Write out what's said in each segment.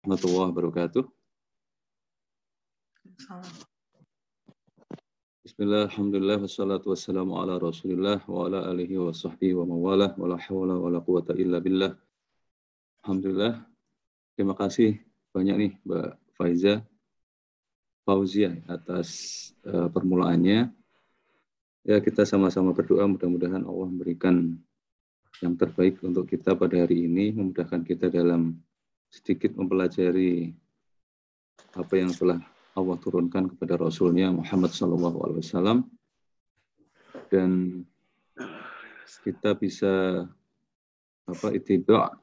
Warahmatullahi wabarakatuh. Bismillah, alhamdulillah, wassalatu wassalamu ala rasulillah wa ala alihi wa sahbihi wa mawalah wa la hawla wa la quwata illa billah. Alhamdulillah, terima kasih banyak nih Mbak Fauzia atas permulaannya. Ya, kita sama-sama berdoa mudah-mudahan Allah memberikan yang terbaik untuk kita pada hari ini, memudahkan kita dalam sedikit mempelajari apa yang telah Allah turunkan kepada Rasulnya Muhammad SAW, dan kita bisa ittiba'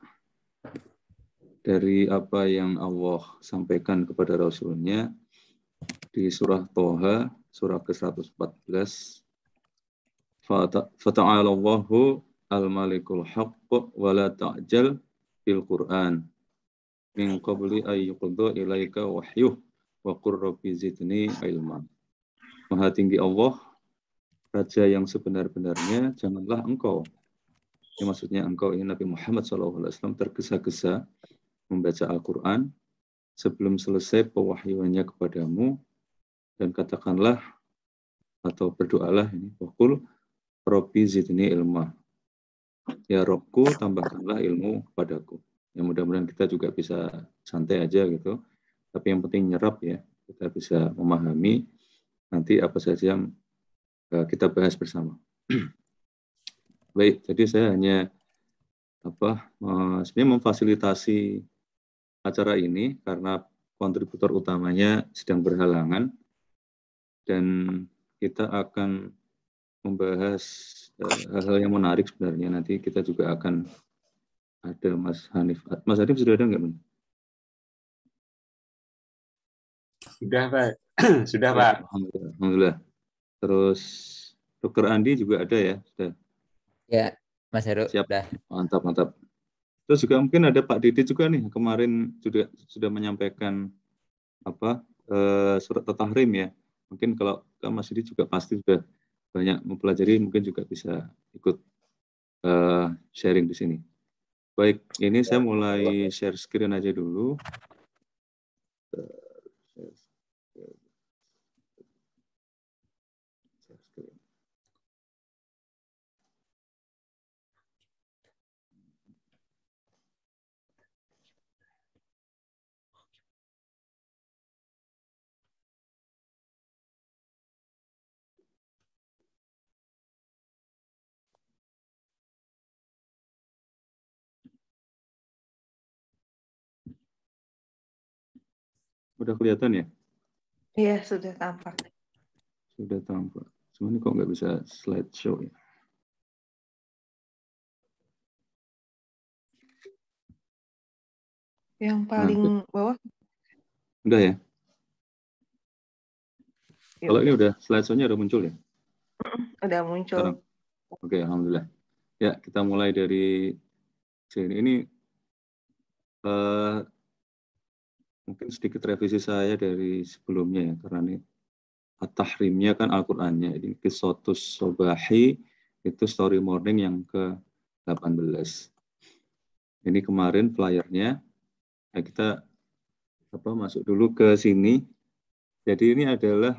dari apa yang Allah sampaikan kepada Rasulnya di surah Thaha, surah ke-114. Fata'ala Allahu al-malikul haqq wa la ta'jal bil Qur'an min qabli ayyuqadha ilaika wahyuh wa qur rabbi zidni ilma. Maha tinggi Allah, Raja yang sebenar-benarnya, janganlah engkau, ini maksudnya engkau ini Nabi Muhammad SAW, tergesa-gesa membaca Al-Quran sebelum selesai pewahyuannya kepadamu, dan katakanlah atau berdoalah ini, waqul rabbi zidni ilma, ya Robku tambahkanlah ilmu padaku. Ya, mudah-mudahan kita juga bisa santai aja gitu, tapi yang penting nyerap ya, kita bisa memahami nanti apa saja yang kita bahas bersama. Baik, jadi saya hanya sebenarnya memfasilitasi acara ini karena kontributor utamanya sedang berhalangan, dan kita akan membahas hal-hal yang menarik sebenarnya. Nanti kita juga akan ada Mas Hanif. Mas Hanif sudah ada nggak? Sudah, Pak. Sudah, ya, Pak. Alhamdulillah. Terus Dr. Andi juga ada ya? Sudah. Ya, Mas Heru. Siap. Sudah. Mantap. Terus juga mungkin ada Pak Didi juga nih, kemarin sudah menyampaikan surat At-Tahrim ya. Mungkin kalau Mas Didi juga pasti sudah banyak mempelajari, mungkin juga bisa ikut sharing di sini. Baik, ini saya mulai share screen aja dulu. Udah kelihatan ya? Iya, sudah tampak. Sudah tampak. Cuma ini kok nggak bisa slideshow ya? Yang paling bawah. Udah ya? Ya, kalau ini udah slideshow-nya udah muncul ya? Udah muncul. Sekarang. Oke, alhamdulillah. Ya, kita mulai dari sini. Ini mungkin sedikit revisi saya dari sebelumnya ya, karena ini At-Tahrimnya kan Al-Qur'annya. Ini Qissatus Sobahi, itu story morning yang ke-18. Ini kemarin flyernya. Nah, kita masuk dulu ke sini. Jadi ini adalah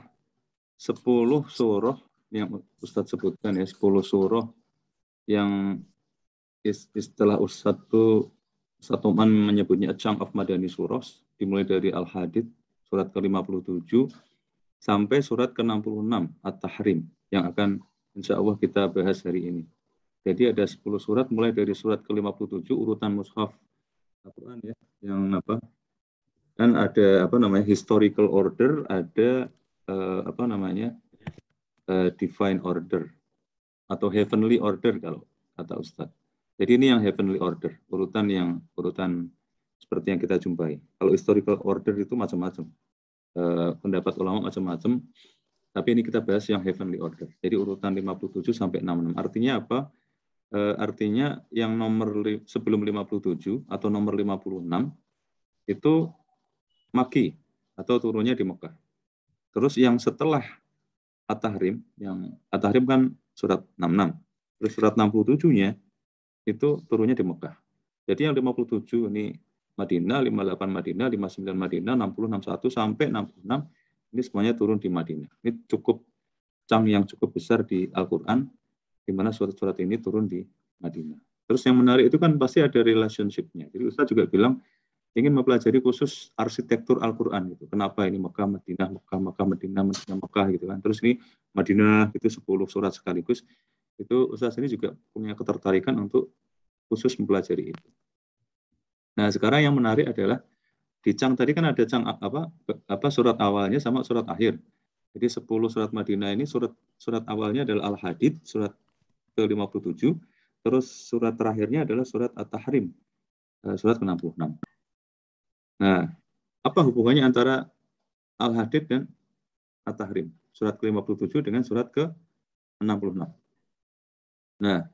10 surah yang Ustadz sebutkan ya, 10 surah yang istilah Ustadz Uman menyebutnya a chunk of Madani surah, dimulai dari Al-Hadid surat ke-57 sampai surat ke-66 At-Tahrim yang akan insya Allah kita bahas hari ini. Jadi ada 10 surat mulai dari surat ke-57 urutan mushaf Al-Quran ya, yang kan ada historical order, ada divine order atau heavenly order kalau kata Ustadz. Jadi ini yang heavenly order, urutan seperti yang kita jumpai. Kalau historical order itu macam-macam, pendapat ulama macam-macam, tapi ini kita bahas yang heavenly order. Jadi urutan 57 sampai 66. Artinya apa? Artinya yang nomor sebelum 57 atau nomor 56 itu Maki atau turunnya di Mekah. Terus yang setelah At-Tahrim, yang At-Tahrim kan surat 66. Terus surat 67-nya itu turunnya di Mekah. Jadi yang 57 ini Madinah, 58 Madinah, 59 Madinah, 60, 61 sampai 66 ini semuanya turun di Madinah. Ini cukup chunk yang cukup besar di Al-Qur'an di mana surat-surat ini turun di Madinah. Terus yang menarik itu kan pasti ada relationship-nya. Jadi Ustaz juga bilang ingin mempelajari khusus arsitektur Al-Qur'an gitu. Kenapa ini Mekah, Madinah, Mekah, Mekah, Madinah, Madinah, Mekah gitu kan. Terus ini Madinah itu 10 surat sekaligus. Itu Ustaz ini juga punya ketertarikan untuk khusus mempelajari itu. Nah, sekarang yang menarik adalah di Cang tadi kan ada Cang apa surat awalnya sama surat akhir. Jadi 10 surat Madinah ini surat awalnya adalah Al-Hadid, surat ke-57, terus surat terakhirnya adalah surat At-Tahrim, surat ke-66. Nah, apa hubungannya antara Al-Hadid dan At-Tahrim? Surat ke-57 dengan surat ke-66. Nah,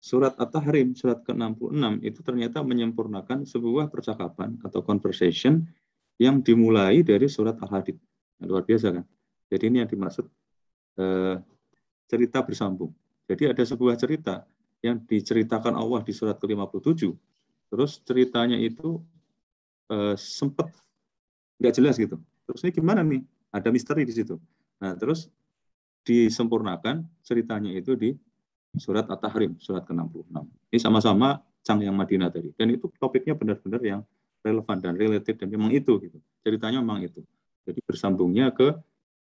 surat At-Tahrim, surat ke-66 itu ternyata menyempurnakan sebuah percakapan atau conversation yang dimulai dari surat Al-Hadid. Nah, luar biasa kan? Jadi ini yang dimaksud cerita bersambung. Jadi ada sebuah cerita yang diceritakan Allah di surat ke-57, terus ceritanya itu sempat nggak jelas gitu. Terus ini gimana nih? Ada misteri di situ. Nah, terus disempurnakan ceritanya itu di surat At-Tahrim, surat ke-66. Ini sama-sama Cang yang Madinah tadi. Dan itu topiknya benar-benar yang relevan dan related, dan memang itu gitu. Ceritanya memang itu. Jadi bersambungnya ke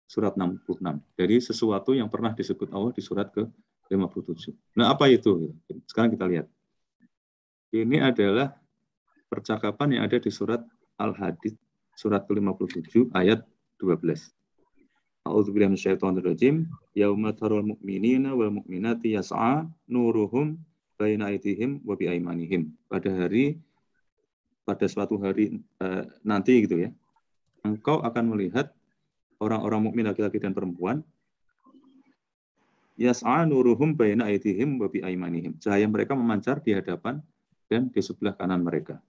surat 66. Dari sesuatu yang pernah disebut Allah di surat ke-57. Nah, apa itu? Sekarang kita lihat. Ini adalah percakapan yang ada di surat Al-Hadid, surat ke-57, ayat 12. A'udzubillahi minasyaitonirrajim. Yauma taral mu'minina wal mu'minati yas'a nuruhum baina aydihim wa bi aymanihim. Pada suatu hari nanti gitu ya. Engkau akan melihat orang-orang mukmin laki-laki dan perempuan yas'a nuruhum baina aydihim wa bi aymanihim. Cahaya mereka memancar di hadapan dan di sebelah kanan mereka.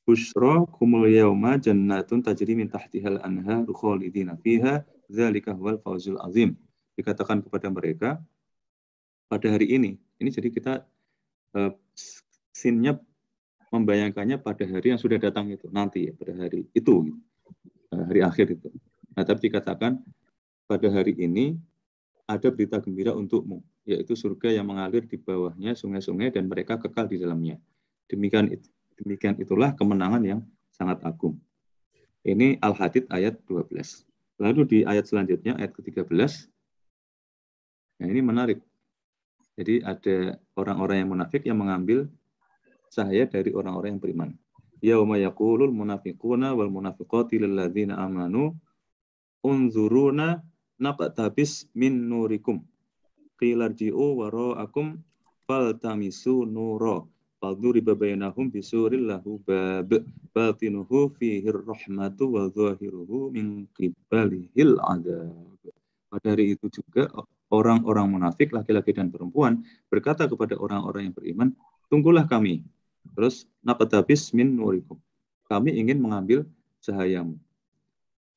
Busyra kumul yauma jannatun tajri min tahtihal anharu khalidina fiha dzalika huwal fawzul azim. Dikatakan kepada mereka pada hari ini jadi kita scene-nya membayangkannya pada hari yang sudah datang itu nanti ya, pada hari itu hari akhir itu. Nah, tapi dikatakan pada hari ini ada berita gembira untukmu, yaitu surga yang mengalir di bawahnya sungai-sungai dan mereka kekal di dalamnya. Demikian itulah kemenangan yang sangat agung. Ini Al-Hadid ayat 12. Lalu di ayat selanjutnya, ayat ke-13, nah ini menarik. Jadi ada orang-orang yang munafik yang mengambil cahaya dari orang-orang yang beriman. Yauma yaqulul munafiquna wal munafiqati lil ladzina amanu unzuruna naqtabis min nurikum qila irji'u wara'akum faltamisu nura faduriba bainahum bisuril lahu bab batinuhu fihi rahmatu wa zahiruhu min qibalihil adzab. Pada hari itu juga orang-orang munafik laki-laki dan perempuan berkata kepada orang-orang yang beriman, tunggulah kami. Terus naqtabis min nurikum. Kami ingin mengambil cahayamu.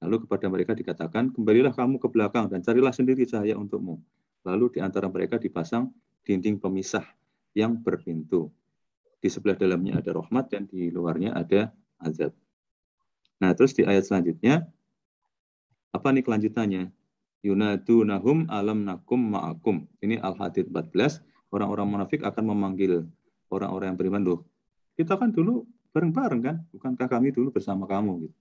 Lalu kepada mereka dikatakan, kembalilah kamu ke belakang dan carilah sendiri cahaya untukmu. Lalu di antara mereka dipasang dinding pemisah yang berpintu. Di sebelah dalamnya ada rahmat dan di luarnya ada azab. Nah, terus di ayat selanjutnya, apa nih kelanjutannya? Yunadunahum alam nakum ma'akum. Ini Al-Hadid 14. Orang-orang munafik akan memanggil orang-orang yang beriman, loh, kita kan dulu bareng-bareng kan? Bukankah kami dulu bersama kamu? Gitu.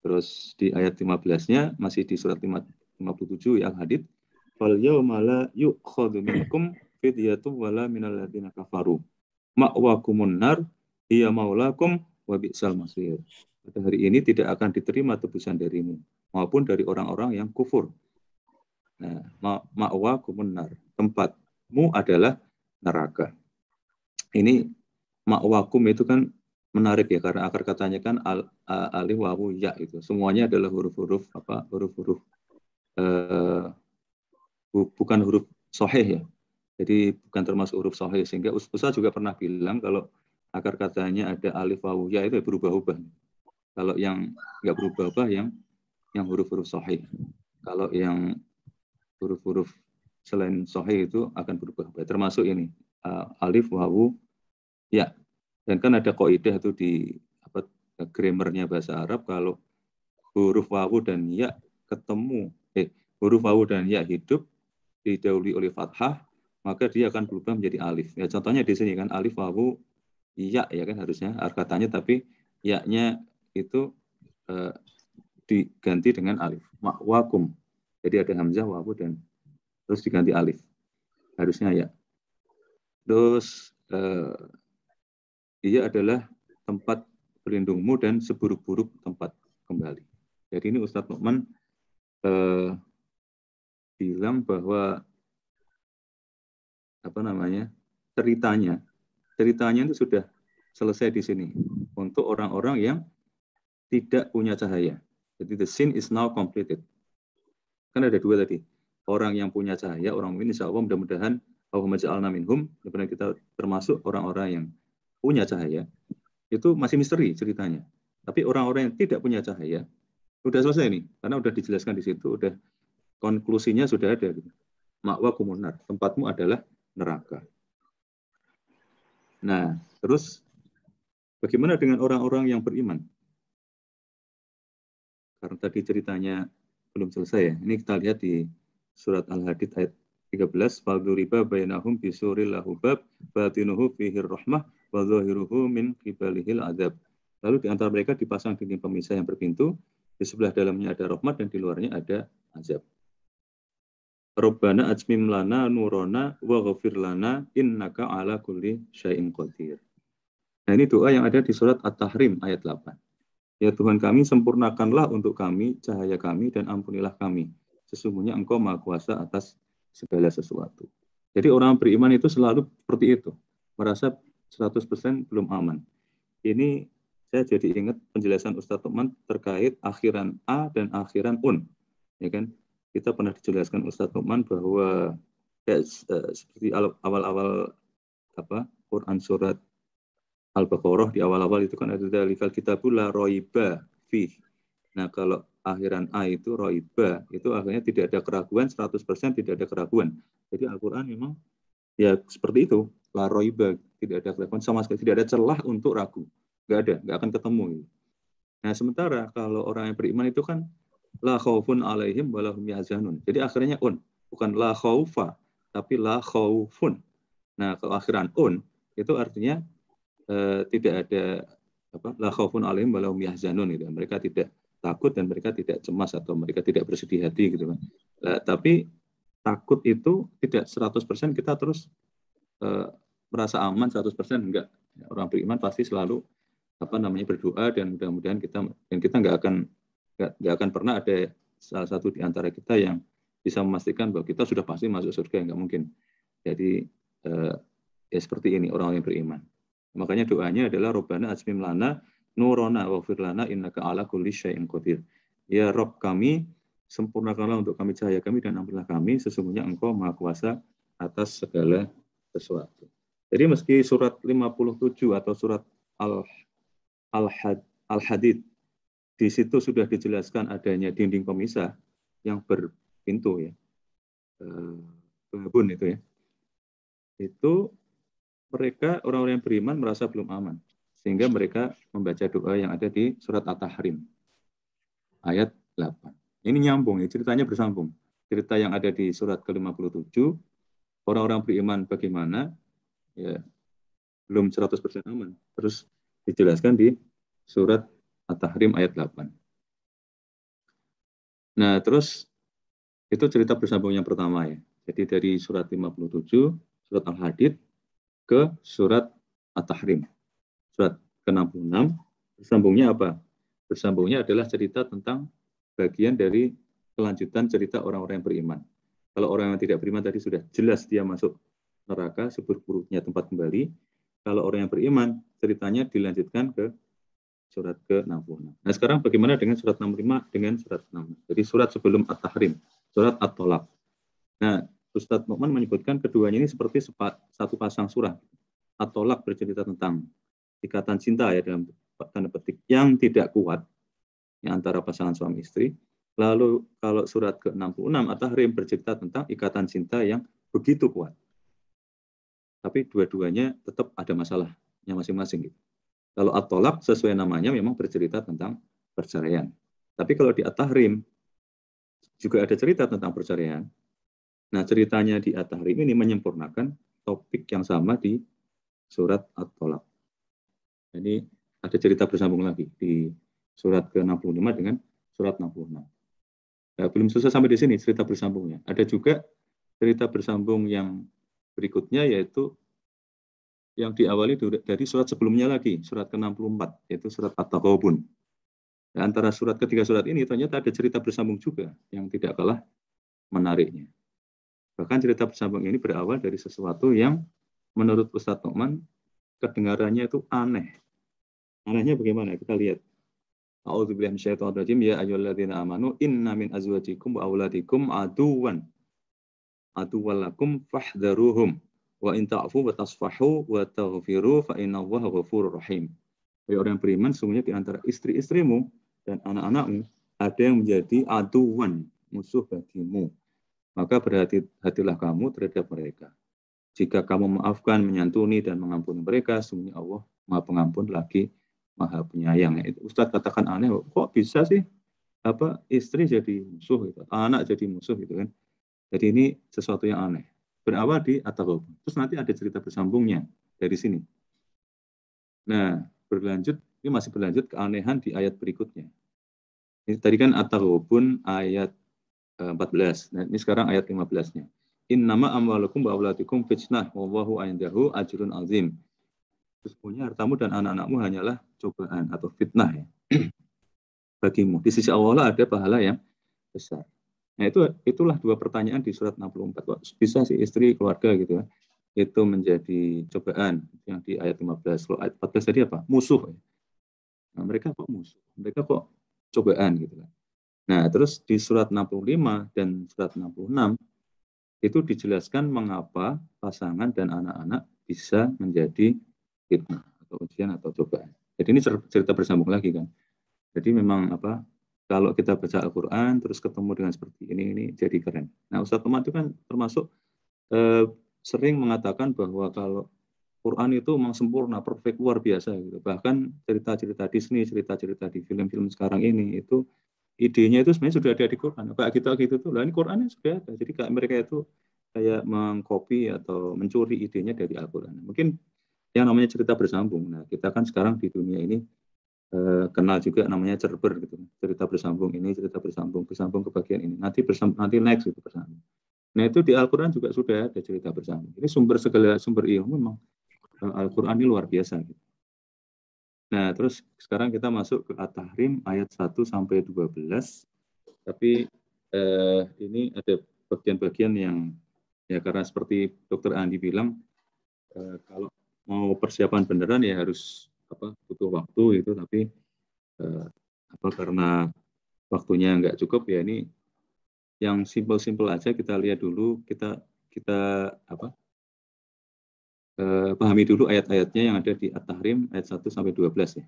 Terus di ayat 15-nya, masih di surat 57 ya Al-Hadid. Fal yawma la yu'khadhu minkum fidyatun wala minal ladzina kafaru. Ma'wakumun nar hiya maulakum wa bi'sal masir. Pada hari ini tidak akan diterima tebusan darimu maupun dari orang-orang yang kufur. Nah, ma'wakumun nar, tempatmu adalah neraka. Ini ma'wakum itu kan menarik ya, karena akar katanya kan alif wawu ya itu. Semuanya adalah huruf-huruf bukan huruf sahih ya. Jadi bukan termasuk huruf sahih, sehingga Ustaz juga pernah bilang kalau akar katanya ada alif wawu ya itu berubah-ubah. Kalau yang nggak berubah-ubah yang huruf-huruf sahih. Kalau yang huruf-huruf selain sahih itu akan berubah-ubah. Termasuk ini alif wawu ya. Dan kan ada kaidah itu di grammarnya bahasa Arab, kalau huruf wawu dan ya ketemu, huruf wawu dan ya hidup didahului oleh fathah, maka dia akan berubah menjadi alif. Ya, contohnya di sini kan alif wawu ya kan harusnya katanya, tapi ya-nya itu diganti dengan alif. Ma'wakum. Jadi ada hamzah wawu dan terus diganti alif. Harusnya ya. Terus ia adalah tempat berlindungmu dan seburuk-buruk tempat kembali. Jadi ini Ustadz Nu'man bilang bahwa ceritanya itu sudah selesai di sini untuk orang-orang yang tidak punya cahaya. Jadi the scene is now completed. Kan ada dua tadi. Orang yang punya cahaya, orang mukmin, insya Allah mudah-mudahan Allahumma ja'alna minhum, mudah-mudahan kita termasuk orang-orang yang punya cahaya. Itu masih misteri ceritanya. Tapi orang-orang yang tidak punya cahaya, sudah selesai nih. Karena sudah dijelaskan di situ, udah konklusinya sudah ada. Ma'wa kumunar, tempatmu adalah neraka. Nah, terus bagaimana dengan orang-orang yang beriman? Karena tadi ceritanya belum selesai ya. Ini kita lihat di surat Al-Hadid ayat 13. Faduriba bainahum bisuril lahu bab batinuhu fihir rahmah wa zahiruhu min qibalihil azab. Lalu di antara mereka dipasang dinding pemisah yang berpintu, di sebelah dalamnya ada rahmat dan di luarnya ada azab. Rabbana ajmim lana nurona wa ghafir lana innaka ala kulli syai'in qadir. Nah, ini doa yang ada di surat At-Tahrim ayat 8. Ya Tuhan kami, sempurnakanlah untuk kami cahaya kami dan ampunilah kami. Sesungguhnya Engkau Maha Kuasa atas segala sesuatu. Jadi orang beriman itu selalu seperti itu. Merasa 100% belum aman. Ini saya jadi ingat penjelasan Ustadz Nu'man terkait akhiran A dan akhiran Un. Ya kan? Kita pernah dijelaskan Ustadz Nu'man bahwa seperti awal-awal Quran surat Al-Baqarah di awal-awal itu kan ada dalikal kitabul la raiba fih. Nah, kalau akhiran A itu raiba, itu akhirnya tidak ada keraguan, 100% tidak ada keraguan. Jadi Al-Qur'an memang ya seperti itu, la raiba, tidak ada keraguan sama sekali, tidak ada celah untuk ragu. Nggak akan ketemu. Nah, sementara kalau orang yang beriman itu kan la khaufun alaihim wa lahum yahzanun. Jadi akhirnya bukan la khaufa, tapi la khaufun. Nah, kalau akhiran itu artinya tidak ada la khaufun alaihim wa lahum yahzanun gitu. Mereka tidak takut dan mereka tidak cemas atau mereka tidak bersedih hati gitu kan. Tapi takut itu tidak 100% kita terus merasa aman 100% enggak. Orang beriman pasti selalu berdoa dan mudah-mudahan kita nggak akan pernah ada salah satu di antara kita yang bisa memastikan bahwa kita sudah pasti masuk surga, nggak mungkin. Jadi ya seperti ini orang yang beriman. Makanya doanya adalah Rabbana ajmim lana nurona waghfir lana innaka ala kulli syai'in qadir. Ya Rabb kami, sempurnakanlah untuk kami cahaya kami dan ampunilah kami, sesungguhnya Engkau Maha Kuasa atas segala sesuatu. Jadi meski surat 57 atau surat Al-Hadid di situ sudah dijelaskan adanya dinding pemisah yang berpintu ya. Babun itu ya. Itu mereka orang-orang yang beriman merasa belum aman. Sehingga mereka membaca doa yang ada di surat At-Tahrim. Ayat 8. Ini nyambung, ya, ceritanya bersambung. Cerita yang ada di surat ke-57, orang-orang beriman bagaimana, ya belum 100% aman. Terus dijelaskan di surat At-Tahrim ayat 8. Nah, terus itu cerita bersambung yang pertama ya. Jadi dari surat 57, surat Al-Hadid, ke surat At-Tahrim. Surat ke-66, bersambungnya apa? Bersambungnya adalah cerita tentang bagian dari kelanjutan cerita orang-orang yang beriman. Kalau orang yang tidak beriman tadi sudah jelas dia masuk neraka, seburuk-buruknya tempat kembali. Kalau orang yang beriman, ceritanya dilanjutkan ke surat ke-66. Nah, sekarang bagaimana dengan surat 65 dengan surat 66? Jadi surat sebelum At-Tahrim, surat At-Tolaq. Nah, Ustadz Nu'man menyebutkan keduanya ini seperti satu pasang surah. At-Tolaq bercerita tentang ikatan cinta ya dalam tanda petik yang tidak kuat yang antara pasangan suami istri. Lalu kalau surat ke-66 At-Tahrim bercerita tentang ikatan cinta yang begitu kuat. Tapi dua-duanya tetap ada masalah. topiknya masing-masing gitu. Kalau at-tolak sesuai namanya memang bercerita tentang perceraian. Tapi kalau di at-tahrim juga ada cerita tentang perceraian. Nah, ceritanya di at-tahrim ini menyempurnakan topik yang sama di surat at-tolak. Jadi ada cerita bersambung lagi di surat ke-65 dengan surat 66. Nah, belum selesai sampai di sini cerita bersambungnya. Ada juga cerita bersambung yang berikutnya yaitu yang diawali dari surat sebelumnya lagi, surat ke-64, yaitu surat At-Taghabun. Nah, antara surat ketiga surat ini ternyata ada cerita bersambung juga yang tidak kalah menariknya. Bahkan cerita bersambung ini berawal dari sesuatu yang menurut Ustadz Nu'man kedengarannya itu aneh. Anehnya bagaimana? Kita lihat. A'udzubillahi minasyaitonir ya ayyuhalladzina amanu inna min azwajikum wa auladikum aduwwan lakum fahdharuhum wa in ta'fu wa tasfahu wa taghfiru fa innallaha ghafurur rahim. Bagi orang beriman, sesungguhnya di antara istri-istrimu dan anak-anakmu ada yang menjadi aduwan, musuh bagimu. Maka berhati-hatilah kamu terhadap mereka. Jika kamu maafkan, menyantuni, dan mengampuni mereka, sesungguhnya Allah Maha Pengampun lagi Maha Penyayang. Ustadz katakan aneh, kok bisa sih istri jadi musuh, gitu, anak jadi musuh, gitu kan? Jadi ini sesuatu yang aneh. Berawal di At-Taghabun. Terus nanti ada cerita bersambungnya dari sini. Nah, ini masih berlanjut keanehan di ayat berikutnya. Ini tadi kan At-Taghabun ayat 14. Nah, ini sekarang ayat 15-nya. Innama amwalukum wa auladikum fitnah wallahu indahu ajrun azim. Sesungguhnya hartamu dan anak-anakmu hanyalah cobaan atau fitnah ya. Bagimu. Di sisi Allah ada pahala yang besar. Nah, itulah dua pertanyaan di surat 64. Kok bisa sih istri keluarga gitu ya, itu menjadi cobaan yang di ayat 15. Kalau ayat 14 tadi apa? Musuh. Nah, mereka kok musuh? Mereka kok cobaan gitu kan. Nah, terus di surat 65 dan surat 66 itu dijelaskan mengapa pasangan dan anak-anak bisa menjadi fitnah atau ujian atau cobaan. Jadi ini cerita bersambung lagi kan. Jadi memang kalau kita baca Al-Quran terus ketemu dengan seperti ini jadi keren. Nah, Ustadz Umar itu kan termasuk sering mengatakan bahwa kalau Quran itu memang sempurna, perfect, luar biasa gitu. Bahkan cerita-cerita Disney, cerita-cerita di film-film sekarang ini itu idenya itu sebenarnya sudah ada di Quran. Kayak gitu tuh. Lah ini Qurannya sudah ada. Jadi kayak mereka itu kayak mengcopy atau mencuri idenya dari Al-Quran. Mungkin yang namanya cerita bersambung. Nah, kita kan sekarang di dunia ini kenal juga namanya cerber gitu. Cerita bersambung ini, cerita bersambung ke bagian ini. Nanti next gitu bersambung. Nah, itu di Al-Quran juga sudah ada cerita bersambung. Ini segala sumber ilmu memang Al-Quran ini luar biasa gitu. Nah, terus sekarang kita masuk ke At-Tahrim ayat 1 sampai 12. Tapi ini ada bagian-bagian yang ya karena seperti Dr. Andi bilang kalau mau persiapan beneran ya harus butuh waktu itu, tapi karena waktunya nggak cukup ya ini yang simpel-simpel aja kita lihat dulu, kita pahami dulu ayat-ayatnya yang ada di At-Tahrim ayat 1 sampai 12 ya.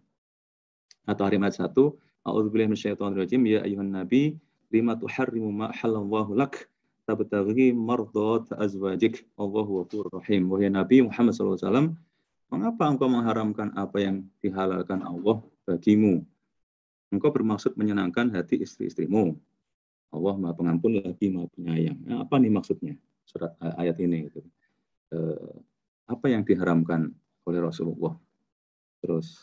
At-Tahrim ayat 1, A'udzubillahi minasyaitonirrajim ya ayyuhan nabi lima tuharrimu ma halallahu lak tabtaghi mardhat azwajik Allahu ghafurur rahim. Wahai Nabi Muhammad SAW, mengapa engkau mengharamkan apa yang dihalalkan Allah bagimu? Engkau bermaksud menyenangkan hati istri-istrimu. Allah Maha Pengampun lagi Maha Penyayang. Nah, apa nih maksudnya surat ayat ini gitu. Apa yang diharamkan oleh Rasulullah? Terus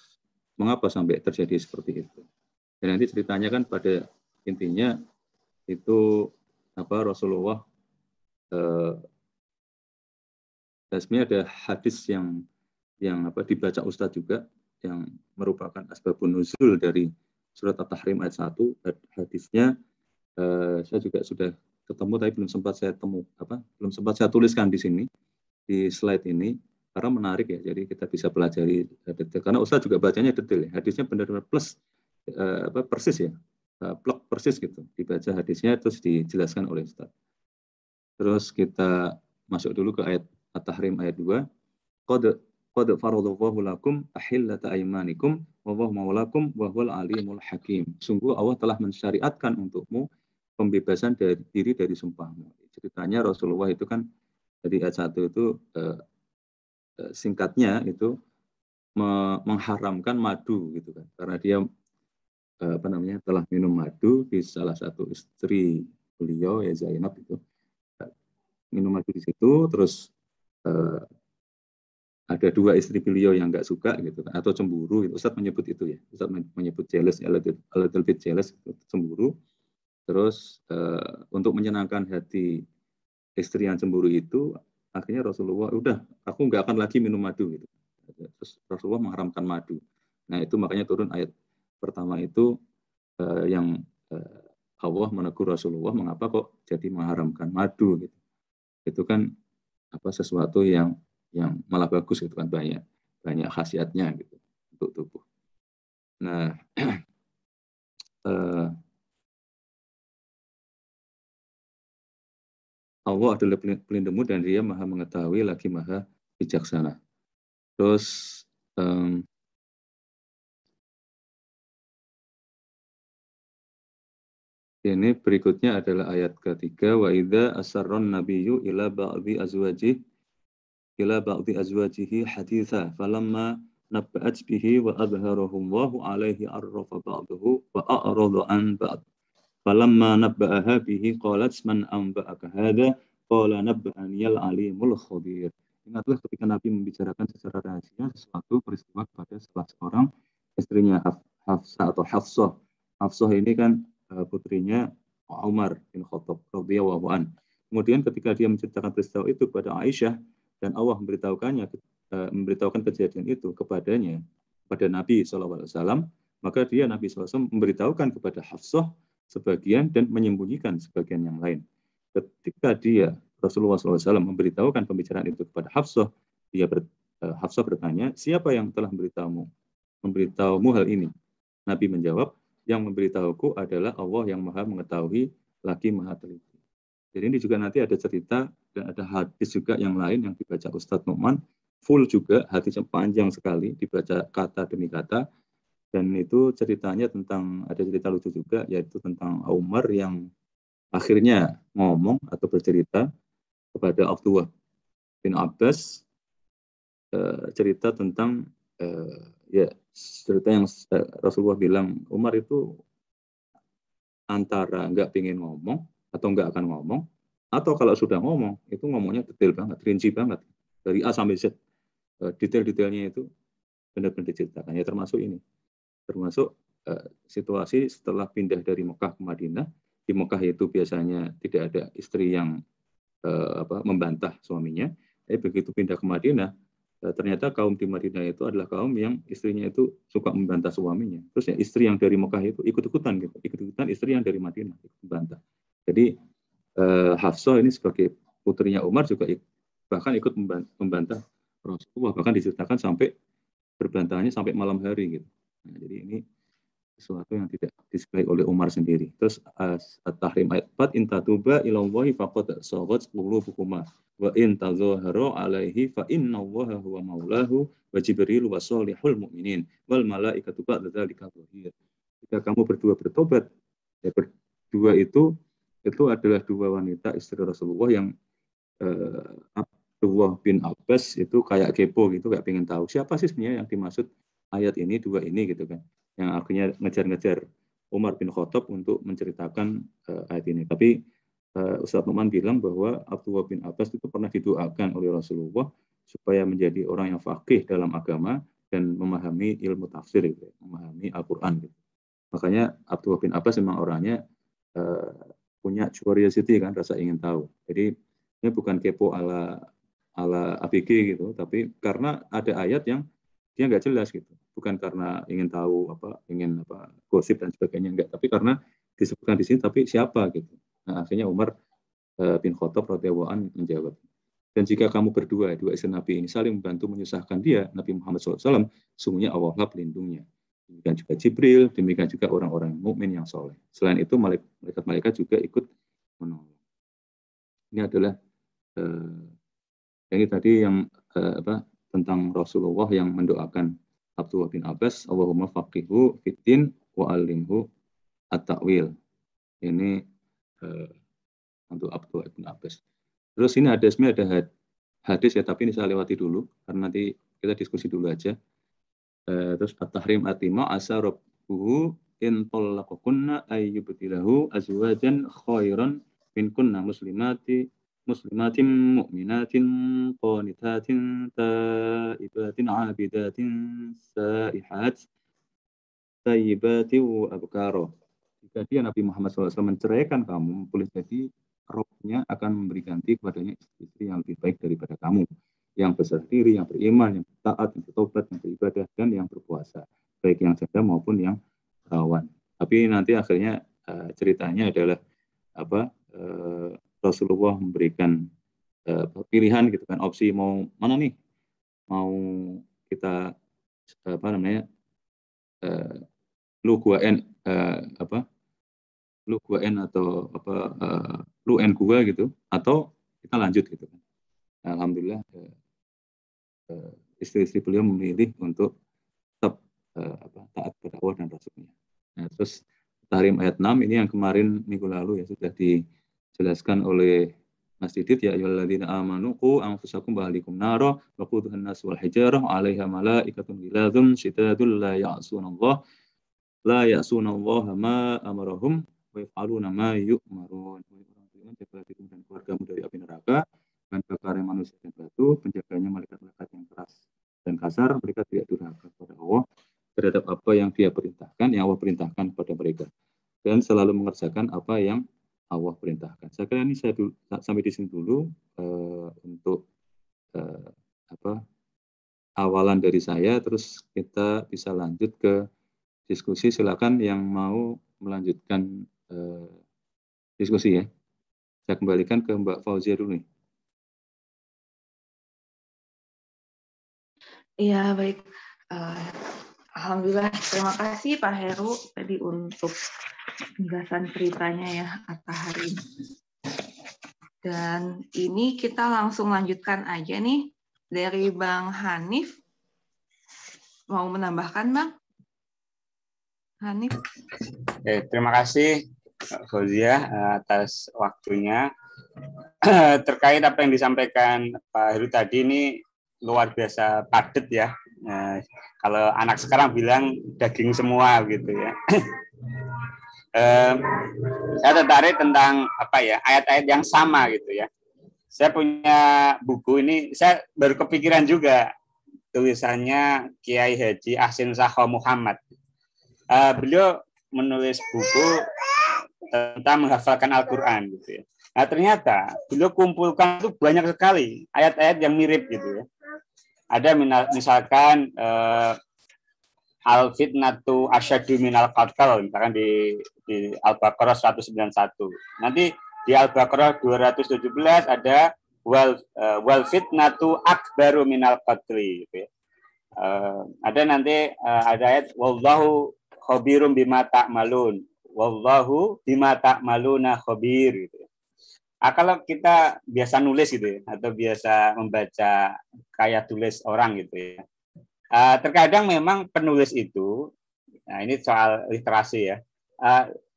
mengapa sampai terjadi seperti itu? Dan nanti ceritanya kan pada intinya itu Rasulullah sebenarnya ada hadis yang dibaca Ustadz juga yang merupakan asbabun nuzul dari surat At-Tahrim ayat 1. Hadisnya saya juga sudah ketemu tapi belum sempat saya tuliskan di sini di slide ini karena menarik ya, jadi kita bisa pelajari detail karena Ustadz juga bacanya detail ya. Hadisnya benar-benar plus persis ya, plek persis gitu dibaca hadisnya terus dijelaskan oleh Ustadz. Terus kita masuk dulu ke ayat At-Tahrim ayat 2. Qad faradallahu lakum ahillata aymanikum wa huwa maulakum wa huwal alimul hakim. Sungguh Allah telah mensyariatkan untukmu pembebasan diri dari sumpahmu. Ceritanya Rasulullah itu kan dari ayat 1 itu singkatnya itu mengharamkan madu gitu kan, karena dia telah minum madu di salah satu istri beliau ya Zainab itu, minum madu di situ, terus ada dua istri beliau yang nggak suka gitu kan, atau cemburu gitu. Ustadz menyebut itu ya, Ustadz menyebut jealous, a little bit jealous, cemburu. Terus untuk menyenangkan hati istri yang cemburu itu, akhirnya Rasulullah udah, aku nggak akan lagi minum madu gitu. Terus Rasulullah mengharamkan madu. Nah itu makanya turun ayat pertama itu yang Allah menegur Rasulullah, mengapa kok jadi mengharamkan madu gitu. Itu kan sesuatu yang malah bagus gitu kan, banyak khasiatnya gitu untuk tubuh. Nah, Allah adalah pelindungmu dan Dia Maha mengetahui lagi Maha bijaksana. Terus ini berikutnya adalah ayat ketiga, wa idza asarron nabiyyu ila ba'dhi azwajihi haditha falamma nabba'at bihi wa adharahu Allahu alaihi arrafa ba'dahu wa a'rada an ba'd falamma nabba'aha bihi qalat man anba'aka hadha qala nabba'aniyal alimul khabir. Ingatlah ketika Nabi membicarakan secara rahasia sesuatu peristiwa kepada salah seorang istrinya Hafsah atau Hafsah. Hafsah ini kan putrinya Umar bin Khattab radhiyallahu an. Kemudian ketika dia menceritakan peristiwa itu kepada Aisyah dan Allah memberitahukan kejadian itu kepadanya, pada Nabi SAW, maka Nabi SAW memberitahukan kepada Hafsah sebagian dan menyembunyikan sebagian yang lain. Ketika Rasulullah SAW memberitahukan pembicaraan itu kepada Hafsah, Hafsah bertanya, siapa yang telah memberitahumu hal ini? Nabi menjawab, yang memberitahuku adalah Allah yang Maha mengetahui lagi Maha teliti. Jadi ini juga nanti ada cerita dan ada hadis juga yang lain yang dibaca Ustadz Nu'man, full juga, hadisnya panjang sekali, dibaca kata demi kata, dan itu ceritanya tentang, ada cerita lucu juga, yaitu tentang Umar yang akhirnya ngomong atau bercerita kepada Abdullah bin Abbas, cerita tentang cerita yang Rasulullah bilang, Umar itu antara nggak pengen ngomong atau nggak akan ngomong, atau kalau sudah ngomong itu ngomongnya detail banget, rinci banget, dari A sampai Z, detail-detailnya itu benar-benar diceritakan. Ya termasuk ini, termasuk situasi setelah pindah dari Mekah ke Madinah. Di Mekah itu biasanya tidak ada istri yang membantah suaminya, tapi begitu pindah ke Madinah, ternyata kaum di Madinah itu adalah kaum yang istrinya itu suka membantah suaminya. Terus ya istri yang dari Mekah itu ikut-ikutan istri yang dari Madinah ikut membantah. Jadi Hafsah ini sebagai putrinya Umar juga bahkan ikut membantah Rasulullah, bahkan diceritakan sampai berbantahannya sampai malam hari gitu. Nah, jadi ini sesuatu yang tidak disukai oleh Umar sendiri. Terus At-Tahrim ayat 4, in tatuba ilallahi faqad sagat qulubukuma wa in tazaharu alaihi fa innallaha huwa maulahu wa jibril wa shalihul mu'minin wal malaikatu ba'da dzalika dzahir. Jika kamu berdua bertobat, ya berdua itu adalah dua wanita istri Rasulullah yang Abdullah bin Abbas itu kayak kepo gitu, kayak pengen tahu siapa sih sebenarnya yang dimaksud ayat ini, dua ini gitu kan, yang akhirnya ngejar-ngejar Umar bin Khattab untuk menceritakan ayat ini. Tapi Ustadz Nu'man bilang bahwa Abdullah bin Abbas itu pernah didoakan oleh Rasulullah supaya menjadi orang yang faqih dalam agama dan memahami ilmu tafsir gitu, memahami Al-Quran gitu. Makanya Abdullah bin Abbas memang orangnya punya curiosity kan, rasa ingin tahu. Jadi ini bukan kepo ala ABG gitu, tapi karena ada ayat yang dia nggak jelas gitu, bukan karena ingin tahu ingin gosip dan sebagainya, enggak, tapi karena disebutkan di sini tapi siapa gitu. Nah akhirnya Umar bin Khattab radhiyallahu anhu menjawab, dan jika kamu berdua, dua istri Nabi ini saling membantu menyusahkan dia, Nabi Muhammad SAW, sungguhnya Allah lah pelindungnya. Demikian juga Jibril, demikian juga orang-orang mukmin yang soleh. Selain itu malaikat-malaikat juga ikut menolong. Ini adalah ini tadi yang tentang Rasulullah yang mendoakan Abdullah bin Abbas, Allahumma faqihu fiddin wa alimhu at-ta'wil. Ini untuk Abdullah bin Abbas. Terus ini ada hadis ya, tapi ini saya lewati dulu karena nanti kita diskusi dulu aja. Terus at-tahrim atima asa rabbuhu in talaqakunna ayyubtilahu azwajan khairan minkunna muslimatin mu'minatin qanitatin taibatin abidatin saihat tayyibatin wa abkara. Jika dia Nabi Muhammad SAW menceraikan kamu, boleh jadi Robnya akan memberi ganti kepadanya istri yang lebih baik daripada kamu, yang besar diri, yang beriman, yang taat, yang bertobat, yang beribadah, dan yang berpuasa, baik yang janda maupun yang perawan. Tapi nanti akhirnya ceritanya adalah Rasulullah memberikan pilihan gitu kan, opsi mau mana nih, mau kita lu gua n atau lu n gua gitu, atau kita lanjut gitu kan. Alhamdulillah istri-istri beliau memilih untuk tetap taat pada Allah dan Rasulnya. Nah, terus Tahrim ayat 6 ini yang kemarin minggu lalu ya sudah dijelaskan oleh Mas Didit, ya ayyuhalladzina amanu qu anfusakum wa ahlikum nara waquduhan nas wal hijarah 'alaiha malaikatun ghiladun syidadul la ya'sunallaha ma amarahum wa yaf'aluna ma yu'marun. Jagalah dirimu dan keluargamu dari api neraka, dan bakarnya manusia dan batu, penjaganya malaikat-malaikat yang keras dan kasar, mereka tidak durhaka kepada Allah terhadap apa yang Dia perintahkan, yang Allah perintahkan kepada mereka, dan selalu mengerjakan apa yang Allah perintahkan. Saya kira ini sampai di sini dulu untuk awalan dari saya, terus kita bisa lanjut ke diskusi. Silakan yang mau melanjutkan diskusi ya. Saya kembalikan ke Mbak Fauzia dulu nih. Iya, baik. Alhamdulillah, terima kasih Pak Heru tadi untuk penjelasan ceritanya ya At-Tahrim. Dan ini kita langsung lanjutkan aja nih dari Bang Hanif. Mau menambahkan Bang? Hanif. Oke, terima kasih Mbak Fauzia atas waktunya. Terkait apa yang disampaikan Pak Heru tadi, ini luar biasa padat ya. Kalau anak sekarang bilang daging semua gitu ya. Saya tertarik tentang ayat-ayat yang sama gitu ya. Saya punya buku ini, saya baru kepikiran juga tulisannya Kiai Haji Ahsin Sakho Muhammad. Beliau menulis buku tentang menghafalkan Al-Quran gitu ya. Nah ternyata beliau kumpulkan itu banyak sekali ayat-ayat yang mirip gitu ya. Ada misalkan al-fitnatu asyadu minal qatl, misalkan di Al-Baqarah 191. Nanti di Al-Baqarah 217 ada wal fitnatu akbaru minal qatli gitu ya. Ada nanti ada ayat wallahu khabirum bima ta'malun, wallahu bima ta'maluna khabir gitu. Kalau kita biasa nulis gitu ya, atau biasa membaca kayak tulis orang gitu ya, terkadang memang penulis itu, nah ini soal literasi ya,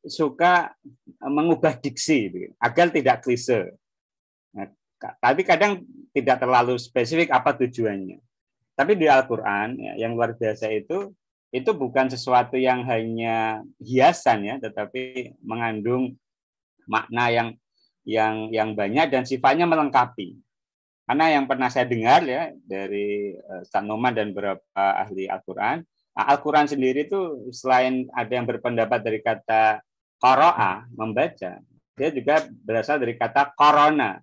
suka mengubah diksi gitu, agar tidak klise. Nah, tapi kadang tidak terlalu spesifik apa tujuannya. Tapi di Al-Quran ya, yang luar biasa itu bukan sesuatu yang hanya hiasan ya, tetapi mengandung makna yang banyak dan sifatnya melengkapi. Karena yang pernah saya dengar ya dari Ustaz Noman dan beberapa ahli Al-Quran, Al-Quran sendiri itu selain ada yang berpendapat dari kata qara'a, membaca, dia juga berasal dari kata korona,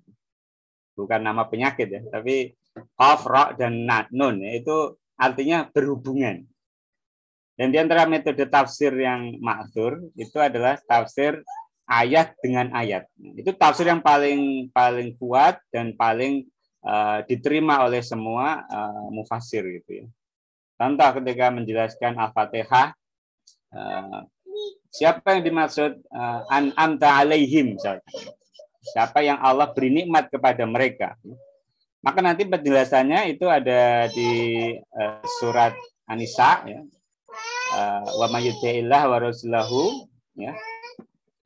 bukan nama penyakit ya, tapi qaf, ra, dan nun ya, itu artinya berhubungan. Dan di antara metode tafsir yang ma'thur itu adalah tafsir ayat dengan ayat. Itu tafsir yang paling kuat dan paling diterima oleh semua mufassir gitu ya. Contoh ketika menjelaskan Al-Fatihah, siapa yang dimaksud an'amta alaihim, siapa yang Allah beri nikmat kepada mereka. Maka nanti penjelasannya itu ada di surat An-Nisa ya. Wa may yuti'illah wa rasulahu ya.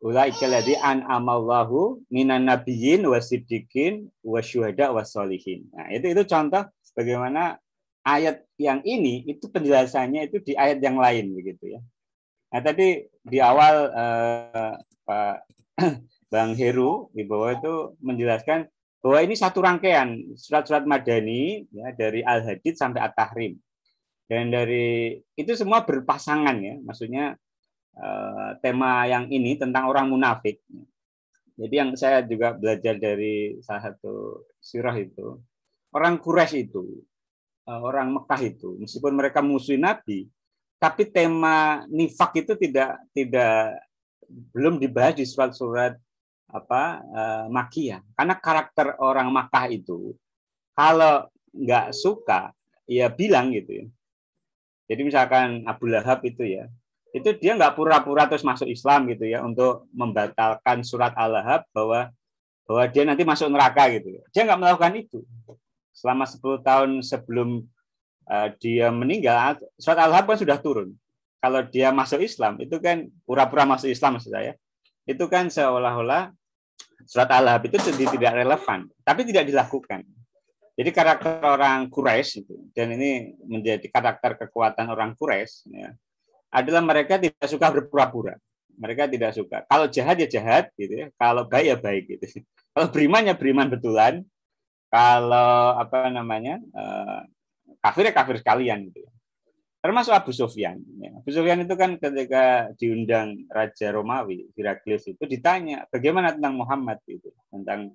Ulaika ladzi an'amallahu minan nabiyyin wasiddiqin wasyuhada wassolihin. Nah, itu contoh bagaimana ayat yang ini itu penjelasannya itu di ayat yang lain begitu ya. Nah tadi di awal Pak Bang Heru di bawah itu menjelaskan bahwa ini satu rangkaian surat-surat Madani ya, dari Al-Hadid sampai At-Tahrim. Dan dari itu semua berpasangan ya, maksudnya tema yang ini tentang orang munafik. Jadi yang saya juga belajar dari salah satu sirah itu, orang Quraisy itu, orang Mekah itu, meskipun mereka musuh Nabi, tapi tema nifak itu belum dibahas di surat-surat Makkiyah. Karena karakter orang Makkah itu, kalau nggak suka, ya bilang gitu ya. Jadi misalkan Abu Lahab itu ya, itu dia nggak pura-pura terus masuk Islam gitu ya untuk membatalkan surat Al-Lahab bahwa dia nanti masuk neraka gitu. Dia nggak melakukan itu. Selama 10 tahun sebelum dia meninggal, surat Al-Lahab kan sudah turun. Kalau dia masuk Islam, itu kan pura-pura masuk Islam maksud saya. Itu kan seolah-olah surat Al-Lahab itu tidak relevan, tapi tidak dilakukan. Jadi karakter orang Quraisy itu, dan ini menjadi karakter kekuatan orang Quraisy ya, adalah mereka tidak suka berpura-pura. Mereka tidak suka. Kalau jahat ya jahat gitu ya. Kalau baik ya baik gitu. Kalau beriman ya beriman betulan. Kalau kafir ya kafir sekalian gitu. Termasuk Abu Sufyan. Ya. Abu Sufyan itu kan ketika diundang Raja Romawi, Heraklius itu ditanya bagaimana tentang Muhammad gitu, tentang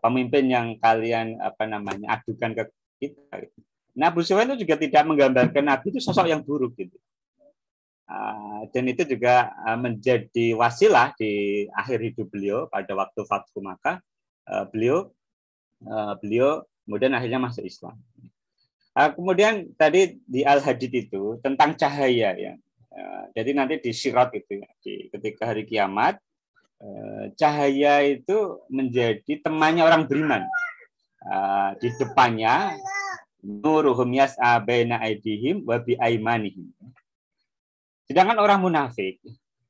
pemimpin yang kalian adukan ke kita. Gitu. Nah, Abu Sufyan itu juga tidak menggambarkan Nabi itu sosok yang buruk gitu. Dan itu juga menjadi wasilah di akhir hidup beliau pada waktu Fathu Makkah. Beliau kemudian akhirnya masuk Islam. Kemudian tadi di Al-Hadid itu tentang cahaya ya. Jadi nanti di Sirat itu ya, ketika hari kiamat cahaya itu menjadi temannya orang beriman. Di depannya nuruhum yas'a baina aydihim wa bi aimanihim. Sedangkan orang munafik,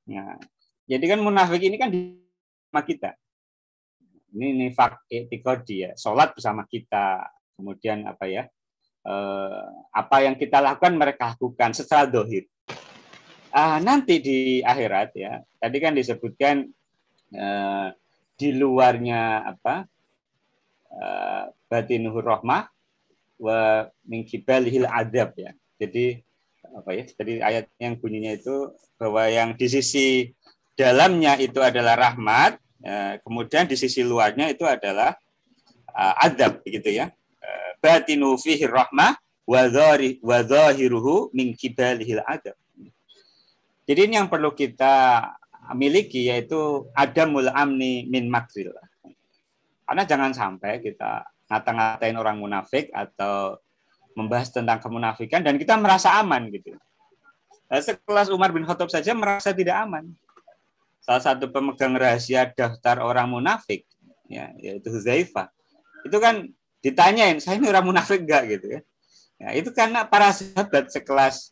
ya, jadi kan munafik ini kan sama kita. Ini nifak i'tiqadi ya, sholat bersama kita, kemudian apa yang kita lakukan mereka lakukan secara dohir. Nanti di akhirat ya, tadi kan disebutkan di luarnya batinuhur rahmah wa min kibalihil adab ya. Jadi tadi ayat yang bunyinya itu bahwa yang di sisi dalamnya itu adalah rahmat, kemudian di sisi luarnya itu adalah adab begitu ya. Batinu fihi rahmah wa zahiruhu min kibalihil adab. Jadi ini yang perlu kita miliki yaitu adamul amni min makril. Karena jangan sampai kita ngata-ngatain orang munafik atau membahas tentang kemunafikan dan kita merasa aman gitu. Sekelas Umar bin Khattab saja merasa tidak aman. Salah satu pemegang rahasia daftar orang munafik ya, yaitu Huzaifah. Itu kan ditanyain, saya ini orang munafik enggak gitu ya. Ya itu karena para sahabat sekelas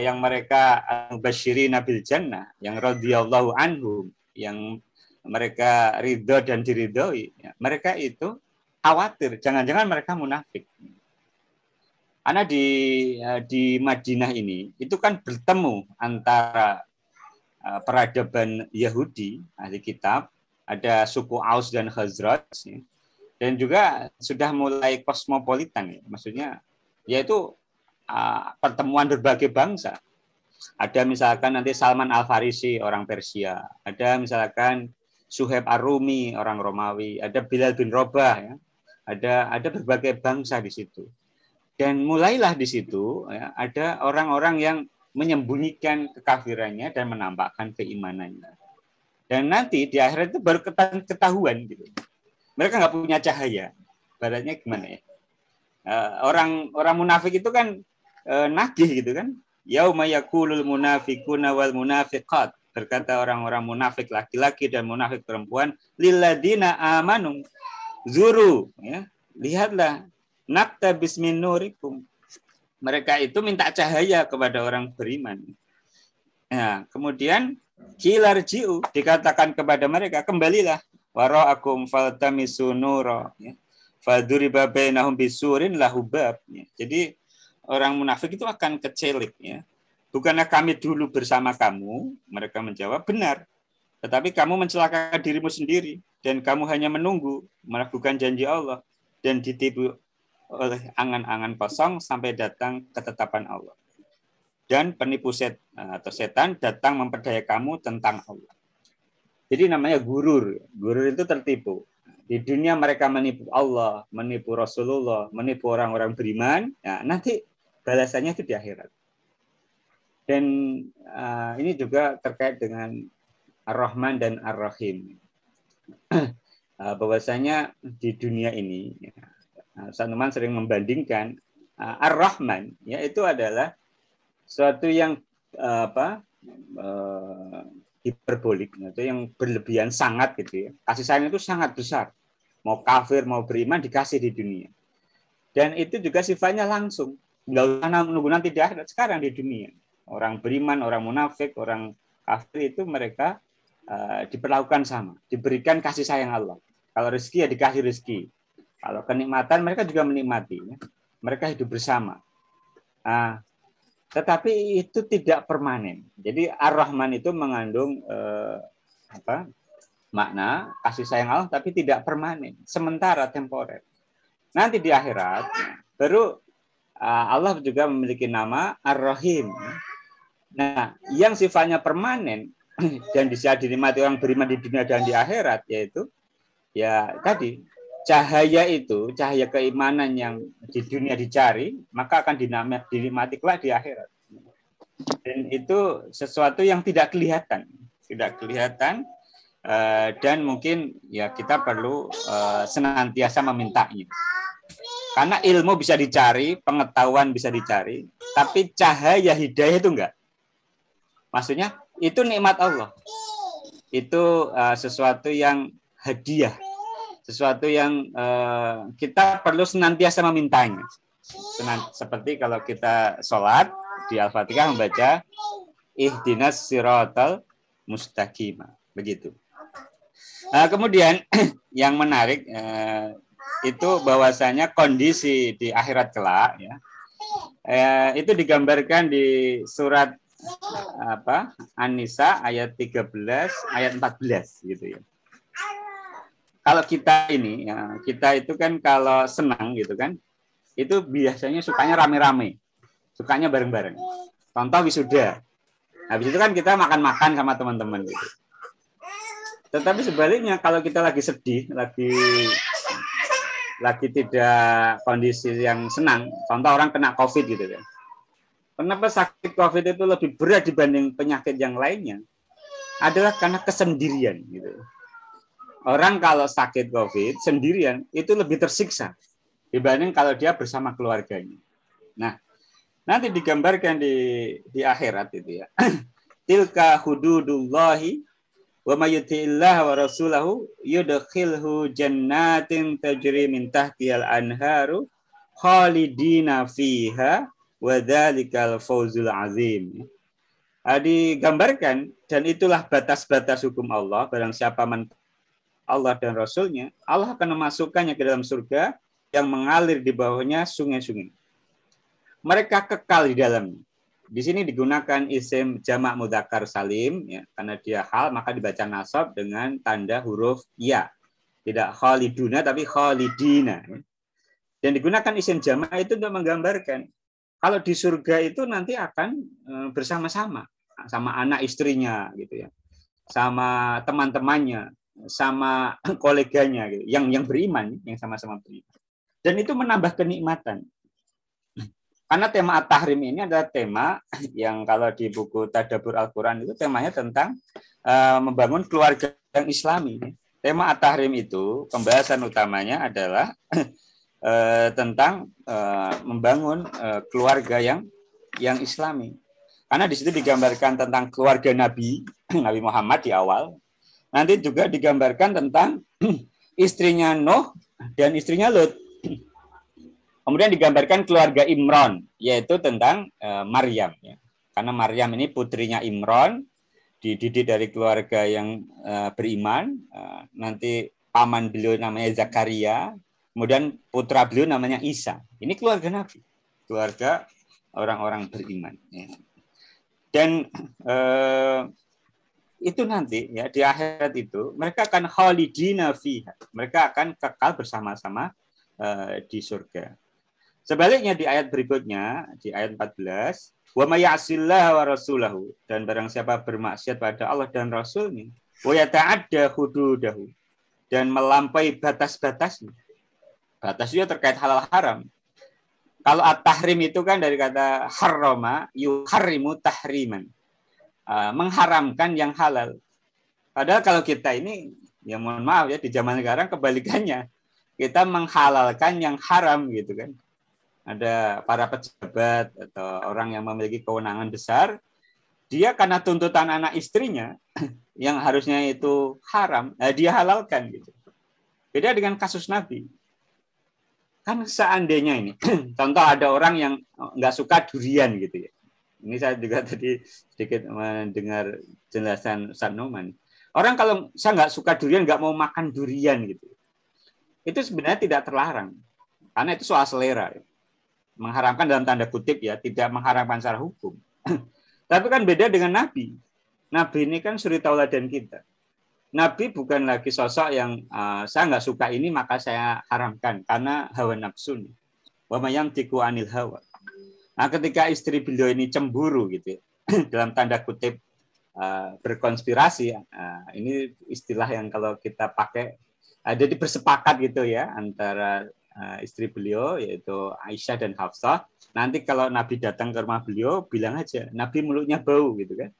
yang mereka mubasyirina bil jannah, yang radhiyallahu anhum, yang mereka ridho dan diridhoi, ya, mereka itu khawatir jangan-jangan mereka munafik. Karena di Madinah ini itu kan bertemu antara peradaban Yahudi ahli kitab, ada suku Aus dan Khazraj, ya, dan juga sudah mulai kosmopolitan, ya, maksudnya yaitu pertemuan berbagai bangsa. Ada misalkan nanti Salman Al-Farisi orang Persia, ada misalkan Suhaib Ar-Rumi orang Romawi, ada Bilal bin Rabah, ya, ada berbagai bangsa di situ. Dan mulailah di situ ya, ada orang-orang yang menyembunyikan kekafirannya dan menampakkan keimanannya. Dan nanti di akhirat itu baru ketahuan gitu. Mereka nggak punya cahaya. Baratnya gimana ya? Orang munafik itu kan nagih gitu kan. Yauma yaqulul munafiquna wal munafiqat. Berkata orang-orang munafik laki-laki dan munafik perempuan, lilladina amanu zuru, ya. Lihatlah naktabis min nurikum. Mereka itu minta cahaya kepada orang beriman. Nah, kemudian kilarji'u dikatakan kepada mereka, kembalilah wara'akum faltamisu nura, ya. Faduriba bainahum bisurin lahu bab. Ya. Jadi orang munafik itu akan kecelik ya. Bukannya kami dulu bersama kamu? Mereka menjawab, benar. Tetapi kamu mencelakakan dirimu sendiri dan kamu hanya menunggu melakukan janji Allah dan ditipu oleh angan-angan kosong sampai datang ketetapan Allah. Dan penipu atau setan datang memperdaya kamu tentang Allah. Jadi namanya gurur. Gurur itu tertipu. Di dunia mereka menipu Allah, menipu Rasulullah, menipu orang-orang beriman. Ya, nanti balasannya itu di akhirat. Dan ini juga terkait dengan Ar-Rahman dan Ar-Rahim. Bahwasanya di dunia ini, Ustaz Numan sering membandingkan Ar-Rahman, ya itu adalah suatu yang hiperbolik, itu yang berlebihan sangat gitu ya. Kasih sayang itu sangat besar. Mau kafir, mau beriman dikasih di dunia. Dan itu juga sifatnya langsung. Nggak usah menunggu nanti di akhirat, sekarang di dunia. Orang beriman, orang munafik, orang kafir itu mereka diperlakukan sama. Diberikan kasih sayang Allah. Kalau rezeki ya dikasih rezeki. Kalau kenikmatan mereka juga menikmati. Ya. Mereka hidup bersama. Tetapi itu tidak permanen. Jadi Ar-Rahman itu mengandung makna kasih sayang Allah, tapi tidak permanen, sementara, temporer. Nanti di akhirat baru Allah juga memiliki nama Ar-Rahim. Nah, yang sifatnya permanen dan bisa dinikmati orang beriman di dunia dan di akhirat, yaitu ya tadi cahaya itu, cahaya keimanan yang di dunia dicari, maka akan dinikmati kelak di akhirat. Dan itu sesuatu yang tidak kelihatan, dan mungkin ya kita perlu senantiasa memintanya. Karena ilmu bisa dicari, pengetahuan bisa dicari, tapi cahaya hidayah itu enggak. Maksudnya itu nikmat Allah. Itu sesuatu yang hadiah. Sesuatu yang kita perlu senantiasa memintanya. Seperti kalau kita sholat di Al-Fatihah membaca ihdinas siratal mustaqim, begitu. Kemudian yang menarik itu bahwasanya kondisi di akhirat kelak ya, itu digambarkan di surat An-Nisa ayat 13 ayat 14 gitu ya. Kalau kita ini ya, kita itu kan kalau senang gitu kan, itu biasanya sukanya rame-rame, sukanya bareng-bareng. Contoh wisuda. Habis itu kan kita makan-makan sama teman-teman gitu. Tetapi sebaliknya kalau kita lagi sedih, lagi tidak kondisi yang senang, contoh orang kena COVID gitu ya. Kenapa sakit COVID itu lebih berat dibanding penyakit yang lainnya? Adalah karena kesendirian gitu. Orang kalau sakit COVID sendirian itu lebih tersiksa dibanding kalau dia bersama keluarganya. Nah, nanti digambarkan di akhirat itu ya. Tilka hududullahi wa may yuti'illah wa rasulahu yudkhilhu jannatin tajri min tahtihal anharu khalidina fiha wa dzalikal fawzul azim. Digambarkan dan itulah batas-batas hukum Allah, barang siapa Allah dan Rasulnya, Allah akan memasukkannya ke dalam surga yang mengalir di bawahnya sungai-sungai. Mereka kekal di dalamnya. Di sini digunakan isim jamak mudzakkar salim, ya, karena dia hal maka dibaca nasab dengan tanda huruf ya. Tidak khaliduna tapi khalidina. Dan digunakan isim jamak itu untuk menggambarkan kalau di surga itu nanti akan bersama-sama, sama anak istrinya gitu ya, sama teman-temannya, sama koleganya gitu, yang beriman, yang sama-sama beriman. Dan itu menambah kenikmatan. Karena tema At-Tahrim ini adalah tema yang kalau di buku Tadabbur Al-Quran itu temanya tentang membangun keluarga yang Islami. Tema At-Tahrim itu pembahasan utamanya adalah tentang membangun keluarga yang Islami. Karena di situ digambarkan tentang keluarga Nabi Muhammad di awal. Nanti juga digambarkan tentang istrinya Nuh dan istrinya Lut. Kemudian digambarkan keluarga Imran, yaitu tentang Maryam. Ya. Karena Maryam ini putrinya Imran, dididik dari keluarga yang beriman. Nanti paman beliau namanya Zakaria, kemudian putra beliau namanya Isa. Ini keluarga Nabi, keluarga orang-orang beriman. Ya. Dan itu nanti ya di akhirat itu mereka akan khalidina fiha. Mereka akan kekal bersama-sama di surga. Sebaliknya di ayat berikutnya, di ayat 14, wa may ya'sillah wa rasulahu, dan barang siapa bermaksiat pada Allah dan Rasulnya, wa yata'adda hududahu, dan melampaui batas-batasnya. Batasnya terkait halal haram. Kalau at-tahrim itu kan dari kata harrama, yuharrimu tahriman. Mengharamkan yang halal. Padahal kalau kita ini, ya mohon maaf ya, di zaman sekarang kebalikannya. Kita menghalalkan yang haram gitu kan. Ada para pejabat atau orang yang memiliki kewenangan besar, dia karena tuntutan anak istrinya yang harusnya itu haram, dia halalkan gitu. Beda dengan kasus Nabi. Kan seandainya ini, contoh ada orang yang nggak suka durian gitu ya. Ini saya juga tadi sedikit mendengar jelasan Ustaz Numan. Orang kalau saya nggak suka durian, nggak mau makan durian gitu, itu sebenarnya tidak terlarang, karena itu soal selera. Mengharamkan dalam tanda kutip ya, tidak mengharamkan secara hukum. Tapi kan beda dengan Nabi. Nabi ini kan suri tauladan kita. Nabi bukan lagi sosok yang saya nggak suka ini maka saya haramkan karena hawa nafsu. Wa may yantiqu anil hawa. Nah, ketika istri beliau ini cemburu gitu, dalam tanda kutip berkonspirasi, ini istilah yang kalau kita pakai, jadi bersepakat gitu ya antara istri beliau yaitu Aisyah dan Hafsah. Nanti kalau Nabi datang ke rumah beliau, bilang aja Nabi mulutnya bau gitu kan.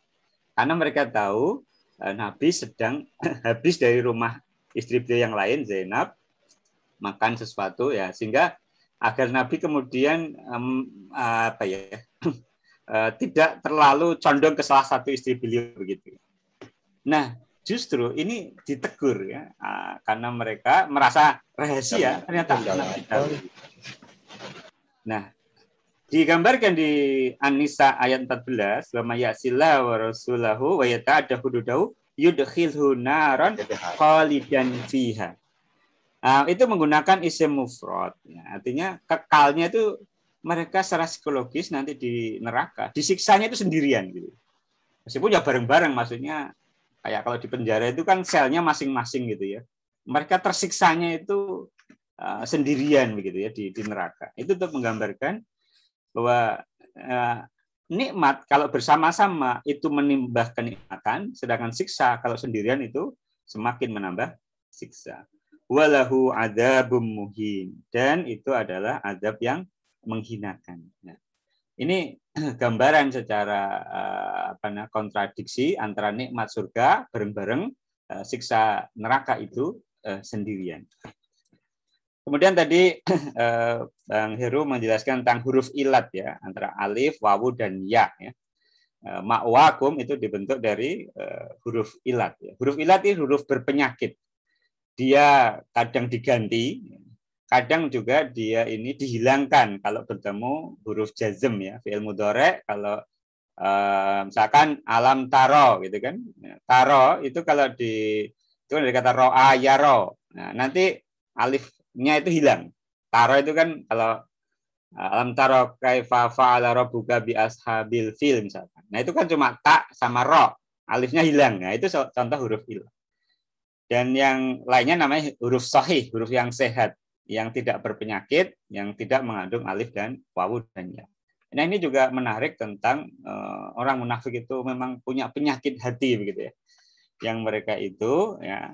Karena mereka tahu Nabi sedang habis dari rumah istri beliau yang lain, Zainab, makan sesuatu ya, sehingga agar Nabi kemudian tidak terlalu condong ke salah satu istri beliau begitu. Nah, justru ini ditegur ya, karena mereka merasa rahasia ternyata Nabi tahu. Nah, digambarkan di An-Nisa ayat 14, wa may ya'sillah wa rasulahu wa yata'adda hududahu yudkhilhu naran khalidan fiha. Itu menggunakan isim mufrad. Ya, artinya kekalnya itu mereka secara psikologis nanti di neraka, disiksanya itu sendirian gitu. Meskipun ya bareng-bareng, maksudnya kayak kalau di penjara itu kan selnya masing-masing gitu ya. Mereka tersiksanya itu sendirian begitu ya di neraka. Itu untuk menggambarkan bahwa nikmat kalau bersama-sama itu menambah kenikmatan, sedangkan siksa kalau sendirian itu semakin menambah siksa. Walahu adzabum muhin, dan itu adalah azab yang menghinakan. Nah, ini gambaran secara kontradiksi antara nikmat surga bareng-bareng, siksa neraka itu sendirian. Kemudian tadi Bang Heru menjelaskan tentang huruf ilat ya, antara alif, wawu dan ya. Ma'wakum itu dibentuk dari huruf ilat. Ya. Huruf ilat itu huruf berpenyakit. Dia kadang diganti, kadang juga dia ini dihilangkan kalau bertemu huruf jazm ya, fi'il mudhari. Kalau misalkan alam taro gitu kan, taro itu kalau itu dari kata ro'a yaro. Nah, nanti alifnya itu hilang. Taro itu kan kalau alam taro kaifa fa'ala rabbuka bi ashabil fil misalkan. Nah, itu kan cuma ta sama ro, alifnya hilang. Nah, itu contoh huruf ilah. Dan yang lainnya namanya huruf sahih, huruf yang sehat, yang tidak berpenyakit, yang tidak mengandung alif dan wawu dan ya. Nah, ini juga menarik tentang orang munafik itu memang punya penyakit hati begitu ya. Yang mereka itu ya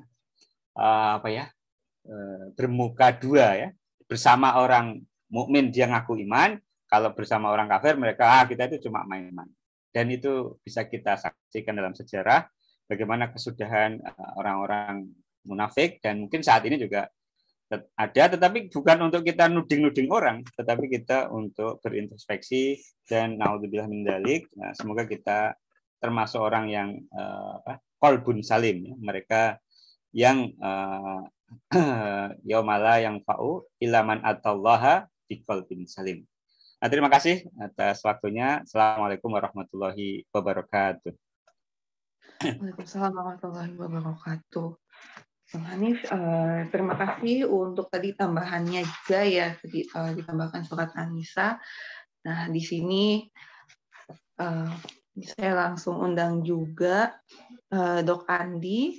bermuka dua ya. Bersama orang mukmin dia ngaku iman, kalau bersama orang kafir mereka kita itu cuma main-main. Dan itu bisa kita saksikan dalam sejarah bagaimana kesudahan orang-orang munafik, dan mungkin saat ini juga ada, tetapi bukan untuk kita nuding-nuding orang, tetapi kita untuk berintrospeksi dan naudzubillah min dzalik. Nah, semoga kita termasuk orang yang qalbun salim ya. Mereka yang yaumala yang fa'u ilaman atallaha biqalbin salim. Nah, terima kasih atas waktunya. Assalamualaikum warahmatullahi wabarakatuh. Waalaikumsalam warahmatullahi wabarakatuh. Bang Hanif, terima kasih untuk tadi tambahannya juga ya, ditambahkan surat An-Nisa. Nah, di sini saya langsung undang juga Dok Andi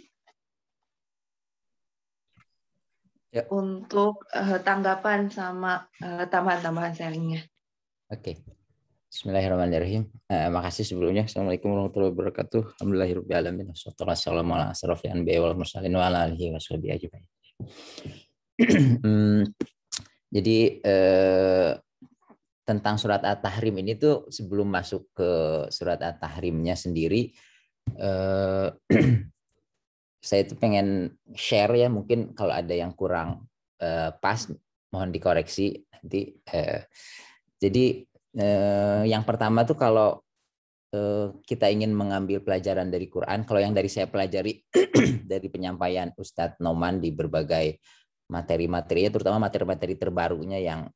untuk tanggapan sama tambahan-tambahan sharingnya. Oke. Bismillahirrahmanirrahim. Makasih sebelumnya. Assalamualaikum warahmatullahi wabarakatuh. Alhamdulillahirabbil alamin. Wassalamu ala asrofil anbiya'i wal mursalin wa ala alihi washabihi ajmain. Jadi tentang surat At-Tahrim ini tuh sebelum masuk ke surat At-Tahrimnya sendiri, saya itu pengen share ya, mungkin kalau ada yang kurang pas mohon dikoreksi nanti. Jadi yang pertama tuh kalau kita ingin mengambil pelajaran dari Quran, kalau yang dari saya pelajari dari penyampaian Ustadz Noman di berbagai materi-materinya, terutama materi-materi terbarunya yang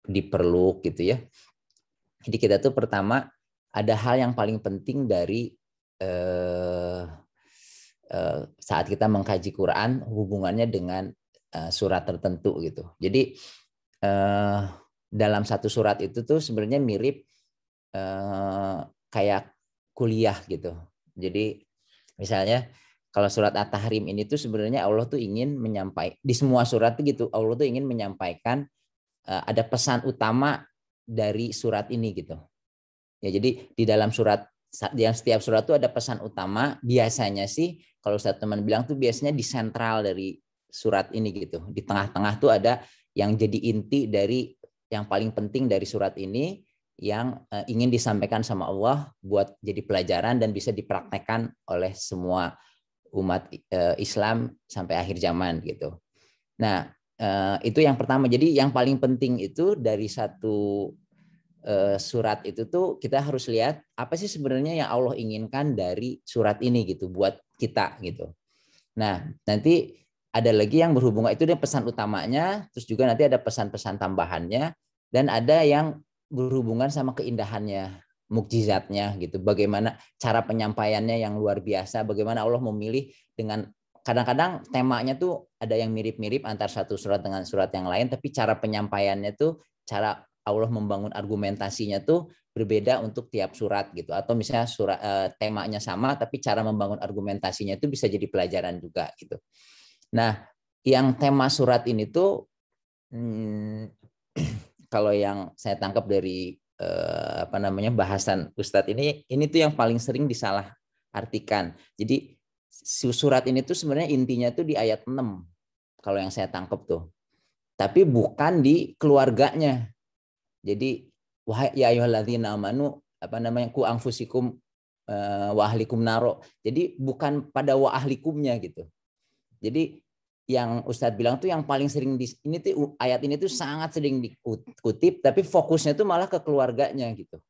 diperlu gitu ya. Jadi kita tuh pertama ada hal yang paling penting dari saat kita mengkaji Quran hubungannya dengan surat tertentu gitu. Jadi dalam satu surat itu tuh sebenarnya mirip kayak kuliah gitu. Jadi misalnya kalau surat At-Tahrim ini tuh sebenarnya Allah tuh ingin menyampaikan, di semua surat itu gitu, Allah tuh ingin menyampaikan ada pesan utama dari surat ini gitu. Ya, jadi di dalam surat, yang setiap surat tuh ada pesan utama, biasanya sih kalau Ustaz teman bilang tuh biasanya di sentral dari surat ini gitu. Di tengah-tengah tuh ada yang jadi inti dari yang paling penting dari surat ini yang ingin disampaikan sama Allah buat jadi pelajaran dan bisa dipraktekkan oleh semua umat Islam sampai akhir zaman gitu. Nah, itu yang pertama. Jadi yang paling penting itu dari satu surat itu tuh kita harus lihat apa sih sebenarnya yang Allah inginkan dari surat ini gitu buat kita gitu. Nah, nanti ada lagi yang berhubungan itu dia pesan utamanya, terus juga nanti ada pesan-pesan tambahannya, dan ada yang berhubungan sama keindahannya, mukjizatnya gitu. Bagaimana cara penyampaiannya yang luar biasa, bagaimana Allah memilih dengan kadang-kadang temanya tuh ada yang mirip-mirip antar satu surat dengan surat yang lain, tapi cara penyampaiannya tuh, cara Allah membangun argumentasinya tuh berbeda untuk tiap surat gitu. Atau misalnya surat temanya sama, tapi cara membangun argumentasinya itu bisa jadi pelajaran juga gitu. Nah, yang tema surat ini tuh kalau yang saya tangkap dari bahasan Ustadz ini tuh yang paling sering disalah artikan. Jadi surat ini tuh sebenarnya intinya tuh di ayat 6 kalau yang saya tangkap tuh. Tapi bukan di keluarganya. Jadi wahai ya ayyuhalladzina amanu ku anfusikum wa ahlikum naro. Jadi bukan pada wa ahlikumnya gitu. Jadi yang Ustadz bilang tuh yang paling sering ini tuh ayat ini tuh sangat sering dikutip, tapi fokusnya tuh malah ke keluarganya gitu.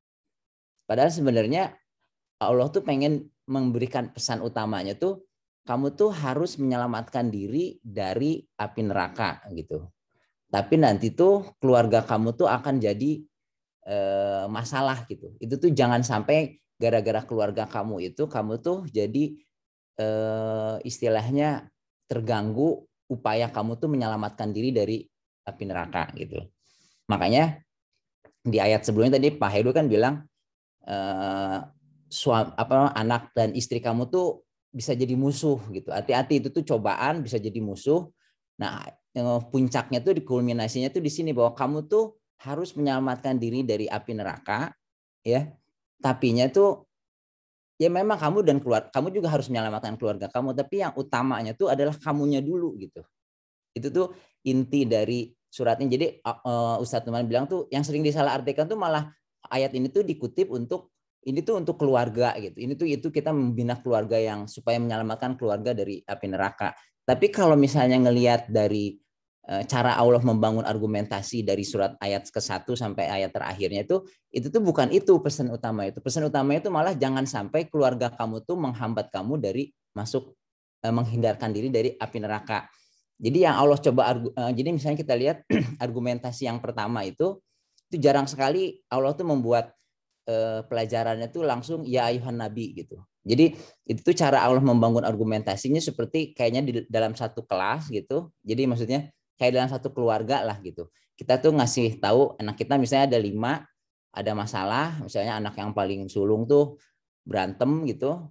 Padahal sebenarnya Allah tuh pengen memberikan pesan utamanya tuh kamu tuh harus menyelamatkan diri dari api neraka gitu. Tapi nanti tuh keluarga kamu tuh akan jadi masalah gitu. Itu tuh jangan sampai gara-gara keluarga kamu itu kamu tuh jadi istilahnya terganggu upaya kamu tuh menyelamatkan diri dari api neraka gitu. Makanya di ayat sebelumnya tadi Pak Hedu kan bilang anak dan istri kamu tuh bisa jadi musuh gitu. Hati-hati, itu tuh cobaan bisa jadi musuh. Nah, puncaknya tuh di kulminasinya tuh di sini bahwa kamu tuh harus menyelamatkan diri dari api neraka ya. Tapinya tuh ya memang kamu dan kamu juga harus menyelamatkan keluarga kamu, tapi yang utamanya tuh adalah kamunya dulu gitu. Itu tuh inti dari surat ini. Jadi Ustadz Numan bilang tuh yang sering disalahartikan tuh malah ayat ini tuh dikutip untuk ini tuh untuk keluarga gitu. Ini tuh itu kita membina keluarga yang supaya menyelamatkan keluarga dari api neraka. Tapi kalau misalnya ngelihat dari cara Allah membangun argumentasi dari surat ayat ke-1 sampai ayat terakhirnya itu tuh bukan itu pesan utama itu. Pesan utama itu malah jangan sampai keluarga kamu tuh menghambat kamu dari masuk menghindarkan diri dari api neraka. Jadi yang Allah coba jadi misalnya kita lihat argumentasi yang pertama itu jarang sekali Allah tuh membuat pelajarannya tuh langsung ya ayuhan nabi gitu. Jadi itu tuh cara Allah membangun argumentasinya seperti kayaknya di dalam satu kelas gitu. Jadi maksudnya kayak dalam satu keluarga lah gitu. Kita tuh ngasih tahu anak kita misalnya ada 5, ada masalah, misalnya anak yang paling sulung tuh berantem gitu,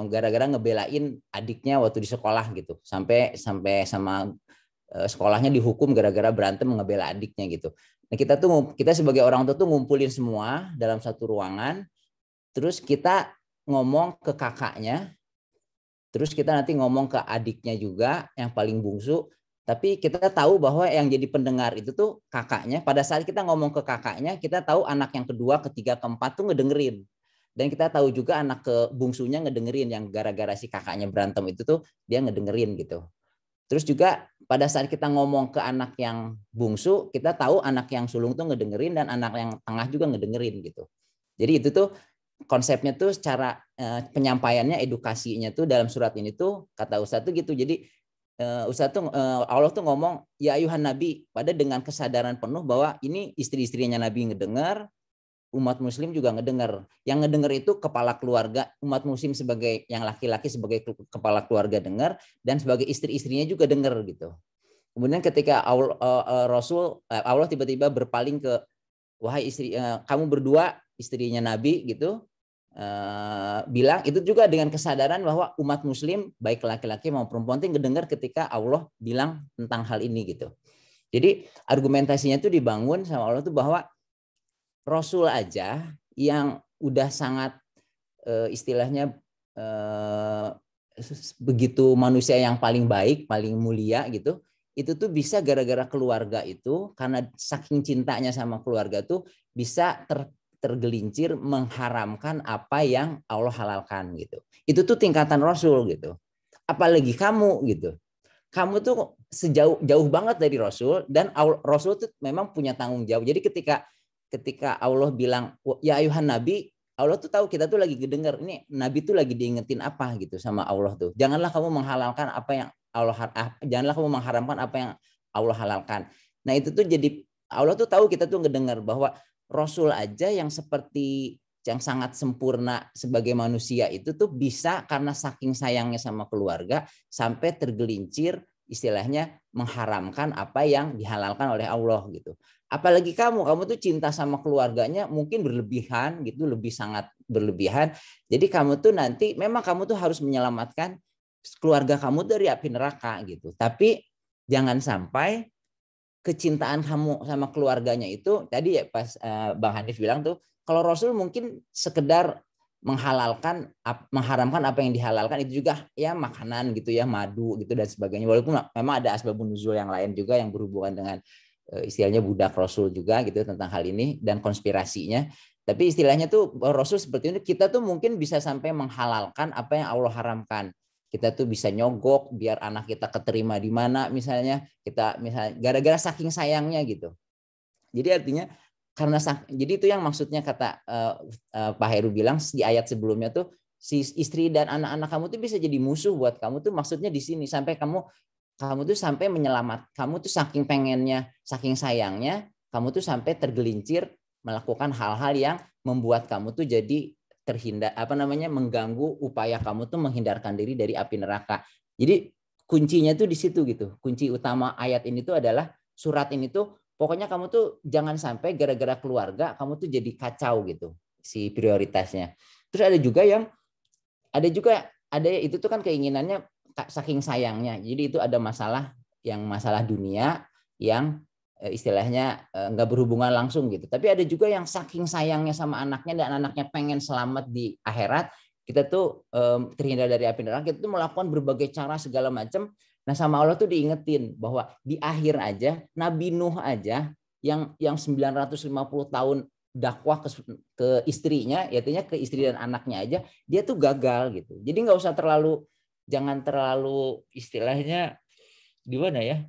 gara-gara ngebelain adiknya waktu di sekolah gitu, sampai sama sekolahnya dihukum gara-gara berantem ngebela adiknya gitu. Nah kita sebagai orang tua tuh ngumpulin semua dalam satu ruangan, terus kita ngomong ke kakaknya, terus kita nanti ngomong ke adiknya juga yang paling bungsu. Tapi kita tahu bahwa yang jadi pendengar itu tuh kakaknya. Pada saat kita ngomong ke kakaknya, kita tahu anak yang kedua, ketiga, keempat tuh ngedengerin. Dan kita tahu juga anak ke bungsunya ngedengerin, yang gara-gara si kakaknya berantem itu tuh dia ngedengerin gitu. Terus juga pada saat kita ngomong ke anak yang bungsu, kita tahu anak yang sulung tuh ngedengerin dan anak yang tengah juga ngedengerin gitu. Jadi itu tuh konsepnya tuh secara penyampaiannya, edukasinya tuh dalam surat ini tuh kata Ustadz tuh gitu. Jadi Ustadz tuh Allah tuh ngomong ya ayuhan nabi, pada dengan kesadaran penuh bahwa ini istri-istrinya Nabi ngedengar, umat muslim juga ngedengar. Yang ngedengar itu kepala keluarga, umat muslim sebagai yang laki-laki sebagai kepala keluarga dengar, dan sebagai istri-istrinya juga dengar gitu. Kemudian ketika Allah tiba-tiba berpaling ke wahai istri, kamu berdua, istrinya Nabi gitu, bilang itu juga dengan kesadaran bahwa umat muslim baik laki-laki maupun perempuan itu ngedengar ketika Allah bilang tentang hal ini gitu. Jadi argumentasinya itu dibangun sama Allah tuh bahwa Rasul aja yang udah sangat istilahnya begitu manusia yang paling baik, paling mulia gitu, itu tuh bisa gara-gara keluarga itu, karena saking cintanya sama keluarga tuh bisa tergelincir mengharamkan apa yang Allah halalkan gitu. Itu tuh tingkatan Rasul gitu. Apalagi kamu gitu. Kamu tuh jauh banget dari Rasul, dan Rasul tuh memang punya tanggung jawab. Jadi ketika Allah bilang ya ayuhan nabi, Allah tuh tahu kita tuh lagi ngedenger ini Nabi tuh lagi diingetin apa gitu sama Allah tuh. Janganlah kamu menghalalkan apa yang janganlah kamu mengharamkan apa yang Allah halalkan. Nah itu tuh jadi Allah tuh tahu kita tuh ngedengar bahwa Rasul aja yang seperti yang sangat sempurna sebagai manusia itu tuh bisa karena saking sayangnya sama keluarga sampai tergelincir istilahnya mengharamkan apa yang dihalalkan oleh Allah gitu. Apalagi kamu tuh cinta sama keluarganya mungkin berlebihan gitu, lebih sangat berlebihan. Jadi kamu tuh nanti memang kamu tuh harus menyelamatkan keluarga kamu dari api neraka gitu. Tapi jangan sampai kecintaan kamu sama keluarganya itu tadi ya pas Bang Hanif bilang tuh, kalau Rasul mungkin sekedar menghalalkan, mengharamkan apa yang dihalalkan itu juga ya makanan gitu ya, madu gitu dan sebagainya. Walaupun memang ada asbabun nuzul yang lain juga yang berhubungan dengan istilahnya budak Rasul juga gitu tentang hal ini dan konspirasinya. Tapi istilahnya tuh Rasul seperti ini, kita tuh mungkin bisa sampai menghalalkan apa yang Allah haramkan. Kita tuh bisa nyogok biar anak kita keterima di mana misalnya, kita misalnya gara-gara saking sayangnya gitu. Jadi artinya karena jadi itu yang maksudnya kata Pak Heru bilang di ayat sebelumnya tuh, si istri dan anak-anak kamu tuh bisa jadi musuh buat kamu tuh, maksudnya di sini sampai kamu tuh sampai kamu tuh saking pengennya, saking sayangnya, kamu tuh sampai tergelincir melakukan hal-hal yang membuat kamu tuh jadi terhindar, mengganggu upaya kamu tuh menghindarkan diri dari api neraka. Jadi kuncinya tuh di situ gitu. Kunci utama ayat ini tuh adalah surat ini tuh pokoknya kamu tuh jangan sampai gara-gara keluarga kamu tuh jadi kacau gitu si prioritasnya. Terus ada itu tuh kan keinginannya saking sayangnya. Jadi itu ada masalah dunia yang istilahnya nggak berhubungan langsung gitu. Tapi ada juga yang saking sayangnya sama anaknya dan anaknya pengen selamat di akhirat, kita tuh terhindar dari api neraka, kita tuh melakukan berbagai cara segala macam. Nah sama Allah tuh diingetin bahwa di akhir aja Nabi Nuh aja yang 950 tahun dakwah ke istrinya, artinya ke istri dan anaknya aja, dia tuh gagal gitu. Jadi jangan terlalu istilahnya gimana ya?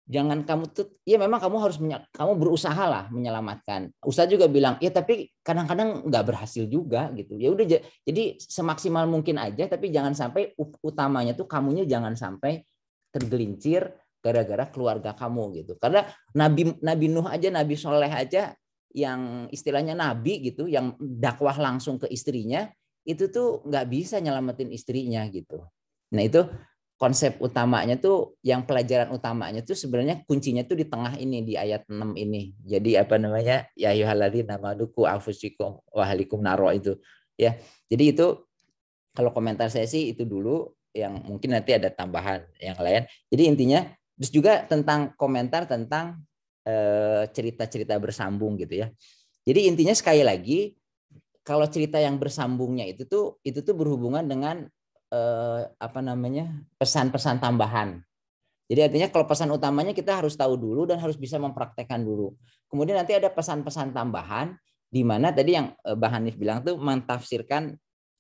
Jangan kamu tuh, ya memang kamu berusaha lah menyelamatkan. Ustaz juga bilang, ya tapi kadang-kadang nggak berhasil juga gitu. Ya udah, jadi semaksimal mungkin aja, tapi jangan sampai utamanya tuh kamunya jangan sampai tergelincir gara-gara keluarga kamu gitu. Karena Nabi Nuh aja, Nabi Soleh aja yang istilahnya Nabi gitu, yang dakwah langsung ke istrinya, itu tuh nggak bisa nyelamatin istrinya gitu. Nah itu konsep utamanya tuh, yang pelajaran utamanya tuh sebenarnya kuncinya tuh di tengah ini, di ayat 6 ini. Jadi apa namanya, ya ayyuhalladzina amanu qu anfusakum wa ahlikum naro itu ya. Jadi itu kalau komentar saya sih itu dulu, yang mungkin nanti ada tambahan yang lain. Jadi intinya terus juga tentang komentar tentang cerita-cerita bersambung gitu ya. Jadi intinya sekali lagi, kalau cerita yang bersambungnya itu tuh berhubungan dengan apa namanya, pesan-pesan tambahan. Jadi artinya kalau pesan utamanya kita harus tahu dulu dan harus bisa mempraktekkan dulu. Kemudian nanti ada pesan-pesan tambahan di mana tadi yang Bang Hanif bilang tuh mentafsirkan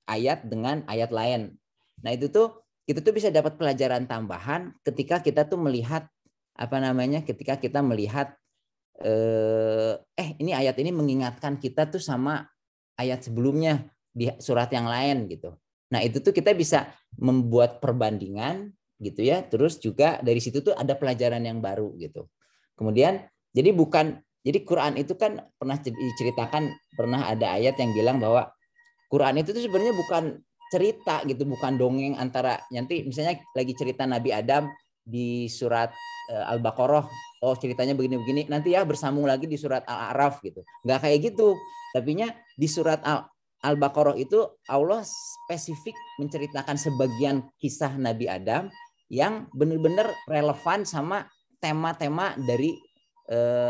ayat dengan ayat lain. Nah itu tuh kita tuh bisa dapat pelajaran tambahan ketika kita tuh melihat apa namanya, ketika kita melihat ini ayat ini mengingatkan kita tuh sama ayat sebelumnya di surat yang lain gitu. Nah itu tuh kita bisa membuat perbandingan gitu ya. Terus juga dari situ tuh ada pelajaran yang baru gitu. Kemudian jadi Quran itu kan pernah diceritakan, pernah ada ayat yang bilang bahwa Quran itu tuh sebenarnya bukan cerita gitu, bukan dongeng antara, nanti misalnya lagi cerita Nabi Adam di surat Al-Baqarah, oh ceritanya begini-begini, nanti ya bersambung lagi di surat Al-A'raf gitu. Nggak kayak gitu. Tapinya di surat Al-Baqarah itu Allah spesifik menceritakan sebagian kisah Nabi Adam yang benar-benar relevan sama tema-tema dari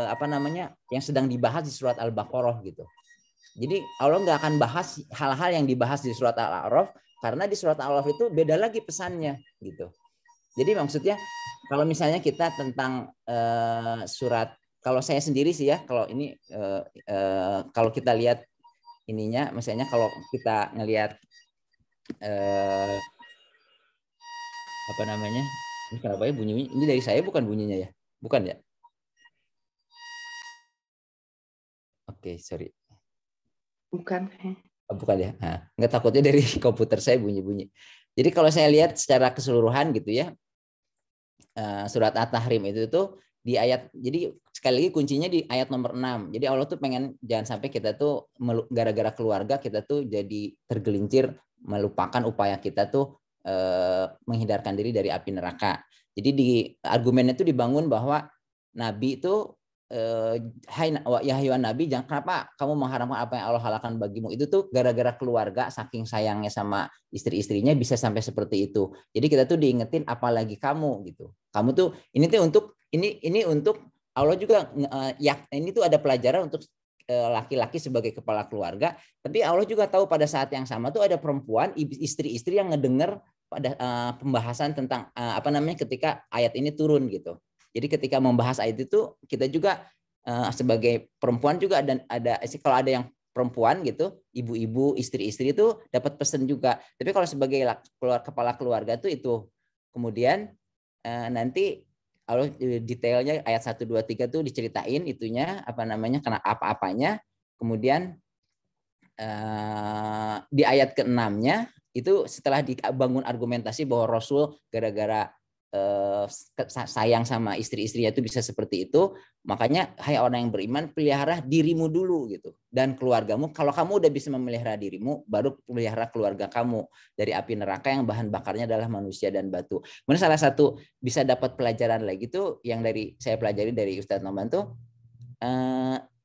apa namanya yang sedang dibahas di surat Al-Baqarah gitu. Jadi Allah nggak akan bahas hal-hal yang dibahas di surat Al-A'raf, karena di surat Al-A'raf itu beda lagi pesannya gitu. Jadi maksudnya kalau misalnya kita tentang surat, kalau saya sendiri sih ya, kalau ini kalau kita lihat ininya, misalnya kalau kita ngelihat apa namanya, ini kenapa ya bunyinya? Ini dari saya bukan bunyinya ya? Bukan ya? Oke, sorry. Bukan. Oh, bukan ya? Nah, nggak, takutnya dari komputer saya bunyi-bunyi. Jadi kalau saya lihat secara keseluruhan gitu ya, surat At-Tahrim itu tuh di ayat, jadi sekali lagi kuncinya di ayat nomor 6. Jadi Allah tuh pengen jangan sampai kita tuh gara-gara keluarga kita tuh jadi tergelincir melupakan upaya kita tuh menghindarkan diri dari api neraka. Jadi di argumennya itu dibangun bahwa Nabi itu hai ayyuhan nabi, jangan, kenapa kamu mengharamkan apa yang Allah halalkan bagimu, itu tuh gara-gara keluarga saking sayangnya sama istri-istrinya bisa sampai seperti itu. Jadi kita tuh diingetin apalagi kamu gitu. Kamu tuh ini tuh untuk ini untuk Allah juga ini tuh ada pelajaran untuk laki-laki sebagai kepala keluarga, tapi Allah juga tahu pada saat yang sama tuh ada perempuan istri-istri yang ngedenger pada pembahasan tentang apa namanya ketika ayat ini turun gitu. Jadi ketika membahas ayat itu kita juga sebagai perempuan juga ada kalau ada yang perempuan gitu, ibu-ibu, istri-istri itu dapat pesan juga. Tapi kalau sebagai kepala keluarga tuh itu kemudian nanti kalau detailnya ayat 1 2 3 tuh diceritain itunya apa namanya kena apa-apanya. Kemudian di ayat ke-6-nya itu setelah dibangun argumentasi bahwa Rasul gara-gara sayang sama istri-istrinya itu bisa seperti itu, makanya hai orang yang beriman, pelihara dirimu dulu gitu dan keluargamu. Kalau kamu udah bisa memelihara dirimu, baru pelihara keluarga kamu dari api neraka yang bahan bakarnya adalah manusia dan batu. Kemudian salah satu bisa dapat pelajaran lagi tuh yang saya pelajari dari Ustadz Noman tuh,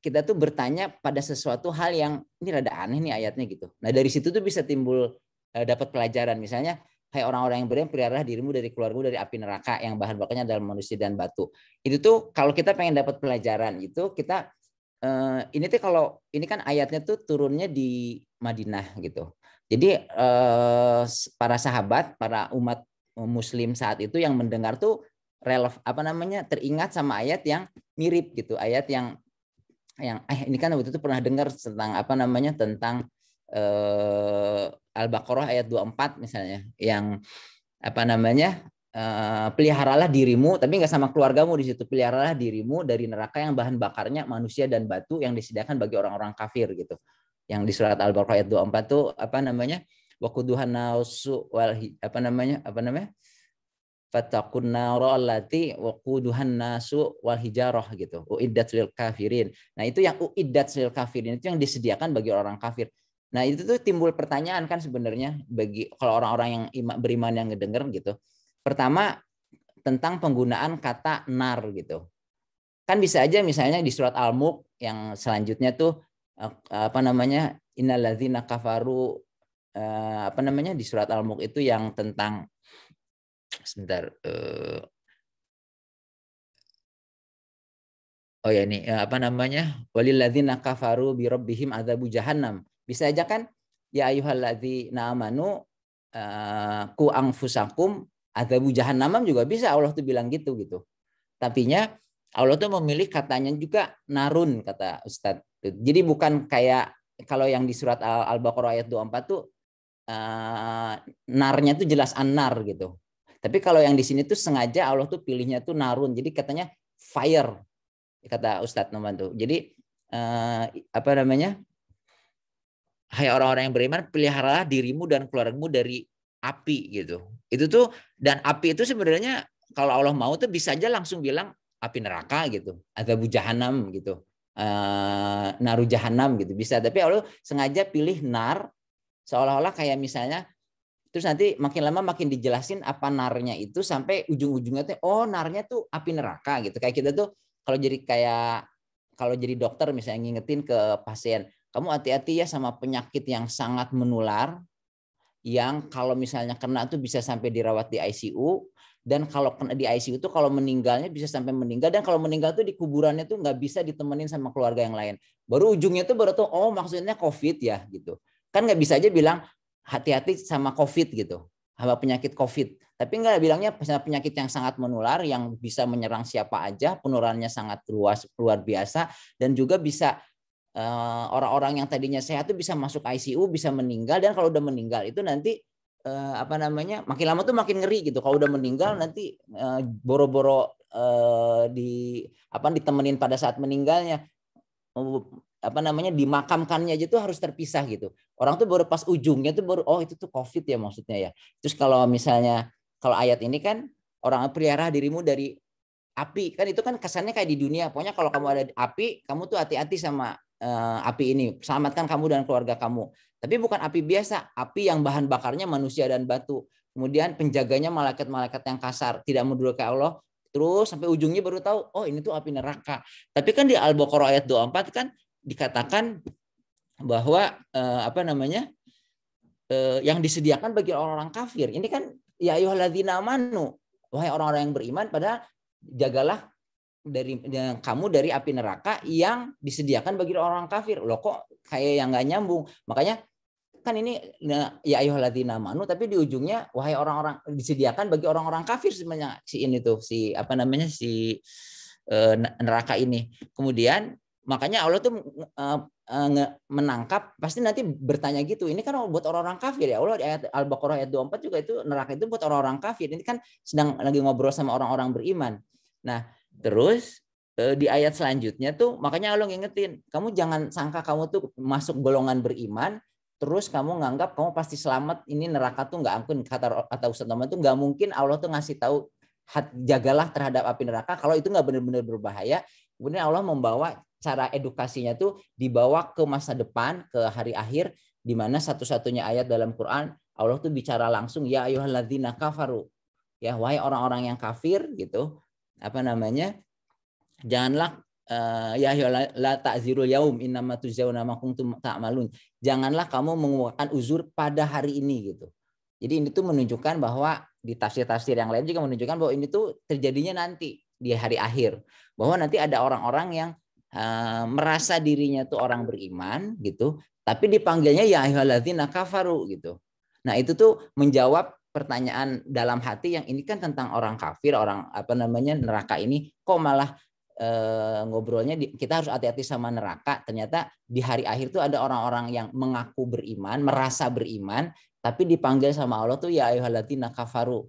kita tuh bertanya pada sesuatu hal yang ini rada aneh nih ayatnya gitu. Nah dari situ tuh bisa timbul dapat pelajaran, misalnya hai orang-orang yang beriman, pelihara dirimu dari keluargamu dari api neraka yang bahan bakarnya adalah manusia dan batu. Itu tuh kalau kita pengen dapat pelajaran itu kita ini tuh kalau ini kan ayatnya tuh turunnya di Madinah gitu. Jadi para sahabat, para umat muslim saat itu yang mendengar tuh teringat sama ayat yang mirip gitu, ayat yang ini kan waktu itu pernah dengar tentang apa namanya tentang Al-Baqarah ayat 24 misalnya yang apa namanya peliharalah dirimu, tapi nggak sama keluargamu di situ, peliharalah dirimu dari neraka yang bahan bakarnya manusia dan batu yang disediakan bagi orang-orang kafir gitu. Yang di surat Al-Baqarah ayat 24 tuh apa namanya waquduhan nasu wal apa namanya fattaqun nara allati waquduhan nasu wal hijarah gitu, uiddat lil kafirin. Nah itu yang uiddat lil kafirin itu yang disediakan bagi orang kafir. Nah itu tuh timbul pertanyaan kan sebenarnya bagi kalau orang-orang yang beriman yang ngedenger gitu, pertama tentang penggunaan kata nar gitu. Kan bisa aja misalnya di surat Al-Mulk yang selanjutnya tuh apa namanya, innalladzina kafaru, apa namanya di surat Al-Mulk itu yang tentang sebentar, oh ya ini apa namanya, walilladzina kafaru bi rabbihim adzabu jahannam. Bisa aja kan ya ayyuhalladzina amanu ku anfusakum adzabu jahannam juga bisa Allah tuh bilang gitu. Tapinya Allah tuh memilih katanya juga narun kata Ustadz. Jadi bukan kayak kalau yang di surat Al-Baqarah ayat 24 tuh narnya tuh jelas an-nar gitu. Tapi kalau yang di sini tuh sengaja Allah tuh pilihnya tuh narun. Jadi katanya fire kata Ustadz Noman tuh. Jadi apa namanya? Hai orang-orang yang beriman, peliharalah dirimu dan keluargamu dari api gitu. Itu tuh, dan api itu sebenarnya kalau Allah mau tuh bisa aja langsung bilang api neraka gitu, adzabu jahannam gitu, naru jahannam gitu bisa. Tapi Allah sengaja pilih nar seolah-olah kayak misalnya, terus nanti makin lama makin dijelasin apa narnya itu sampai ujung-ujungnya tuh oh narnya tuh api neraka gitu. Kayak kita tuh kalau jadi dokter misalnya ngingetin ke pasien, kamu hati-hati ya sama penyakit yang sangat menular, yang kalau misalnya kena tuh bisa sampai dirawat di ICU, dan kalau kena di ICU tuh kalau meninggalnya bisa sampai meninggal, dan kalau meninggal tuh di kuburannya tuh nggak bisa ditemenin sama keluarga yang lain. Baru ujungnya tuh baru tuh oh maksudnya COVID ya gitu. Kan nggak bisa aja bilang hati-hati sama COVID gitu, sama penyakit COVID. Tapi nggak bilangnya penyakit yang sangat menular yang bisa menyerang siapa aja, penularannya sangat luas, luar biasa, dan juga bisa orang-orang yang tadinya sehat tuh bisa masuk ICU, bisa meninggal, dan kalau udah meninggal itu nanti apa namanya makin lama tuh makin ngeri gitu. Kalau udah meninggal nanti boro-boro ditemenin pada saat meninggalnya, apa namanya dimakamkannya aja tuh harus terpisah gitu. Orang tuh baru pas ujungnya tuh baru oh itu tuh COVID ya maksudnya ya. Terus kalau misalnya kalau ayat ini kan orang pelihara dirimu dari api, kan itu kan kesannya kayak di dunia. Pokoknya kalau kamu ada api, kamu tuh hati-hati sama api ini, selamatkan kamu dan keluarga kamu. Tapi bukan api biasa, api yang bahan bakarnya manusia dan batu. Kemudian penjaganya malaikat-malaikat yang kasar, tidak mendurhakai Allah. Terus sampai ujungnya baru tahu, oh ini tuh api neraka. Tapi kan di Al-Baqarah ayat 24 kan dikatakan bahwa apa namanya yang disediakan bagi orang-orang kafir. Ini kan ya ayyuhalladzina amanu, wahai orang-orang yang beriman, padahal jagalah kamu dari api neraka yang disediakan bagi orang kafir. Loh kok kayak yang nggak nyambung. Makanya kan ini ya ayyuhalladzina amanu, tapi di ujungnya wahai orang-orang disediakan bagi orang-orang kafir sebenarnya si ini tuh si apa namanya si neraka ini. Kemudian makanya Allah tuh menangkap pasti nanti bertanya gitu. Ini kan buat orang-orang kafir ya Allah, di ayat Al-Baqarah ayat 24 juga itu neraka itu buat orang-orang kafir. Ini kan sedang lagi ngobrol sama orang-orang beriman. Nah, terus di ayat selanjutnya tuh makanya Allah ngingetin, kamu jangan sangka kamu tuh masuk golongan beriman terus kamu nganggap kamu pasti selamat, ini neraka tuh nggak ampun. Kata Ustaz Noman tuh nggak mungkin Allah tuh ngasih tahu jagalah terhadap api neraka kalau itu nggak benar-benar berbahaya. Kemudian Allah membawa cara edukasinya tuh dibawa ke masa depan, ke hari akhir, di mana satu-satunya ayat dalam Quran Allah tuh bicara langsung ya ayyuhalladzina kafaru, ya wahai orang-orang yang kafir gitu, apa namanya, janganlah ya la ta'zirul yaum innama tujzauna ma kuntum ta'malun, janganlah kamu mengeluarkan uzur pada hari ini gitu. Jadi ini tuh menunjukkan bahwa di tafsir-tafsir yang lain juga menunjukkan bahwa ini tuh terjadinya nanti di hari akhir, bahwa nanti ada orang-orang yang merasa dirinya tuh orang beriman gitu, tapi dipanggilnya ya ayyuhalladzina kafaru gitu. Nah itu tuh menjawab pertanyaan dalam hati yang ini kan tentang orang kafir, orang apa namanya neraka ini, kok malah ngobrolnya kita harus hati-hati sama neraka. Ternyata di hari akhir tuh ada orang-orang yang mengaku beriman, merasa beriman, tapi dipanggil sama Allah tuh ya ayyuhalladzina kafaru.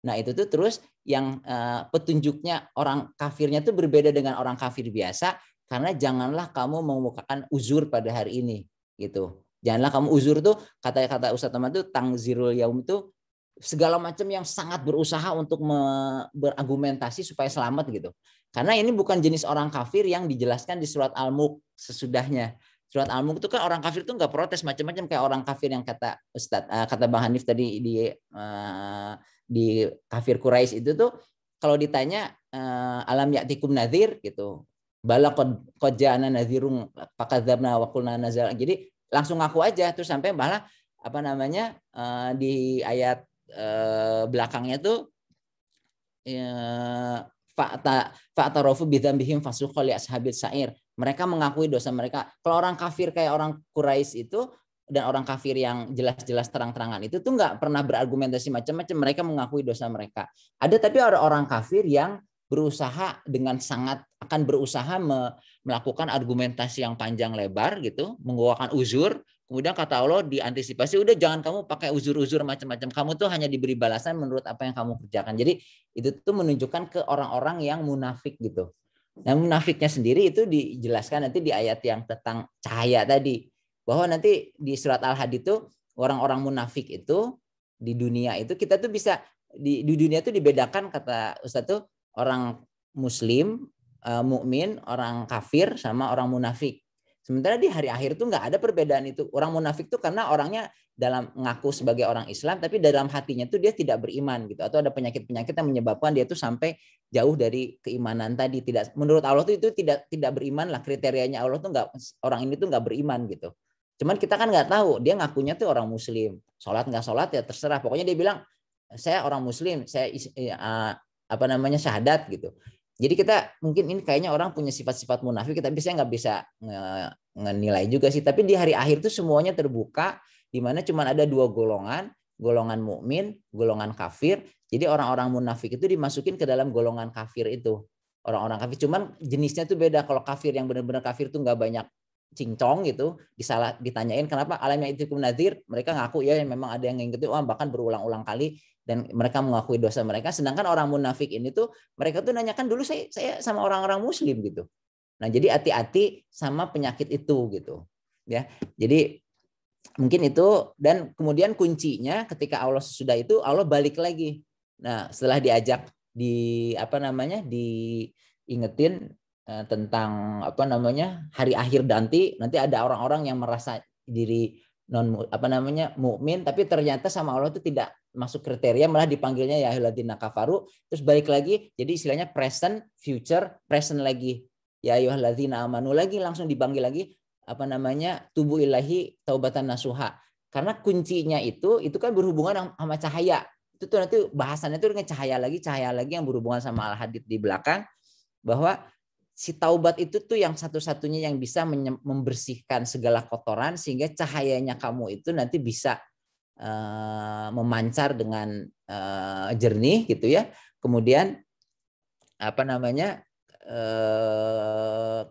Nah itu tuh terus yang petunjuknya orang kafirnya tuh berbeda dengan orang kafir biasa, karena janganlah kamu mengemukakan uzur pada hari ini gitu. Janganlah kamu uzur tuh kata Ustaz Taman tuh tangzirul yaum tuh segala macam yang sangat berusaha untuk berargumentasi supaya selamat gitu. Karena ini bukan jenis orang kafir yang dijelaskan di surat Al-Mulk sesudahnya. Surat Al-Mulk itu kan orang kafir itu nggak protes macam-macam kayak orang kafir yang kata kata Bang Hanif tadi di kafir Quraisy itu tuh kalau ditanya alam ya'tikum nadhir gitu. Bala qad ja'ana nadhirun fakadzabna wa qulna nazal. Jadi langsung ngaku aja terus sampai malah apa namanya di ayat belakangnya tuh fa'tarafu bidzambihim fasuqqa li ashabil sa'ir. Mereka mengakui dosa mereka. Kalau orang kafir kayak orang Quraisy itu dan orang kafir yang jelas-jelas terang-terangan itu tuh nggak pernah berargumentasi macam-macam. Mereka mengakui dosa mereka. Ada tapi ada orang kafir yang berusaha dengan sangat akan berusaha melakukan argumentasi yang panjang lebar gitu, menggunakan uzur. Kemudian kata Allah diantisipasi, udah jangan kamu pakai uzur-uzur macam-macam. Kamu tuh hanya diberi balasan menurut apa yang kamu kerjakan. Jadi itu tuh menunjukkan ke orang-orang yang munafik gitu. Nah, munafiknya sendiri itu dijelaskan nanti di ayat yang tentang cahaya tadi. Bahwa nanti di surat Al-Hadid itu orang-orang munafik itu di dunia itu kita tuh bisa di dunia itu dibedakan kata Ustaz tuh orang muslim, mukmin, orang kafir sama orang munafik. Sementara di hari akhir tuh nggak ada perbedaan itu. Orang munafik tuh karena orangnya dalam ngaku sebagai orang Islam tapi dalam hatinya tuh dia tidak beriman gitu atau ada penyakit-penyakit yang menyebabkan dia tuh sampai jauh dari keimanan tadi. Tidak menurut Allah tuh itu tidak beriman lah, kriterianya Allah tuh nggak, orang ini tuh nggak beriman gitu. Cuman kita kan nggak tahu dia ngakunya tuh orang muslim, sholat nggak sholat ya terserah. Pokoknya dia bilang saya orang muslim, saya apa namanya syahadat gitu. Jadi kita mungkin ini kayaknya orang punya sifat-sifat munafik, tapi saya nggak bisa ngenilai juga sih. Tapi di hari akhir tuh semuanya terbuka, di mana cuma ada dua golongan, golongan mukmin, golongan kafir. Jadi orang-orang munafik itu dimasukin ke dalam golongan kafir itu. Orang-orang kafir, cuman jenisnya tuh beda. Kalau kafir yang benar-benar kafir tuh nggak banyak cincong gitu, ditanyain kenapa alamnya itu nadir, mereka ngaku ya memang ada yang ngikutin, bahkan berulang-ulang kali. Dan mereka mengakui dosa mereka. Sedangkan orang munafik ini tuh mereka tuh nanyakan dulu saya sama orang-orang muslim gitu. Nah jadi hati-hati sama penyakit itu gitu. Ya jadi mungkin itu. Dan kemudian kuncinya ketika Allah sesudah itu Allah balik lagi. Nah setelah diajak diingetin tentang hari akhir nanti ada orang-orang yang merasa diri mukmin tapi ternyata sama Allah itu tidak masuk kriteria, malah dipanggilnya ya ayyuhalladzina kafaru, terus balik lagi jadi istilahnya present, future, present lagi. Ya ayyuhalladzina amanu lagi langsung dipanggil lagi tubu ilahi taubatan nasuha. Karena kuncinya itu kan berhubungan sama cahaya. Itu tuh nanti bahasannya itu dengan cahaya lagi yang berhubungan sama Al-Hadid di belakang, bahwa si taubat itu tuh yang satu-satunya yang bisa membersihkan segala kotoran sehingga cahayanya kamu itu nanti bisa memancar dengan jernih gitu ya. Kemudian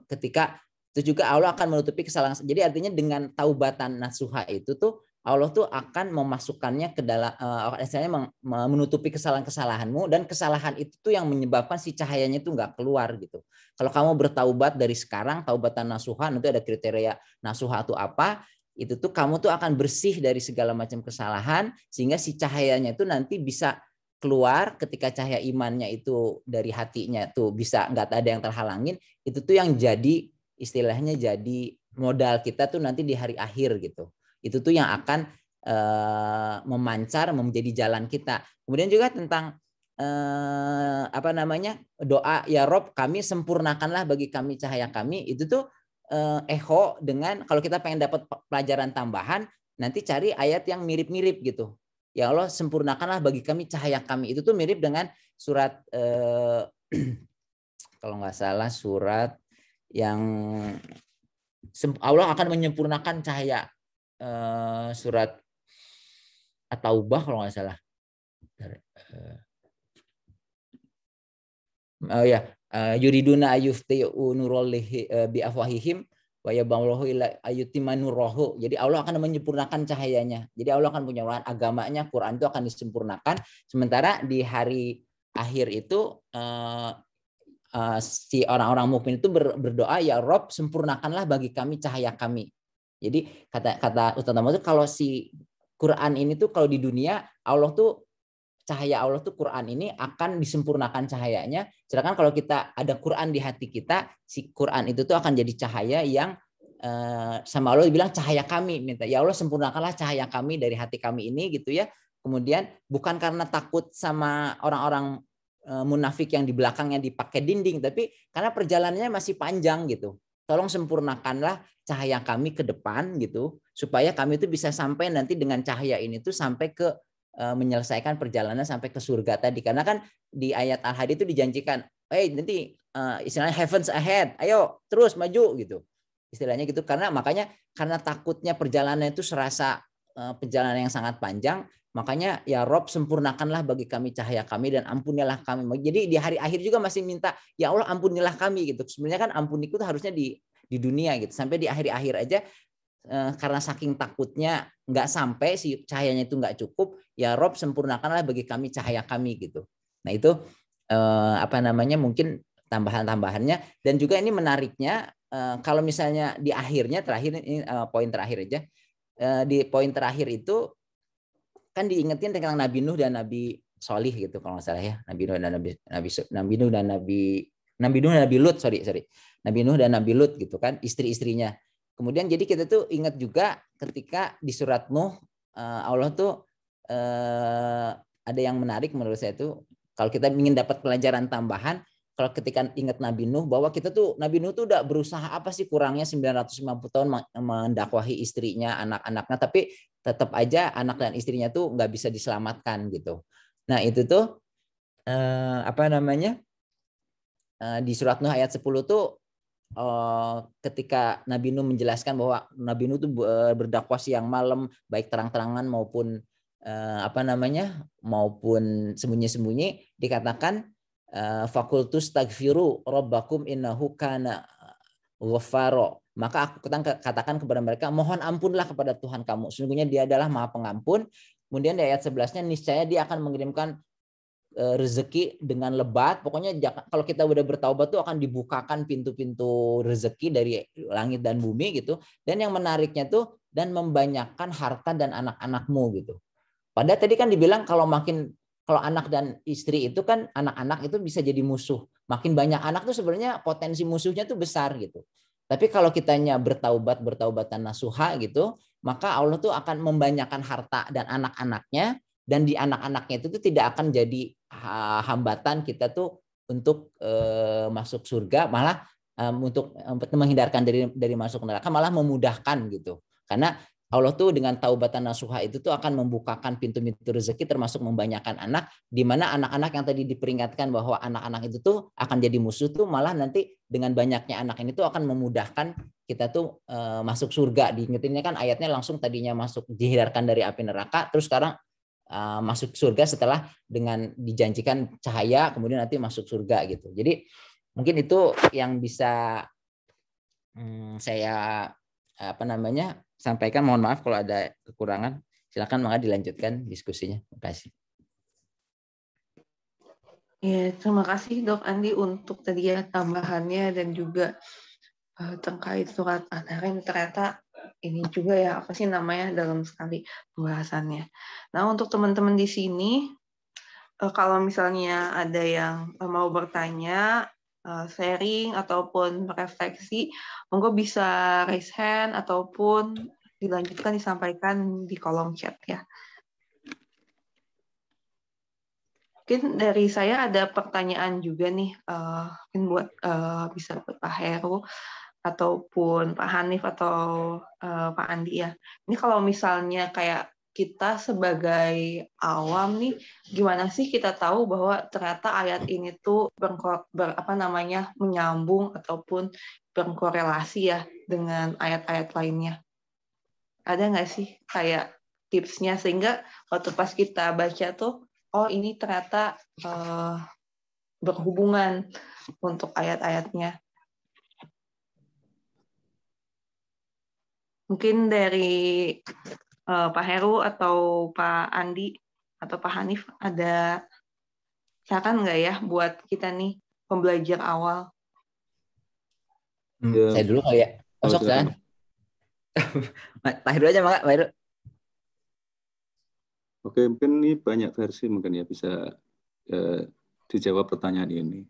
ketika itu juga Allah akan menutupi kesalahan. Jadi artinya dengan taubatan nasuha itu tuh Allah tuh akan memasukkannya ke dalam menutupi kesalahan-kesalahanmu, dan kesalahan itu tuh yang menyebabkan si cahayanya itu nggak keluar gitu. Kalau kamu bertaubat dari sekarang, taubatan nasuha, nanti ada kriteria nasuha itu apa, itu tuh kamu tuh akan bersih dari segala macam kesalahan sehingga si cahayanya itu nanti bisa keluar. Ketika cahaya imannya itu dari hatinya tuh bisa nggak ada yang terhalangin, itu tuh yang jadi istilahnya jadi modal kita tuh nanti di hari akhir gitu. Itu tuh yang akan memancar menjadi jalan kita. Kemudian juga tentang doa ya Rob kami sempurnakanlah bagi kami cahaya kami, itu tuh echo dengan kalau kita pengen dapat pelajaran tambahan nanti cari ayat yang mirip-mirip gitu. Ya Allah sempurnakanlah bagi kami cahaya kami, itu tuh mirip dengan surat kalau nggak salah surat yang Allah akan menyempurnakan cahaya, surat At-Taubah kalau nggak salah. Yuriduna ayuftiu nurullihi bi afwahihim wa yaballahu ila ayutimma nurruhu. Jadi Allah akan menyempurnakan cahayanya. Jadi Allah akan punya agamanya, Quran itu akan disempurnakan. Sementara di hari akhir itu si orang-orang mukmin itu berdoa ya Rob sempurnakanlah bagi kami cahaya kami. Jadi kata Ustaz Muhammad itu kalau si Quran ini tuh kalau di dunia Allah tuh cahaya Allah tuh Quran ini akan disempurnakan cahayanya. Sedangkan kalau kita ada Quran di hati kita, si Quran itu tuh akan jadi cahaya yang sama Allah dibilang cahaya kami, minta ya Allah sempurnakanlah cahaya kami dari hati kami ini gitu ya. Kemudian bukan karena takut sama orang-orang munafik yang di belakangnya dipakai dinding, tapi karena perjalanannya masih panjang gitu. Tolong sempurnakanlah cahaya kami ke depan gitu, supaya kami itu bisa sampai nanti dengan cahaya ini tuh sampai ke menyelesaikan perjalanan sampai ke surga tadi. Karena kan di ayat Al-Hadid itu dijanjikan, nanti istilahnya heavens ahead, ayo terus maju gitu. Istilahnya gitu, karena takutnya perjalanan itu serasa perjalanan yang sangat panjang, makanya ya Rob sempurnakanlah bagi kami cahaya kami dan ampunilah kami. Jadi di hari akhir juga masih minta ya Allah ampunilah kami gitu. Sebenarnya kan ampuniku itu harusnya di dunia gitu. Sampai di akhir-akhir aja karena saking takutnya nggak sampai si cahayanya itu nggak cukup, ya Rob sempurnakanlah bagi kami cahaya kami gitu. Nah itu mungkin tambahan-tambahannya. Dan juga ini menariknya kalau misalnya di akhirnya terakhir ini poin terakhir aja, di poin terakhir itu kan diingetin tentang Nabi Nuh dan Nabi Solih gitu kalau nggak salah ya, Nabi Nuh dan Nabi Lut, Nabi Nuh dan Nabi Lut gitu kan, istri-istrinya. Kemudian jadi kita tuh ingat juga ketika di surat Nuh Allah tuh ada yang menarik menurut saya tuh, kalau kita ingin dapat pelajaran tambahan, kalau ketika ingat Nabi Nuh, bahwa Nabi Nuh tuh udah berusaha apa sih kurangnya 950 tahun mendakwahi istrinya, anak-anaknya, tapi tetap aja anak dan istrinya tuh nggak bisa diselamatkan gitu. Nah itu tuh di surat Nuh ayat 10 tuh ketika Nabi Nuh menjelaskan bahwa Nabi Nuh tuh berdakwah siang malam, baik terang-terangan maupun maupun sembunyi-sembunyi, dikatakan fakultus tagfiru rabbakum innahu kana ghaffaro. Maka aku katakan kepada mereka, mohon ampunlah kepada Tuhan kamu, sesungguhnya Dia adalah Maha Pengampun. Kemudian di ayat 11-nya, niscaya Dia akan mengirimkan rezeki dengan lebat. Pokoknya kalau kita udah bertaubat tuh akan dibukakan pintu-pintu rezeki dari langit dan bumi gitu. Dan yang menariknya tuh, dan membanyakkan harta dan anak-anakmu gitu. Padahal tadi kan dibilang kalau anak dan istri itu kan, anak-anak itu bisa jadi musuh. Makin banyak anak tuh sebenarnya potensi musuhnya tuh besar gitu. Tapi kalau kitanya bertaubatan nasuha gitu, maka Allah tuh akan membanyakkan harta dan anak-anaknya, dan di anak-anaknya itu tuh tidak akan jadi hambatan kita tuh untuk masuk surga, malah untuk menghindarkan dari masuk neraka, malah memudahkan gitu. Karena Allah tuh dengan taubatan nasuha itu tuh akan membukakan pintu-pintu rezeki, termasuk membanyakkan anak, di mana anak-anak yang tadi diperingatkan bahwa anak-anak itu tuh akan jadi musuh tuh, malah nanti dengan banyaknya anak ini tuh akan memudahkan kita tuh masuk surga. Diingetinnya kan ayatnya langsung tadinya dihindarkan dari api neraka, terus sekarang masuk surga setelah dengan dijanjikan cahaya, kemudian nanti masuk surga gitu. Jadi mungkin itu yang bisa saya sampaikan. Mohon maaf kalau ada kekurangan. Silakan Mangga dilanjutkan diskusinya. Terima kasih. Ya, terima kasih Dok Andi untuk tadi ya tambahannya, dan juga terkait surat At-Tahrim. Ternyata ini juga ya dalam sekali pembahasannya. Nah, untuk teman-teman di sini, kalau misalnya ada yang mau bertanya, sharing ataupun refleksi, monggo bisa raise hand ataupun dilanjutkan disampaikan di kolom chat ya. Mungkin dari saya ada pertanyaan juga nih, mungkin bisa buat Pak Heru ataupun Pak Hanif atau Pak Andi ya. Ini kalau misalnya kayak kita sebagai awam nih, gimana sih kita tahu bahwa ternyata ayat ini tuh menyambung ataupun berkorelasi ya dengan ayat-ayat lainnya? Ada nggak sih kayak tipsnya, sehingga waktu pas kita baca tuh, oh ini ternyata berhubungan untuk ayat-ayatnya? Mungkin dari Pak Heru atau Pak Andi atau Pak Hanif ada saran nggak ya buat kita nih pembelajar awal? Ya. Saya dulu kali ya. Sok kan. Pak Heru aja Pak Heru. Oke, mungkin ini banyak versi mungkin ya bisa dijawab pertanyaan ini.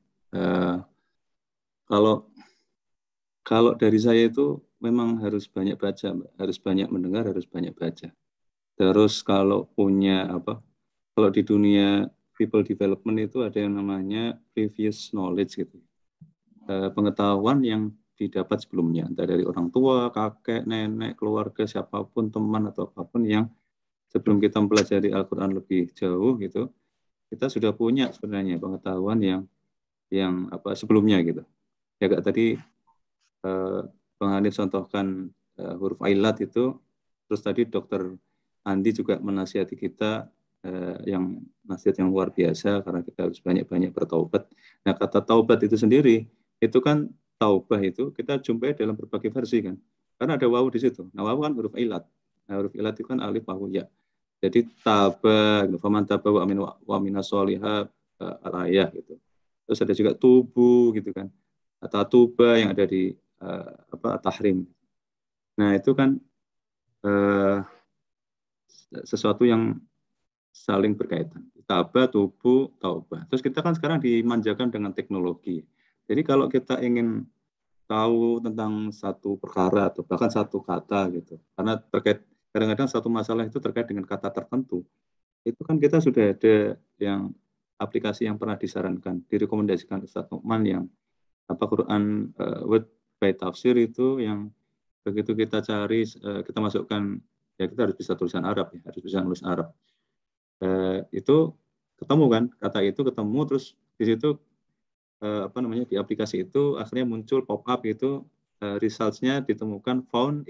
Kalau dari saya itu memang harus banyak baca, Mbak. Harus banyak mendengar, harus banyak baca. Terus kalau punya apa? Kalau di dunia people development itu ada yang namanya previous knowledge gitu. Pengetahuan yang didapat sebelumnya, entah dari orang tua, kakek, nenek, keluarga, siapapun, teman atau apapun yang sebelum kita mempelajari Al-Quran lebih jauh gitu, kita sudah punya sebenarnya pengetahuan yang apa sebelumnya gitu. Ya kak tadi Bang Hanif contohkan huruf ailat itu, terus tadi Dokter Andi juga menasihati kita yang nasihat yang luar biasa karena kita harus banyak-banyak bertaubat. Nah kata taubat itu sendiri itu kan taubah itu kita jumpai dalam berbagai versi kan, karena ada wawu di situ. Nah wawu kan huruf ilat. Nah huruf ilat itu kan alif wawu ya. Jadi taba, gitu. Faman taba wa mina sholiha al-ayah gitu. Terus ada juga tubuh gitu kan, atau tuba yang ada di tahrim. Nah itu kan sesuatu yang saling berkaitan. Taba, tubuh, taubah. Terus kita kan sekarang dimanjakan dengan teknologi. Jadi kalau kita ingin tahu tentang satu perkara atau bahkan satu kata gitu, karena terkait kadang-kadang satu masalah itu terkait dengan kata tertentu, itu kan kita sudah ada yang aplikasi yang pernah disarankan, direkomendasikan Ustaz Nu'man yang Quran Word by Tafsir itu yang begitu kita cari, kita masukkan, ya kita harus bisa tulisan Arab ya, harus bisa nulis Arab. Itu ketemu kan, kata itu ketemu, terus di situ di aplikasi itu akhirnya muncul pop up itu results-nya ditemukan found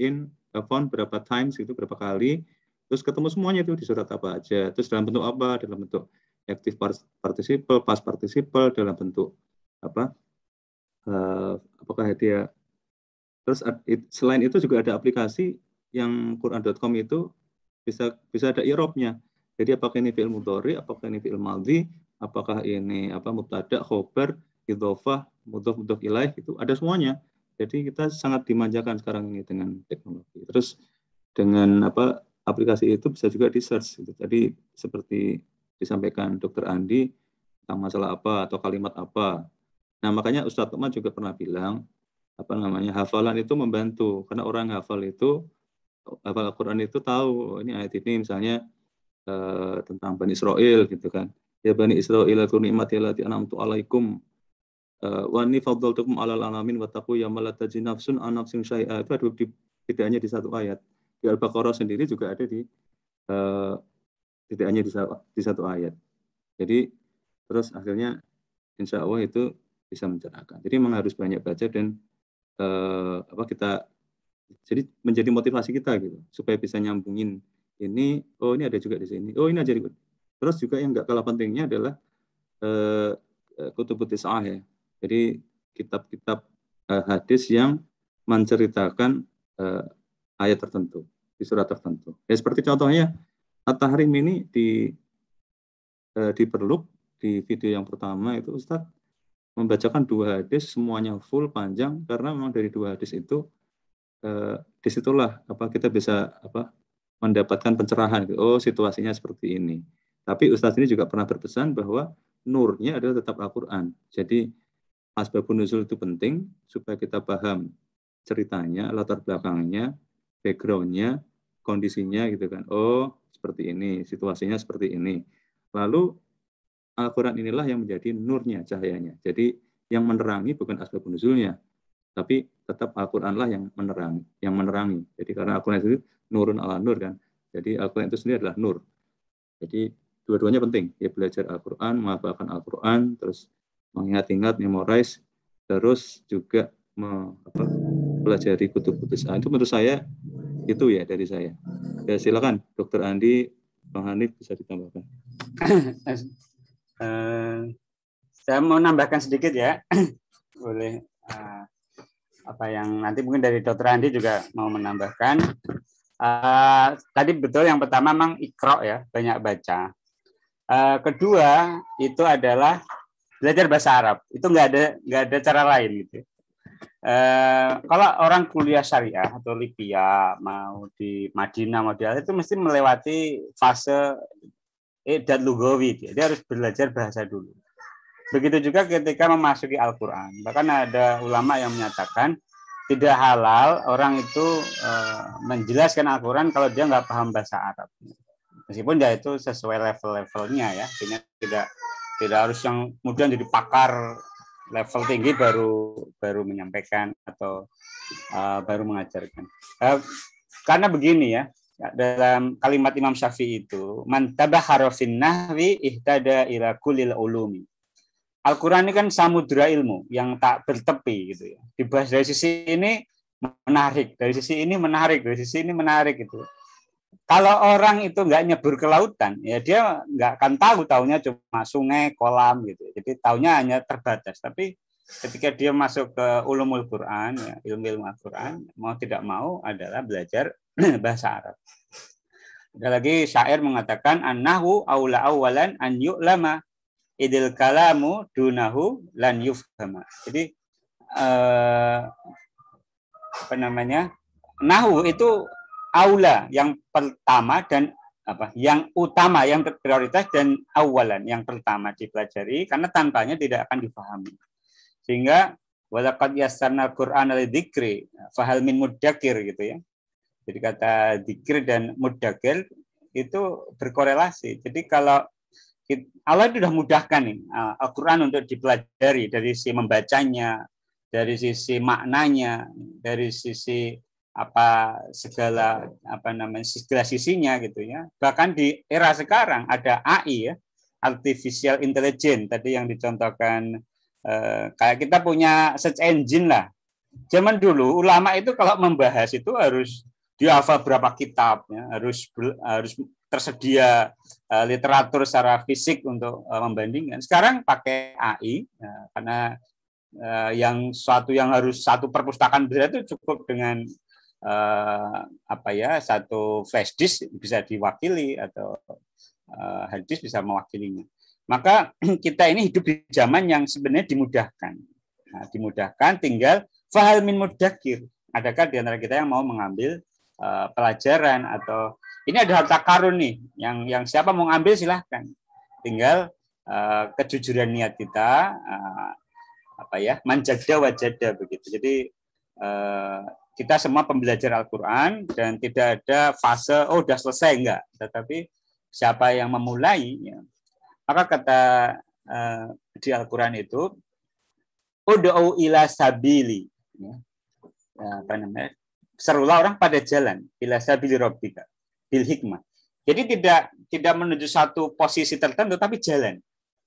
berapa times itu berapa kali, terus ketemu semuanya itu di surat apa aja, terus dalam bentuk apa, dalam bentuk active participle, past participle, dalam bentuk apa apakah dia. Terus selain itu juga ada aplikasi yang Quran.com itu bisa ada i'rabnya. Jadi apakah ini fi'il mudhari, apakah ini fi'il madhi, apakah ini mubtada, khobar, idhofah, mudhof ilaih, itu ada semuanya. Jadi kita sangat dimanjakan sekarang ini dengan teknologi. Terus dengan aplikasi itu bisa juga di search gitu. Tadi seperti disampaikan Dr. Andi tentang masalah apa atau kalimat apa. Nah, makanya Ustadz Tuman juga pernah bilang hafalan itu membantu, karena orang hafal Al-Quran itu tahu ini ayat ini misalnya tentang Bani Israel gitu kan. Ya Bani Israel aku nikmati allati an'amtu alaikum wa inni faddaltukum 'alal alamin wattaqu yawma la tajzi nafsun an nafsin syai'a. Itu ada tidak hanya di satu ayat. Di Al-Baqarah sendiri juga ada tidak hanya di satu ayat. Jadi terus akhirnya insya Allah itu bisa mencerahkan. Jadi memang harus banyak baca dan kita jadi menjadi motivasi kita gitu supaya bisa nyambungin ini, ini ada juga di sini, ini aja. Terus juga yang nggak kalah pentingnya adalah kutubut tis'ah ya. Jadi kitab-kitab hadis yang menceritakan ayat tertentu di surat tertentu. Ya seperti contohnya At-Tahrim ini di Perluk di video yang pertama itu Ustadz membacakan 2 hadis semuanya full panjang, karena memang dari 2 hadis itu disitulah kita bisa mendapatkan pencerahan. Situasinya seperti ini. Tapi Ustadz ini juga pernah berpesan bahwa nurnya adalah tetap Al-Quran. Jadi asbabun nuzul itu penting supaya kita paham ceritanya, latar belakangnya, backgroundnya, kondisinya gitu kan. Seperti ini, situasinya seperti ini. Lalu Al-Quran inilah yang menjadi nurnya, cahayanya. Jadi yang menerangi bukan asbabun nuzulnya, tapi tetap Al-Quranlah yang menerangi. Jadi karena Al-Quran itu nurun ala nur kan. Jadi Al-Quran itu sendiri adalah nur. Jadi dua-duanya penting. Ya belajar Al-Quran, menghafalkan Al-Quran, terus mengingat-ingat, memorize, terus juga pelajari kutub-kutub. Itu menurut saya itu ya dari saya. Ya silakan Dr. Andi, Bang Hanif bisa ditambahkan. Saya mau nambahkan sedikit ya. Boleh. Apa yang nanti mungkin dari Dr. Andi juga mau menambahkan. Tadi betul yang pertama memang Iqra ya, banyak baca. Kedua itu adalah belajar bahasa Arab. Itu nggak ada cara lain gitu. Kalau orang kuliah syariah atau Libya mau di Madinah mau di itu mesti melewati fase dan lugawi. Dia harus belajar bahasa dulu. Begitu juga ketika memasuki Al-Quran. Bahkan ada ulama yang menyatakan tidak halal orang itu menjelaskan Al-Quran kalau dia nggak paham bahasa Arab. Meskipun ya itu sesuai level-levelnya ya, tidak harus yang kemudian jadi pakar level tinggi baru menyampaikan atau baru mengajarkan. Karena begini ya, dalam kalimat Imam Syafi'i itu, man tabahara fin nahwi ihtada ila kullil ulumi. Al-Quran ini kan samudra ilmu yang tak bertepi gitu ya. Dibahas dari sisi ini menarik, dari sisi ini menarik, dari sisi ini menarik gitu. Kalau orang itu nggak nyebur ke lautan, ya dia nggak akan taunya cuma sungai, kolam gitu. Jadi taunya hanya terbatas. Tapi ketika dia masuk ke ulumul Quran, ya, ilmu-ilmu Al-Quran, mau tidak mau adalah belajar bahasa Arab. Ada lagi syair mengatakan annahu aula awalan an yu'lama idil kalamu dunahu lan yufhama. Jadi apa namanya? Nahu itu aula yang pertama dan yang utama, yang prioritas, dan awalan yang pertama dipelajari karena tanpanya tidak akan difahami. Sehingga walaqad yassarna Qur'ana lidzikri fahal min muddakir gitu ya. Jadi kata dzikir dan muddakir itu berkorelasi. Jadi kalau Allah itu sudah mudahkan nih Al-Qur'an untuk dipelajari dari sisi membacanya, dari sisi maknanya, dari sisi segala sisinya gitu ya. Bahkan di era sekarang ada AI ya, artificial intelligence tadi yang dicontohkan, kayak kita punya search engine lah. Zaman dulu ulama itu kalau membahas itu harus dihafal berapa kitab ya, harus tersedia literatur secara fisik untuk membandingkan. Sekarang pakai AI ya, karena yang harus satu perpustakaan besar itu cukup dengan satu flash disk bisa diwakili atau hard disk bisa mewakilinya. Maka kita ini hidup di zaman yang sebenarnya dimudahkan. Nah, dimudahkan, tinggal fahal min muddakir. Adakah di antara kita yang mau mengambil pelajaran atau ini ada harta karun nih, yang siapa mau ngambil silahkan. Tinggal kejujuran niat kita, manjada wajada begitu. Jadi kita semua pembelajar Al-Quran dan tidak ada fase udah selesai enggak, tetapi siapa yang memulai ya. Maka kata di Al-Quran itu ud'u ila sabili ya. Serulah orang pada jalan ila sabili rabbika bil hikmah. Jadi tidak menuju satu posisi tertentu tapi jalan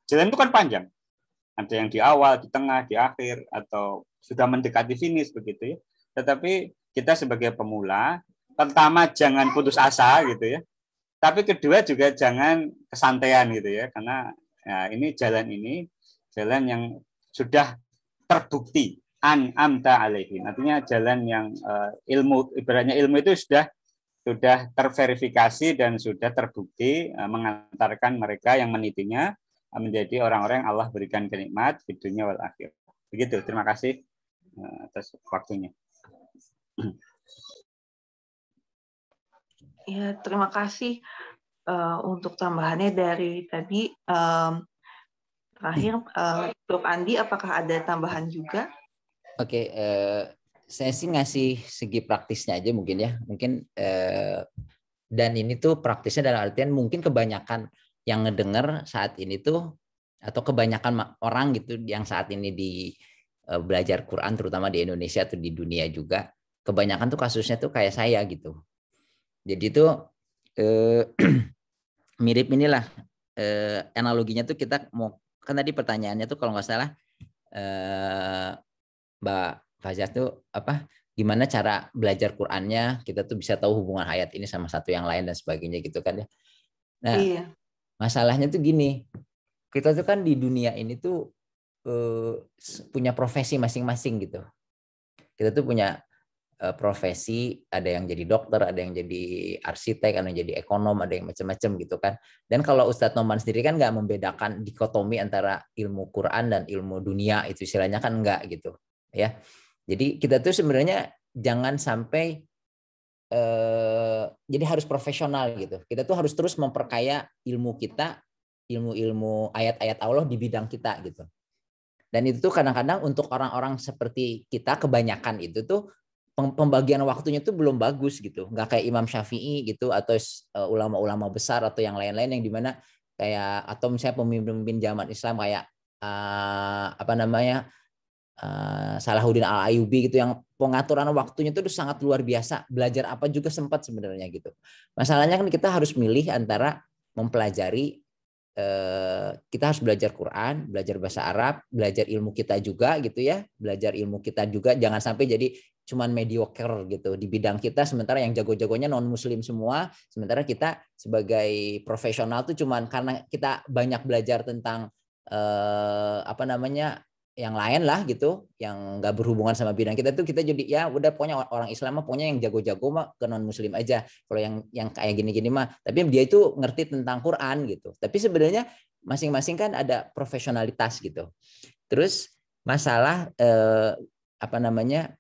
itu kan panjang, ada yang di awal, di tengah, di akhir, atau sudah mendekati finish begitu ya. Tetapi kita sebagai pemula, pertama jangan putus asa gitu ya. Tapi kedua juga jangan kesantaian gitu ya, karena ini jalan yang sudah terbukti an'amta alaihi. Artinya jalan yang ibaratnya ilmu itu sudah terverifikasi dan sudah terbukti mengantarkan mereka yang menitinya menjadi orang-orang yang Allah berikan kenikmat di dunia wal akhir. Begitu. Terima kasih atas waktunya. Ya, terima kasih untuk tambahannya dari tadi. Terakhir, Dok Andi, apakah ada tambahan juga? Oke, saya sih ngasih segi praktisnya aja mungkin ya. Mungkin dan ini tuh praktisnya dalam artian mungkin kebanyakan yang ngedenger saat ini tuh atau kebanyakan orang gitu yang saat ini di belajar Quran terutama di Indonesia atau di dunia juga kebanyakan tuh kasusnya tuh kayak saya gitu. Jadi tuh mirip inilah analoginya tuh kita mau kan tadi pertanyaannya tuh kalau nggak salah Mbak Fazia tuh gimana cara belajar Qurannya kita tuh bisa tahu hubungan ayat ini sama satu yang lain dan sebagainya gitu kan ya. Nah, iya. Masalahnya tuh gini, kita tuh kan di dunia ini tuh punya profesi masing-masing gitu. Kita tuh punya profesi, ada yang jadi dokter, ada yang jadi arsitek, ada yang jadi ekonom, ada yang macam-macam gitu kan. Dan kalau Ustadz Noman sendiri kan nggak membedakan dikotomi antara ilmu Quran dan ilmu dunia, itu istilahnya kan nggak gitu ya. Jadi kita tuh sebenarnya jangan sampai jadi harus profesional gitu. Kita tuh harus terus memperkaya ilmu kita, ilmu-ilmu ayat-ayat Allah di bidang kita gitu. Dan itu tuh kadang-kadang untuk orang-orang seperti kita kebanyakan itu tuh pembagian waktunya tuh belum bagus gitu. Nggak kayak Imam Syafi'i gitu atau ulama-ulama besar atau yang lain-lain yang dimana kayak atau misalnya pemimpin-pemimpin zaman Islam kayak apa namanya Salahuddin Al-Ayyubi gitu yang pengaturan waktunya itu sangat luar biasa. Belajar apa juga sempat sebenarnya gitu. Masalahnya kan kita harus milih antara mempelajari kita harus belajar Quran, belajar bahasa Arab, belajar ilmu kita juga gitu ya. Belajar ilmu kita juga jangan sampai jadi cuman mediocre gitu di bidang kita sementara yang jago-jagonya non muslim semua, sementara kita sebagai profesional tuh cuman karena kita banyak belajar tentang apa namanya yang lain lah gitu, yang nggak berhubungan sama bidang kita tuh kita jadi ya udah pokoknya orang Islam mah pokoknya yang jago-jago mah ke non muslim aja. Kalau yang kayak gini-gini mah, tapi dia itu ngerti tentang Quran gitu. Tapi sebenarnya masing-masing kan ada profesionalitas gitu. Terus masalah apa namanya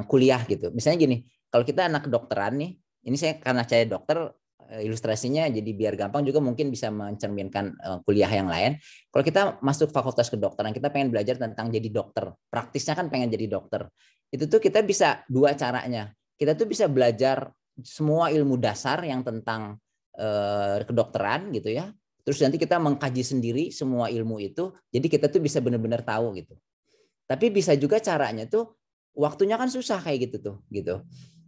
kuliah gitu. Misalnya gini, kalau kita anak kedokteran nih, ini saya karena saya dokter ilustrasinya jadi biar gampang juga mungkin bisa mencerminkan kuliah yang lain. Kalau kita masuk fakultas kedokteran, kita pengen belajar tentang jadi dokter. Praktisnya kan pengen jadi dokter. Itu tuh kita bisa dua caranya. Kita tuh bisa belajar semua ilmu dasar yang tentang kedokteran gitu ya. Terus nanti kita mengkaji sendiri semua ilmu itu. Jadi kita tuh bisa benar-benar tahu gitu. Tapi bisa juga caranya tuh waktunya kan susah kayak gitu tuh gitu.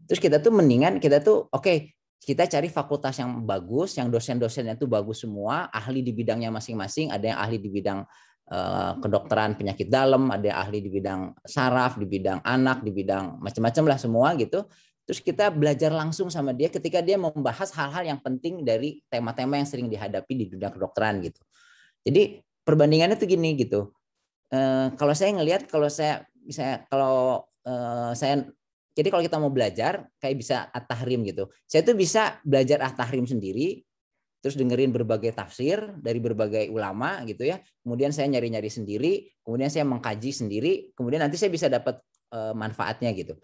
Terus kita tuh mendingan kita tuh oke, kita cari fakultas yang bagus, yang dosen-dosennya itu bagus semua, ahli di bidangnya masing-masing. Ada yang ahli di bidang kedokteran penyakit dalam, ada yang ahli di bidang saraf, di bidang anak, di bidang macam-macam lah semua gitu. Terus kita belajar langsung sama dia ketika dia membahas hal-hal yang penting dari tema-tema yang sering dihadapi di dunia kedokteran gitu. Jadi perbandingannya tuh gini gitu. Kalau saya ngelihat, kalau saya jadi kalau kita mau belajar kayak bisa at-tahrim gitu. Saya tuh bisa belajar at-tahrim sendiri, terus dengerin berbagai tafsir dari berbagai ulama gitu ya. Kemudian saya nyari-nyari sendiri, kemudian saya mengkaji sendiri, kemudian nanti saya bisa dapat manfaatnya gitu.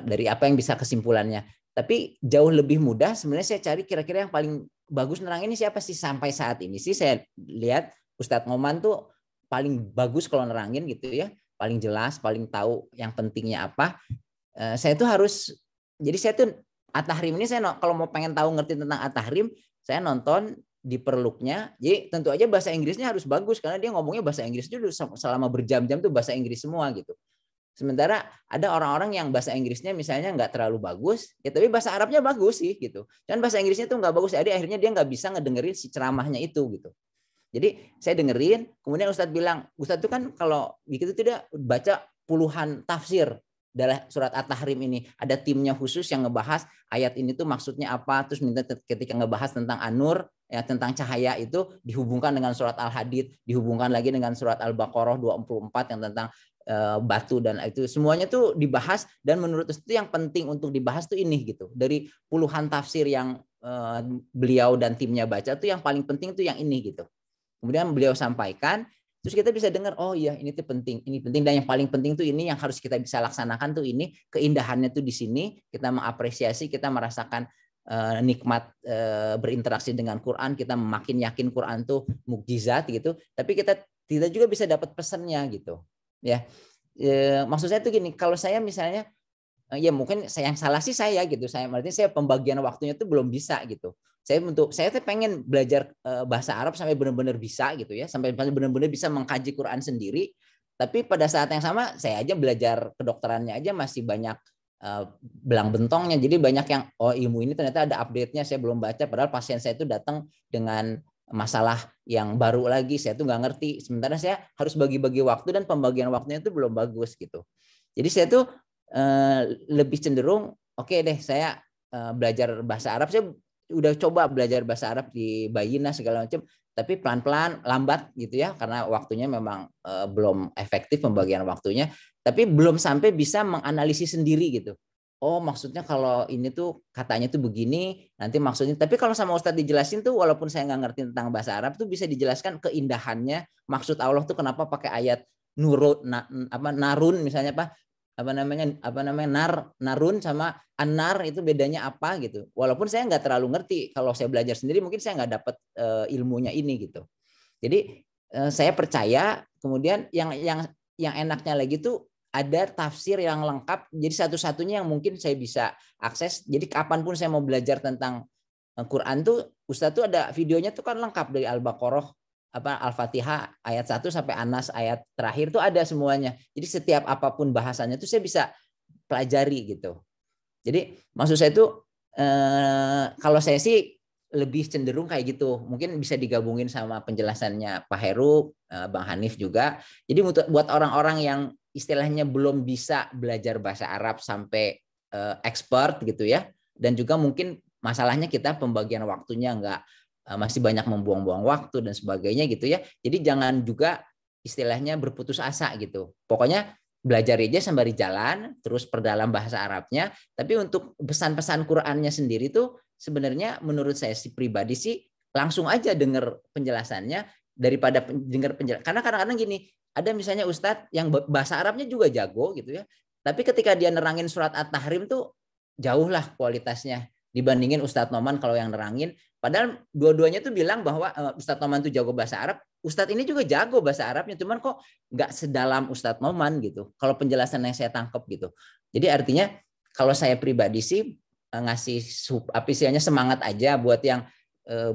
Dari apa yang bisa kesimpulannya. Tapi jauh lebih mudah sebenarnya saya cari kira-kira yang paling bagus nerang ini siapa sih sampai saat ini sih saya lihat Ustadz Ngoman tuh paling bagus kalau nerangin gitu ya. Paling jelas, paling tahu yang pentingnya apa. Saya tuh harus, jadi saya tuh at-tahrim ini saya kalau mau pengen tahu ngerti tentang at-tahrim, saya nonton di Perluknya. Jadi tentu aja bahasa Inggrisnya harus bagus karena dia ngomongnya bahasa Inggris dulu selama berjam-jam tuh bahasa Inggris semua gitu. Sementara ada orang-orang yang bahasa Inggrisnya misalnya nggak terlalu bagus, ya tapi bahasa Arabnya bagus sih gitu. Dan bahasa Inggrisnya tuh nggak bagus, jadi akhirnya dia nggak bisa ngedengerin si ceramahnya itu gitu. Jadi saya dengerin, kemudian Ustadz bilang, Ustadz itu kan kalau begitu tidak baca puluhan tafsir dalam surat At-Tahrim ini. Ada timnya khusus yang ngebahas ayat ini tuh maksudnya apa, terus minta ketika ngebahas tentang An-Nur, ya tentang cahaya itu dihubungkan dengan surat Al-Hadid, dihubungkan lagi dengan surat Al-Baqarah 24 yang tentang batu dan itu semuanya tuh dibahas dan menurut itu yang penting untuk dibahas tuh ini gitu. Dari puluhan tafsir yang beliau dan timnya baca tuh yang paling penting tuh yang ini gitu. Kemudian beliau sampaikan, terus kita bisa dengar, oh iya ini tuh penting, ini penting, dan yang paling penting tuh ini yang harus kita bisa laksanakan tuh ini, keindahannya tuh di sini, kita mengapresiasi, kita merasakan nikmat berinteraksi dengan Quran, kita makin yakin Quran tuh mukjizat gitu, tapi kita juga bisa dapat pesannya gitu, ya. Maksud saya tuh gini, kalau saya misalnya, ya mungkin saya yang salah sih saya gitu, berarti saya pembagian waktunya tuh belum bisa gitu. Saya tuh pengen belajar bahasa Arab sampai benar-benar bisa gitu ya, sampai benar-benar bisa mengkaji Quran sendiri. Tapi pada saat yang sama saya aja belajar kedokterannya aja masih banyak belang bentongnya. Jadi banyak yang ilmu ini ternyata ada update-nya saya belum baca. Padahal pasien saya itu datang dengan masalah yang baru lagi, saya tuh nggak ngerti. Sementara saya harus bagi-bagi waktu dan pembagian waktunya itu belum bagus gitu. Jadi saya tuh lebih cenderung oke deh saya belajar bahasa Arab, saya udah coba belajar bahasa Arab di Bayyinah segala macam, tapi pelan-pelan lambat gitu ya karena waktunya memang belum efektif pembagian waktunya, tapi belum sampai bisa menganalisis sendiri gitu. Oh maksudnya kalau ini tuh katanya tuh begini nanti maksudnya, tapi kalau sama Ustadz dijelasin tuh walaupun saya nggak ngerti tentang bahasa Arab tuh bisa dijelaskan keindahannya, maksud Allah tuh kenapa pakai ayat nurut narun misalnya apa namanya narun sama anar itu bedanya apa gitu. Walaupun saya nggak terlalu ngerti, kalau saya belajar sendiri mungkin saya nggak dapat ilmunya ini gitu. Jadi saya percaya. Kemudian yang enaknya lagi tuh ada tafsir yang lengkap. Jadi satu-satunya yang mungkin saya bisa akses. Jadi kapanpun saya mau belajar tentang Quran tuh, Ustadz tuh ada videonya tuh kan lengkap dari Al-Baqarah, Al-Fatihah ayat 1 sampai An-Nas ayat terakhir tuh ada semuanya. Jadi setiap apapun bahasanya tuh saya bisa pelajari gitu. Jadi maksud saya tuh kalau saya sih lebih cenderung kayak gitu. Mungkin bisa digabungin sama penjelasannya Pak Heru, Bang Hanif juga. Jadi buat orang-orang yang istilahnya belum bisa belajar bahasa Arab sampai expert gitu ya, dan juga mungkin masalahnya kita pembagian waktunya masih banyak membuang-buang waktu dan sebagainya gitu ya. Jadi jangan juga istilahnya berputus asa gitu. Pokoknya belajar aja sembari jalan, terus perdalam bahasa Arabnya. Tapi untuk pesan-pesan Qur'annya sendiri tuh sebenarnya menurut saya si pribadi sih langsung aja dengar penjelasannya daripada dengar penjelasan. Karena kadang-kadang gini, ada misalnya Ustadz yang bahasa Arabnya juga jago gitu ya. Tapi ketika dia nerangin surat At-Tahrim tuh jauh lah kualitasnya dibandingin Ustadz Noman kalau yang nerangin. Padahal dua-duanya tuh bilang bahwa Ustadz Noman tuh jago bahasa Arab, Ustadz ini juga jago bahasa Arabnya, cuman kok nggak sedalam Ustadz Noman gitu. Kalau penjelasan yang saya tangkap gitu. Jadi artinya kalau saya pribadi sih ngasih istilahnya semangat aja buat yang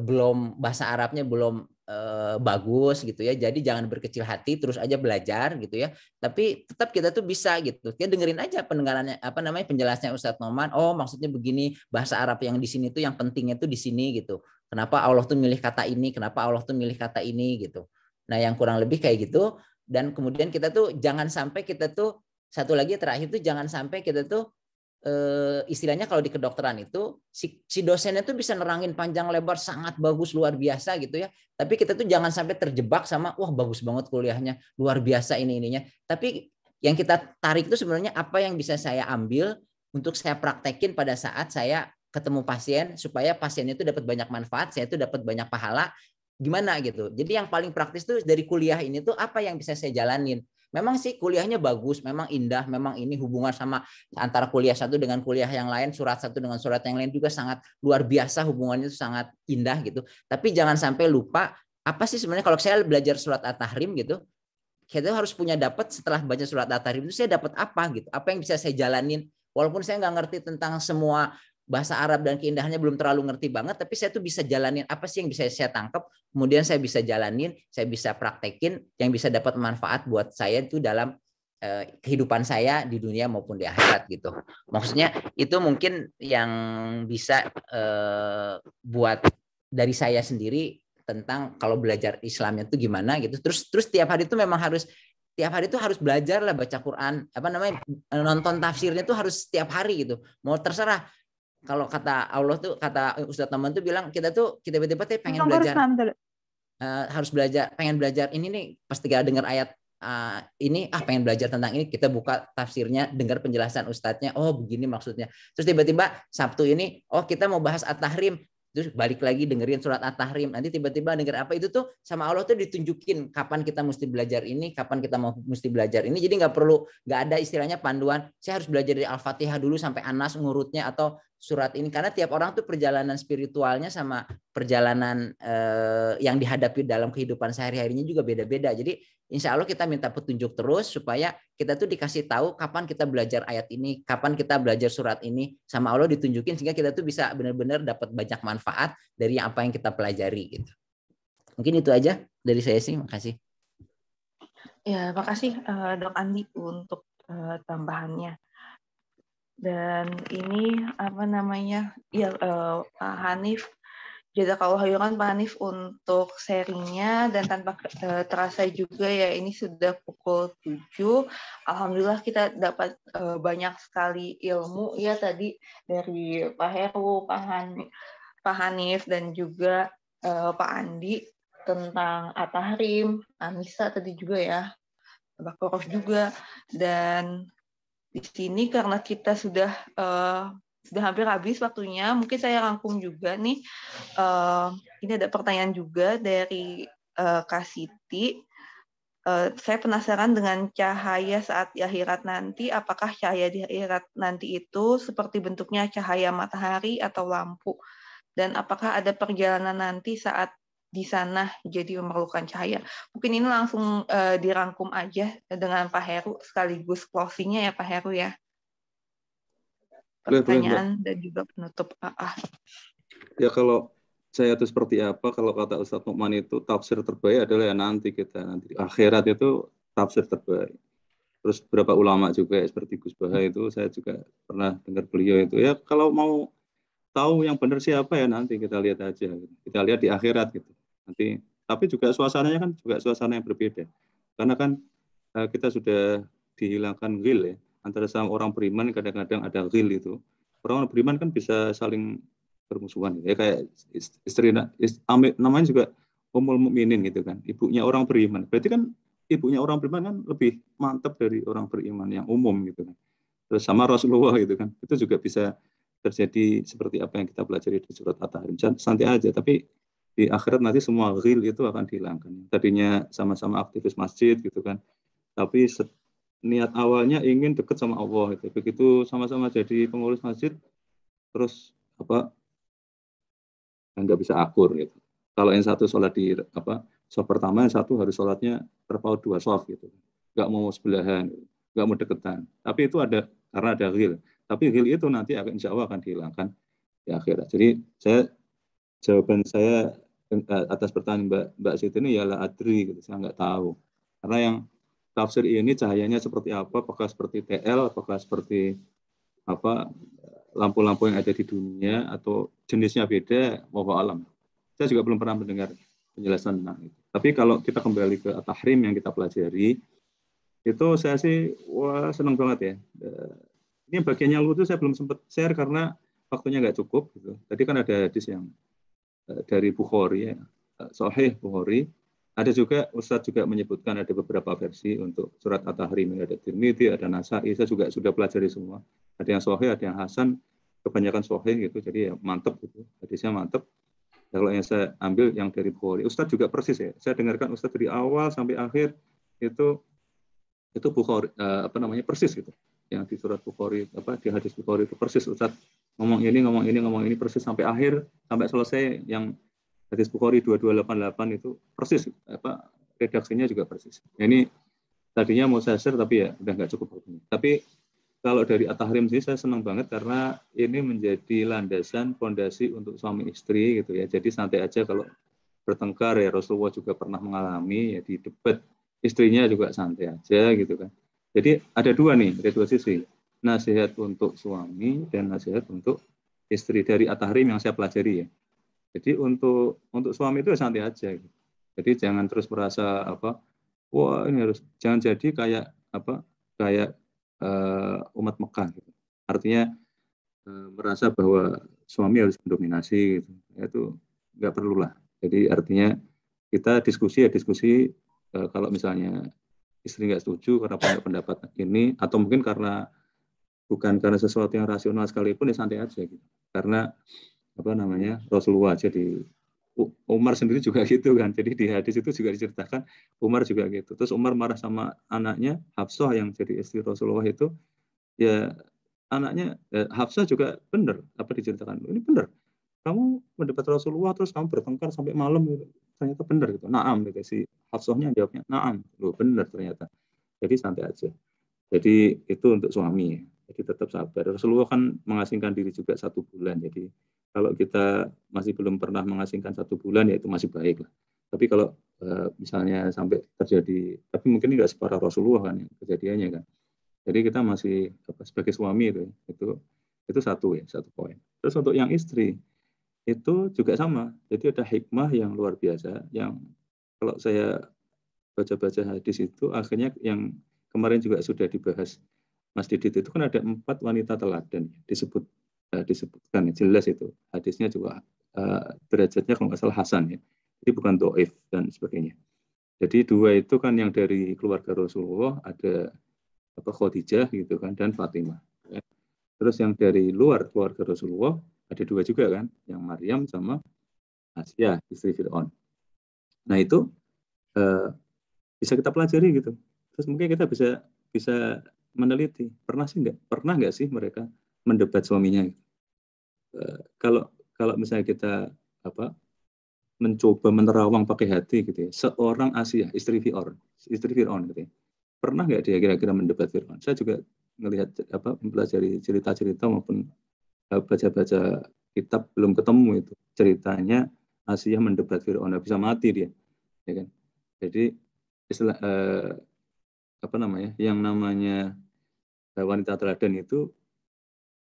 belum bahasa Arabnya belum bagus gitu ya. Jadi jangan berkecil hati, terus aja belajar gitu ya. Tapi tetap kita tuh bisa gitu. Kita dengerin aja pendengarannya penjelasannya Ustadz Noman. Oh, maksudnya begini, bahasa Arab yang di sini tuh yang pentingnya tuh di sini gitu. Kenapa Allah tuh milih kata ini, kenapa Allah tuh milih kata ini gitu. Nah, yang kurang lebih kayak gitu. Dan kemudian kita tuh jangan sampai kita tuh satu lagi terakhir tuh jangan sampai kita tuh istilahnya kalau di kedokteran itu si dosennya tuh bisa nerangin panjang lebar sangat bagus luar biasa gitu ya, tapi kita tuh jangan sampai terjebak sama wah bagus banget kuliahnya luar biasa ininya, tapi yang kita tarik itu sebenarnya apa yang bisa saya ambil untuk saya praktekin pada saat saya ketemu pasien supaya pasien itu dapat banyak manfaat, saya itu dapat banyak pahala gimana gitu. Jadi yang paling praktis tuh dari kuliah ini tuh apa yang bisa saya jalanin. Memang sih kuliahnya bagus, memang indah, memang ini hubungan sama antara kuliah satu dengan kuliah yang lain, surat satu dengan surat yang lain juga sangat luar biasa, hubungannya itu sangat indah gitu. Tapi jangan sampai lupa apa sih sebenarnya kalau saya belajar surat At-Tahrim gitu, kita harus punya dapat setelah baca surat At-Tahrim itu saya dapat apa gitu, apa yang bisa saya jalanin. Walaupun saya nggak ngerti tentang semua bahasa Arab dan keindahannya belum terlalu ngerti banget, tapi saya tuh bisa jalanin apa sih yang bisa saya tangkap, kemudian saya bisa jalanin, saya bisa praktekin yang bisa dapat manfaat buat saya itu dalam kehidupan saya di dunia maupun di akhirat gitu. Maksudnya itu mungkin yang bisa buat dari saya sendiri tentang kalau belajar Islamnya itu gimana gitu. Terus tiap hari itu memang harus belajar lah baca Quran, nonton tafsirnya tuh harus setiap hari gitu. Mau terserah. Kalau kata Allah tuh, kata Ustadz Noman tuh bilang kita tiba-tiba pengen belajar, harus belajar, pengen belajar ini nih, pas kita dengar ayat ini pengen belajar tentang ini, kita buka tafsirnya, dengar penjelasan ustadznya, oh begini maksudnya. Terus tiba-tiba Sabtu ini, oh kita mau bahas At-Tahrim, terus balik lagi dengerin surat At-Tahrim, nanti tiba-tiba denger apa itu tuh sama Allah tuh ditunjukin kapan kita mesti belajar ini, kapan kita mesti belajar ini. Jadi nggak ada istilahnya panduan saya harus belajar dari Al-Fatihah dulu sampai An-Nas ngurutnya atau surat ini, karena tiap orang tuh perjalanan spiritualnya sama perjalanan yang dihadapi dalam kehidupan sehari-harinya juga beda-beda. Jadi insya Allah kita minta petunjuk terus supaya kita tuh dikasih tahu kapan kita belajar ayat ini, kapan kita belajar surat ini, sama Allah ditunjukin sehingga kita tuh bisa benar-benar dapat banyak manfaat dari apa yang kita pelajari gitu. Mungkin itu aja dari saya sih, makasih. Ya, makasih Dok Andi untuk tambahannya. Dan ini Pak Hanif, jazakallahu khairan Pak Hanif untuk sharingnya, dan tanpa terasa juga ya ini sudah pukul 7. Alhamdulillah kita dapat banyak sekali ilmu ya tadi dari Pak Heru, Pak Hanif dan juga Pak Andi tentang At-Tahrim, Anissa tadi juga ya, Baqarah juga. Dan di sini karena kita sudah hampir habis waktunya, mungkin saya rangkum juga nih. Ini ada pertanyaan juga dari Kak Siti. Saya penasaran dengan cahaya saat di akhirat nanti. Apakah cahaya di akhirat nanti itu seperti bentuknya cahaya matahari atau lampu? Dan apakah ada perjalanan nanti saat di sana jadi memerlukan cahaya. Mungkin ini langsung dirangkum aja dengan Pak Heru sekaligus closing-nya ya Pak Heru ya. Pertanyaan dan juga penutup. Ya kalau saya itu seperti apa, kalau kata Ustadz Nukman itu tafsir terbaik adalah ya nanti akhirat itu tafsir terbaik. Terus beberapa ulama juga seperti Gus Baha itu saya juga pernah dengar beliau itu ya kalau mau tahu yang benar siapa ya nanti kita lihat aja, kita lihat di akhirat gitu. Nanti tapi juga suasananya kan juga suasana yang berbeda karena kan kita sudah dihilangkan ghil ya antara sama orang beriman kadang-kadang ada ghil itu. Orang beriman kan bisa saling bermusuhan ya kayak istri namanya juga Ummul Mukminin gitu kan, ibunya orang beriman. Berarti kan ibunya orang beriman kan lebih mantap dari orang beriman yang umum gitu kan. Terus sama Rasulullah gitu kan. Itu juga bisa terjadi seperti apa yang kita pelajari di surat At-Tahrim. Santai aja, tapi di akhirat nanti semua ghil itu akan dihilangkan. Tadinya sama-sama aktivis masjid gitu kan. Tapi niat awalnya ingin dekat sama Allah gitu. Begitu sama-sama jadi pengurus masjid terus nggak bisa akur gitu. Kalau yang satu sholat di soft pertama, yang satu harus sholatnya terpaut 2 soft gitu. Nggak mau sebelahan, nggak mau deketan. Tapi itu ada karena ada ghil. Tapi ghil itu nanti insya Allah akan dihilangkan di akhirat. Jadi jawaban saya atas pertanyaan Mbak Siti ini ya la adri gitu. Saya nggak tahu. Karena yang tafsir ini cahayanya seperti apa, apakah seperti TL, apakah seperti lampu-lampu yang ada di dunia atau jenisnya beda, wallahu alam. Saya juga belum pernah mendengar penjelasan tentang itu. Tapi kalau kita kembali ke At-Tahrim yang kita pelajari, itu saya sih senang banget ya. Ini bagian yang lucu saya belum sempat share karena waktunya nggak cukup. Gitu. Tadi kan ada hadis yang dari Bukhari, ya, Sahih Bukhari. Ada juga Ustadz juga menyebutkan ada beberapa versi untuk surat At-Tahrim. Ada Tirmidzi, ada Nasai. Saya juga sudah pelajari semua. Ada yang Sahih, ada yang Hasan. Kebanyakan Sahih gitu. Jadi ya mantap gitu. Hadisnya mantap. Kalau yang saya ambil yang dari Bukhari. Ustadz juga persis ya. Saya dengarkan Ustadz dari awal sampai akhir itu Bukhari persis gitu. Yang di surat Bukhari di hadis Bukhari itu persis Ustadz ngomong ini persis sampai akhir sampai selesai yang hadis Bukhari 2288 itu persis redaksinya juga persis. Ya, ini tadinya mau saya share tapi ya udah nggak cukup. Tapi kalau dari At-Tahrim sih saya senang banget karena ini menjadi landasan fondasi untuk suami istri gitu ya. Jadi santai aja kalau bertengkar ya Rasulullah juga pernah mengalami ya di debat istrinya juga santai aja gitu kan. Jadi ada dua sisi. Nasihat untuk suami dan nasihat untuk istri dari At-Tahrim yang saya pelajari ya. Jadi untuk suami itu santai aja. Gitu. Jadi jangan terus merasa wah ini harus jangan jadi kayak umat Mekah. Gitu. Artinya merasa bahwa suami harus mendominasi. Gitu. Itu nggak perlu lah. Jadi artinya kita diskusi kalau misalnya istri nggak setuju karena punya pendapat ini atau mungkin bukan karena sesuatu yang rasional sekalipun ya santai aja gitu. Karena Rasulullah jadi Umar sendiri juga gitu kan. Jadi di hadis itu juga diceritakan Umar juga gitu. Terus Umar marah sama anaknya Hafsah yang jadi istri Rasulullah itu ya anaknya Hafsah juga benar diceritakan. Ini benar. Kamu mendebat Rasulullah terus kamu bertengkar sampai malam gitu. Ternyata benar gitu. Naam gitu si Hafsahnya jawabnya naam. Loh benar ternyata. Jadi santai aja. Jadi itu untuk suami. Jadi tetap sabar. Rasulullah kan mengasingkan diri juga 1 bulan. Jadi kalau kita masih belum pernah mengasingkan 1 bulan ya itu masih baik lah. Tapi kalau misalnya sampai terjadi, tapi mungkin nggak separah Rasulullah kan kejadiannya kan. Jadi kita masih sebagai suami itu satu poin. Terus untuk yang istri itu juga sama. Jadi ada hikmah yang luar biasa yang kalau saya baca-baca hadis itu akhirnya yang kemarin juga sudah dibahas Mas Didit itu kan ada 4 wanita teladan disebutkan jelas itu hadisnya juga derajatnya kalau nggak salah Hasan ya. Jadi bukan doif dan sebagainya. Jadi 2 itu kan yang dari keluarga Rasulullah ada Khadijah gitu kan dan Fatimah. Ya. Terus yang dari luar keluarga Rasulullah ada 2 juga kan, yang Maryam sama Asia istri Fir'aun. Nah itu bisa kita pelajari gitu. Terus mungkin kita bisa meneliti pernah nggak sih mereka mendebat suaminya gitu. Kalau misalnya kita mencoba menerawang pakai hati gitu ya. Seorang Asia, istri Fir'aun gitu ya. Pernah nggak dia kira-kira mendebat Fir'aun? Saya juga melihat mempelajari cerita-cerita maupun baca-baca kitab, belum ketemu itu ceritanya Asia mendebat Fir'aun, bisa mati dia, ya kan? Jadi istilah yang namanya wanita teladan itu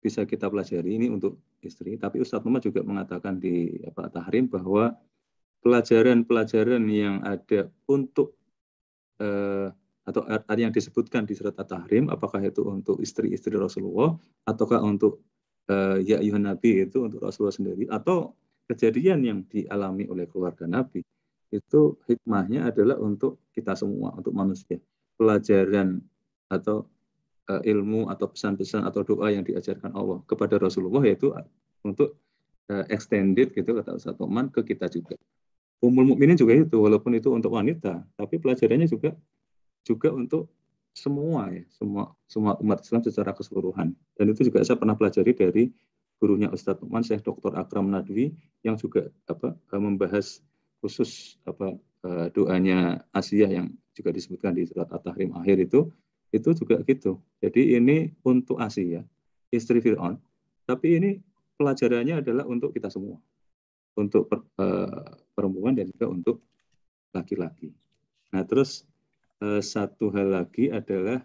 bisa kita pelajari ini untuk istri. Tapi Ustadz Muhammad juga mengatakan di Tahrim bahwa pelajaran-pelajaran yang ada untuk atau yang disebutkan di surat At-Tahrim, apakah itu untuk istri-istri Rasulullah ataukah untuk ya ayuhan Nabi itu untuk Rasulullah sendiri, atau kejadian yang dialami oleh keluarga Nabi, itu hikmahnya adalah untuk kita semua, untuk manusia. Pelajaran atau ilmu atau pesan-pesan atau doa yang diajarkan Allah kepada Rasulullah yaitu untuk extended gitu kata Ustaz Oman ke kita juga. Ummul Mukminin juga itu, walaupun itu untuk wanita, tapi pelajarannya juga untuk semua ya, semua umat Islam secara keseluruhan. Dan itu juga saya pernah pelajari dari gurunya Ustadz Oman, Syekh Dr. Akram Nadwi, yang juga membahas khusus doanya Asia yang juga disebutkan di surat At-Tahrim akhir itu juga gitu. Jadi ini untuk Asia, istri Fir'aun, tapi ini pelajarannya adalah untuk kita semua, untuk perempuan dan juga untuk laki-laki. Nah, terus satu hal lagi adalah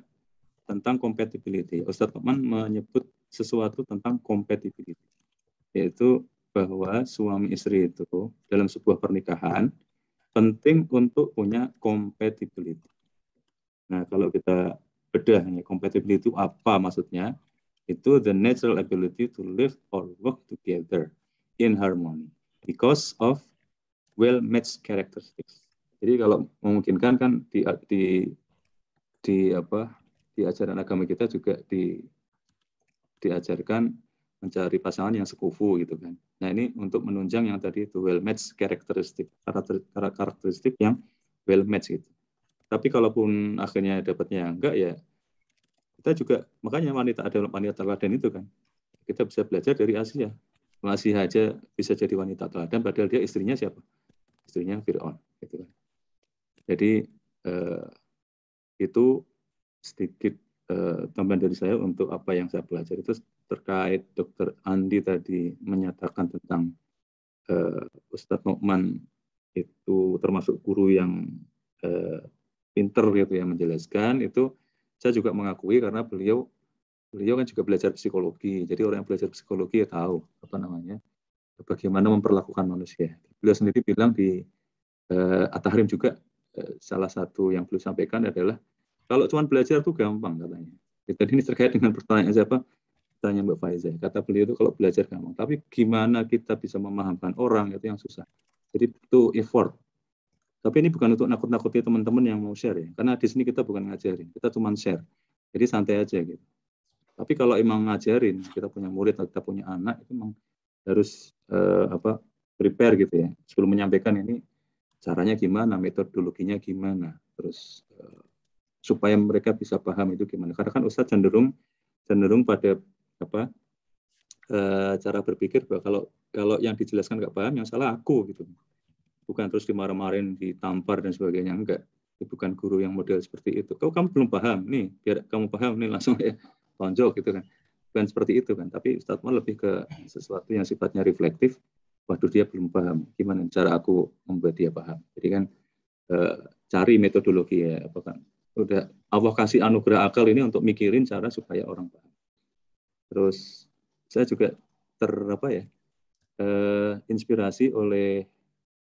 tentang compatibility. Ustadz Oman menyebut sesuatu tentang compatibility, yaitu bahwa suami istri itu dalam sebuah pernikahan penting untuk punya compatibility. Nah, kalau kita bedah compatibility itu apa maksudnya? Itu the natural ability to live or work together in harmony because of well-matched characteristics. Jadi kalau memungkinkan kan di ajaran agama kita juga diajarkan mencari pasangan yang sekufu gitu kan. Nah, ini untuk menunjang yang tadi itu well-matched karakteristik yang well-matched gitu. Tapi kalaupun akhirnya dapatnya enggak ya, kita juga, makanya wanita teladan itu kan, kita bisa belajar dari Asia. Asia aja bisa jadi wanita teladan, padahal dia istrinya siapa? Istrinya Fir'aun gitu kan. Jadi itu sedikit tambahan dari saya untuk apa yang saya pelajari. Itu terkait Dr. Andi tadi menyatakan tentang Ustadz Nu'man itu termasuk guru yang pinter gitu ya menjelaskan, itu saya juga mengakui karena beliau kan juga belajar psikologi. Jadi orang yang belajar psikologi ya tahu bagaimana memperlakukan manusia. Beliau sendiri bilang di At-Tahrim juga salah satu yang beliau sampaikan adalah kalau cuma belajar tuh gampang katanya. Jadi ini terkait dengan pertanyaan siapa? Tanya Mbak Faiza. Kata beliau itu kalau belajar gampang, tapi gimana kita bisa memahamkan orang itu yang susah. Jadi itu effort. Tapi ini bukan untuk nakut-nakuti teman-teman yang mau share ya. Karena di sini kita bukan ngajarin, kita cuma share. Jadi santai aja gitu. Tapi kalau emang ngajarin, kita punya murid atau kita punya anak, itu memang harus prepare gitu ya. Sebelum menyampaikan ini caranya gimana, metodologinya gimana, terus supaya mereka bisa paham itu gimana. Karena kan Ustadz cenderung pada cara berpikir bahwa kalau yang dijelaskan nggak paham, yang salah aku gitu. Bukan terus dimarah-marahin, ditampar dan sebagainya, enggak. Bukan guru yang model seperti itu. Kalau kamu belum paham, nih biar kamu paham nih langsung ya tonjok gitu kan. Bukan seperti itu kan. Tapi Ustadz Mal lebih ke sesuatu yang sifatnya reflektif. Waduh, dia belum paham. Gimana cara aku membuat dia paham? Jadi kan cari metodologi ya, apa kan? Udah Allah kasih anugerah akal ini untuk mikirin cara supaya orang paham. Terus saya juga inspirasi oleh,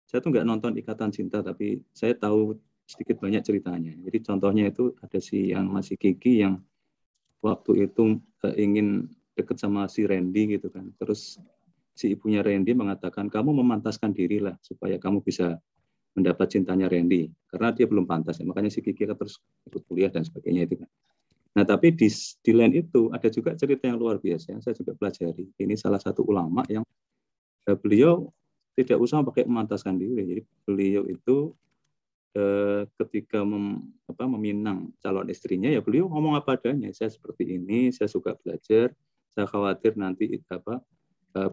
saya tuh nggak nonton Ikatan Cinta, tapi saya tahu sedikit banyak ceritanya. Jadi contohnya itu ada yang masih Kiki yang waktu itu ingin deket sama si Randy gitu kan. Terus si ibunya Randy mengatakan, kamu memantaskan diri lah supaya kamu bisa mendapat cintanya Randy. Karena dia belum pantas ya. Makanya si Kiki terus ikut kuliah dan sebagainya itu kan. Nah, tapi di lain itu ada juga cerita yang luar biasa yang saya juga pelajari. Ini salah satu ulama yang beliau tidak usah pakai memantaskan diri. Jadi beliau itu ketika meminang calon istrinya, ya beliau ngomong apa adanya. Saya seperti ini, saya suka belajar, saya khawatir nanti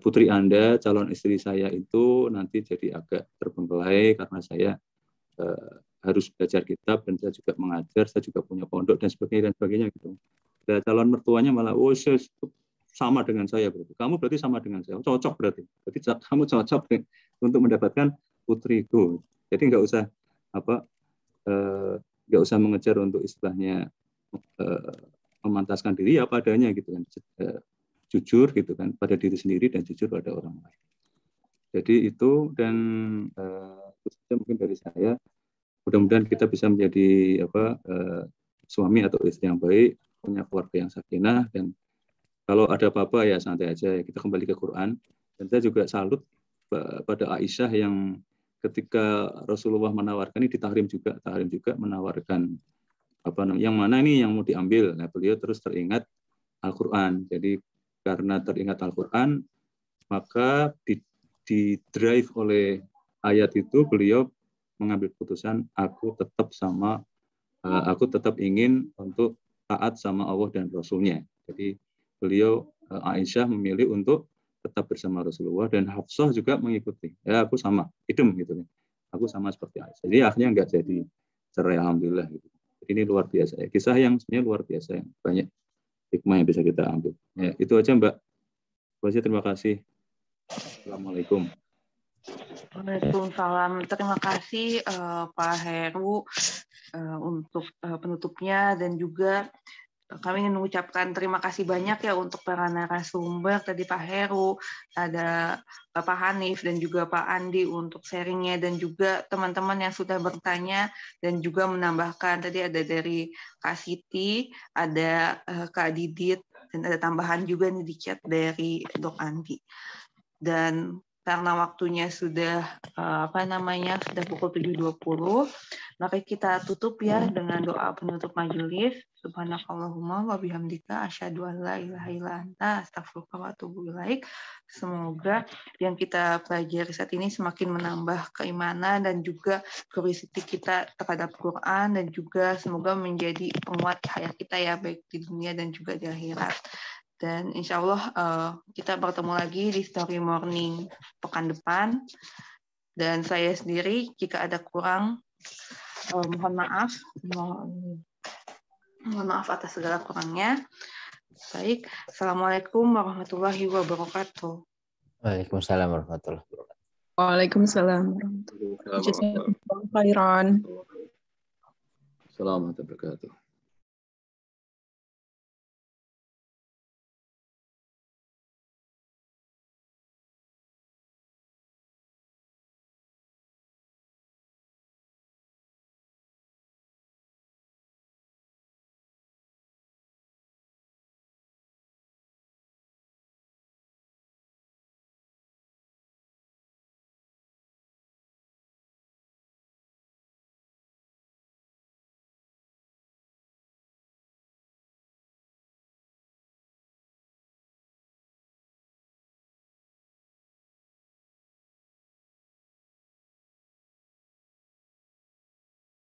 putri Anda, calon istri saya itu nanti jadi agak terbengkelai karena saya harus belajar kitab dan saya juga mengajar, saya juga punya pondok dan sebagainya gitu. Dan calon mertuanya malah, oh sama dengan saya berarti. Kamu berarti sama dengan saya, cocok berarti. Berarti kamu cocok untuk mendapatkan putriku. Jadi nggak usah mengejar untuk istilahnya memantaskan diri apa adanya gitu kan. Jujur gitu kan pada diri sendiri dan jujur pada orang lain. Jadi itu dan mungkin dari saya mudah-mudahan kita bisa menjadi suami atau istri yang baik, punya keluarga yang sakinah, dan kalau ada apa-apa ya santai aja, kita kembali ke Quran. Dan saya juga salut pada Aisyah yang ketika Rasulullah menawarkan ini tahrim juga menawarkan yang mana ini yang mau diambil. Nah, beliau terus teringat Al-Quran. Jadi karena teringat Al-Quran, maka di drive oleh ayat itu beliau mengambil putusan aku tetap ingin untuk taat sama Allah dan Rasulnya. Jadi beliau Aisyah memilih untuk tetap bersama Rasulullah dan Hafsah juga mengikuti. Ya aku sama, idem gitu. Aku sama seperti Aisyah. Jadi akhirnya nggak jadi cerai, alhamdulillah gitu. Ini luar biasa. Kisah yang sebenarnya luar biasa, yang banyak hikmah yang bisa kita ambil. Ya, itu aja Mbak. Terima kasih. Assalamualaikum. Waalaikumsalam. Terima kasih Pak Heru untuk penutupnya, dan juga kami ingin mengucapkan terima kasih banyak ya untuk para narasumber, tadi Pak Heru, ada Pak Hanif dan juga Pak Andi untuk sharingnya, dan juga teman-teman yang sudah bertanya dan juga menambahkan. Tadi ada dari Kak Siti, ada Kak Didit, dan ada tambahan juga nih di chat dari Dok Andi. Dan karena waktunya sudah sudah pukul 7.20, maka kita tutup ya dengan doa penutup majelis. Subhanakallahumma wa bihamdika asyhadu an la ilaha illa anta astaghfiruka wa atubu ilaik. Semoga yang kita pelajari saat ini semakin menambah keimanan dan juga curiosity kita terhadap Quran, dan juga semoga menjadi penguat hayat kita ya, baik di dunia dan juga di akhirat. Dan insya Allah kita bertemu lagi di Story Morning pekan depan. Dan saya sendiri jika ada kurang, mohon maaf. Mohon maaf atas segala kurangnya. Baik, Assalamualaikum warahmatullahi wabarakatuh. Waalaikumsalam warahmatullahi wabarakatuh. Waalaikumsalam warahmatullahi wabarakatuh. Assalamualaikum warahmatullahi wabarakatuh.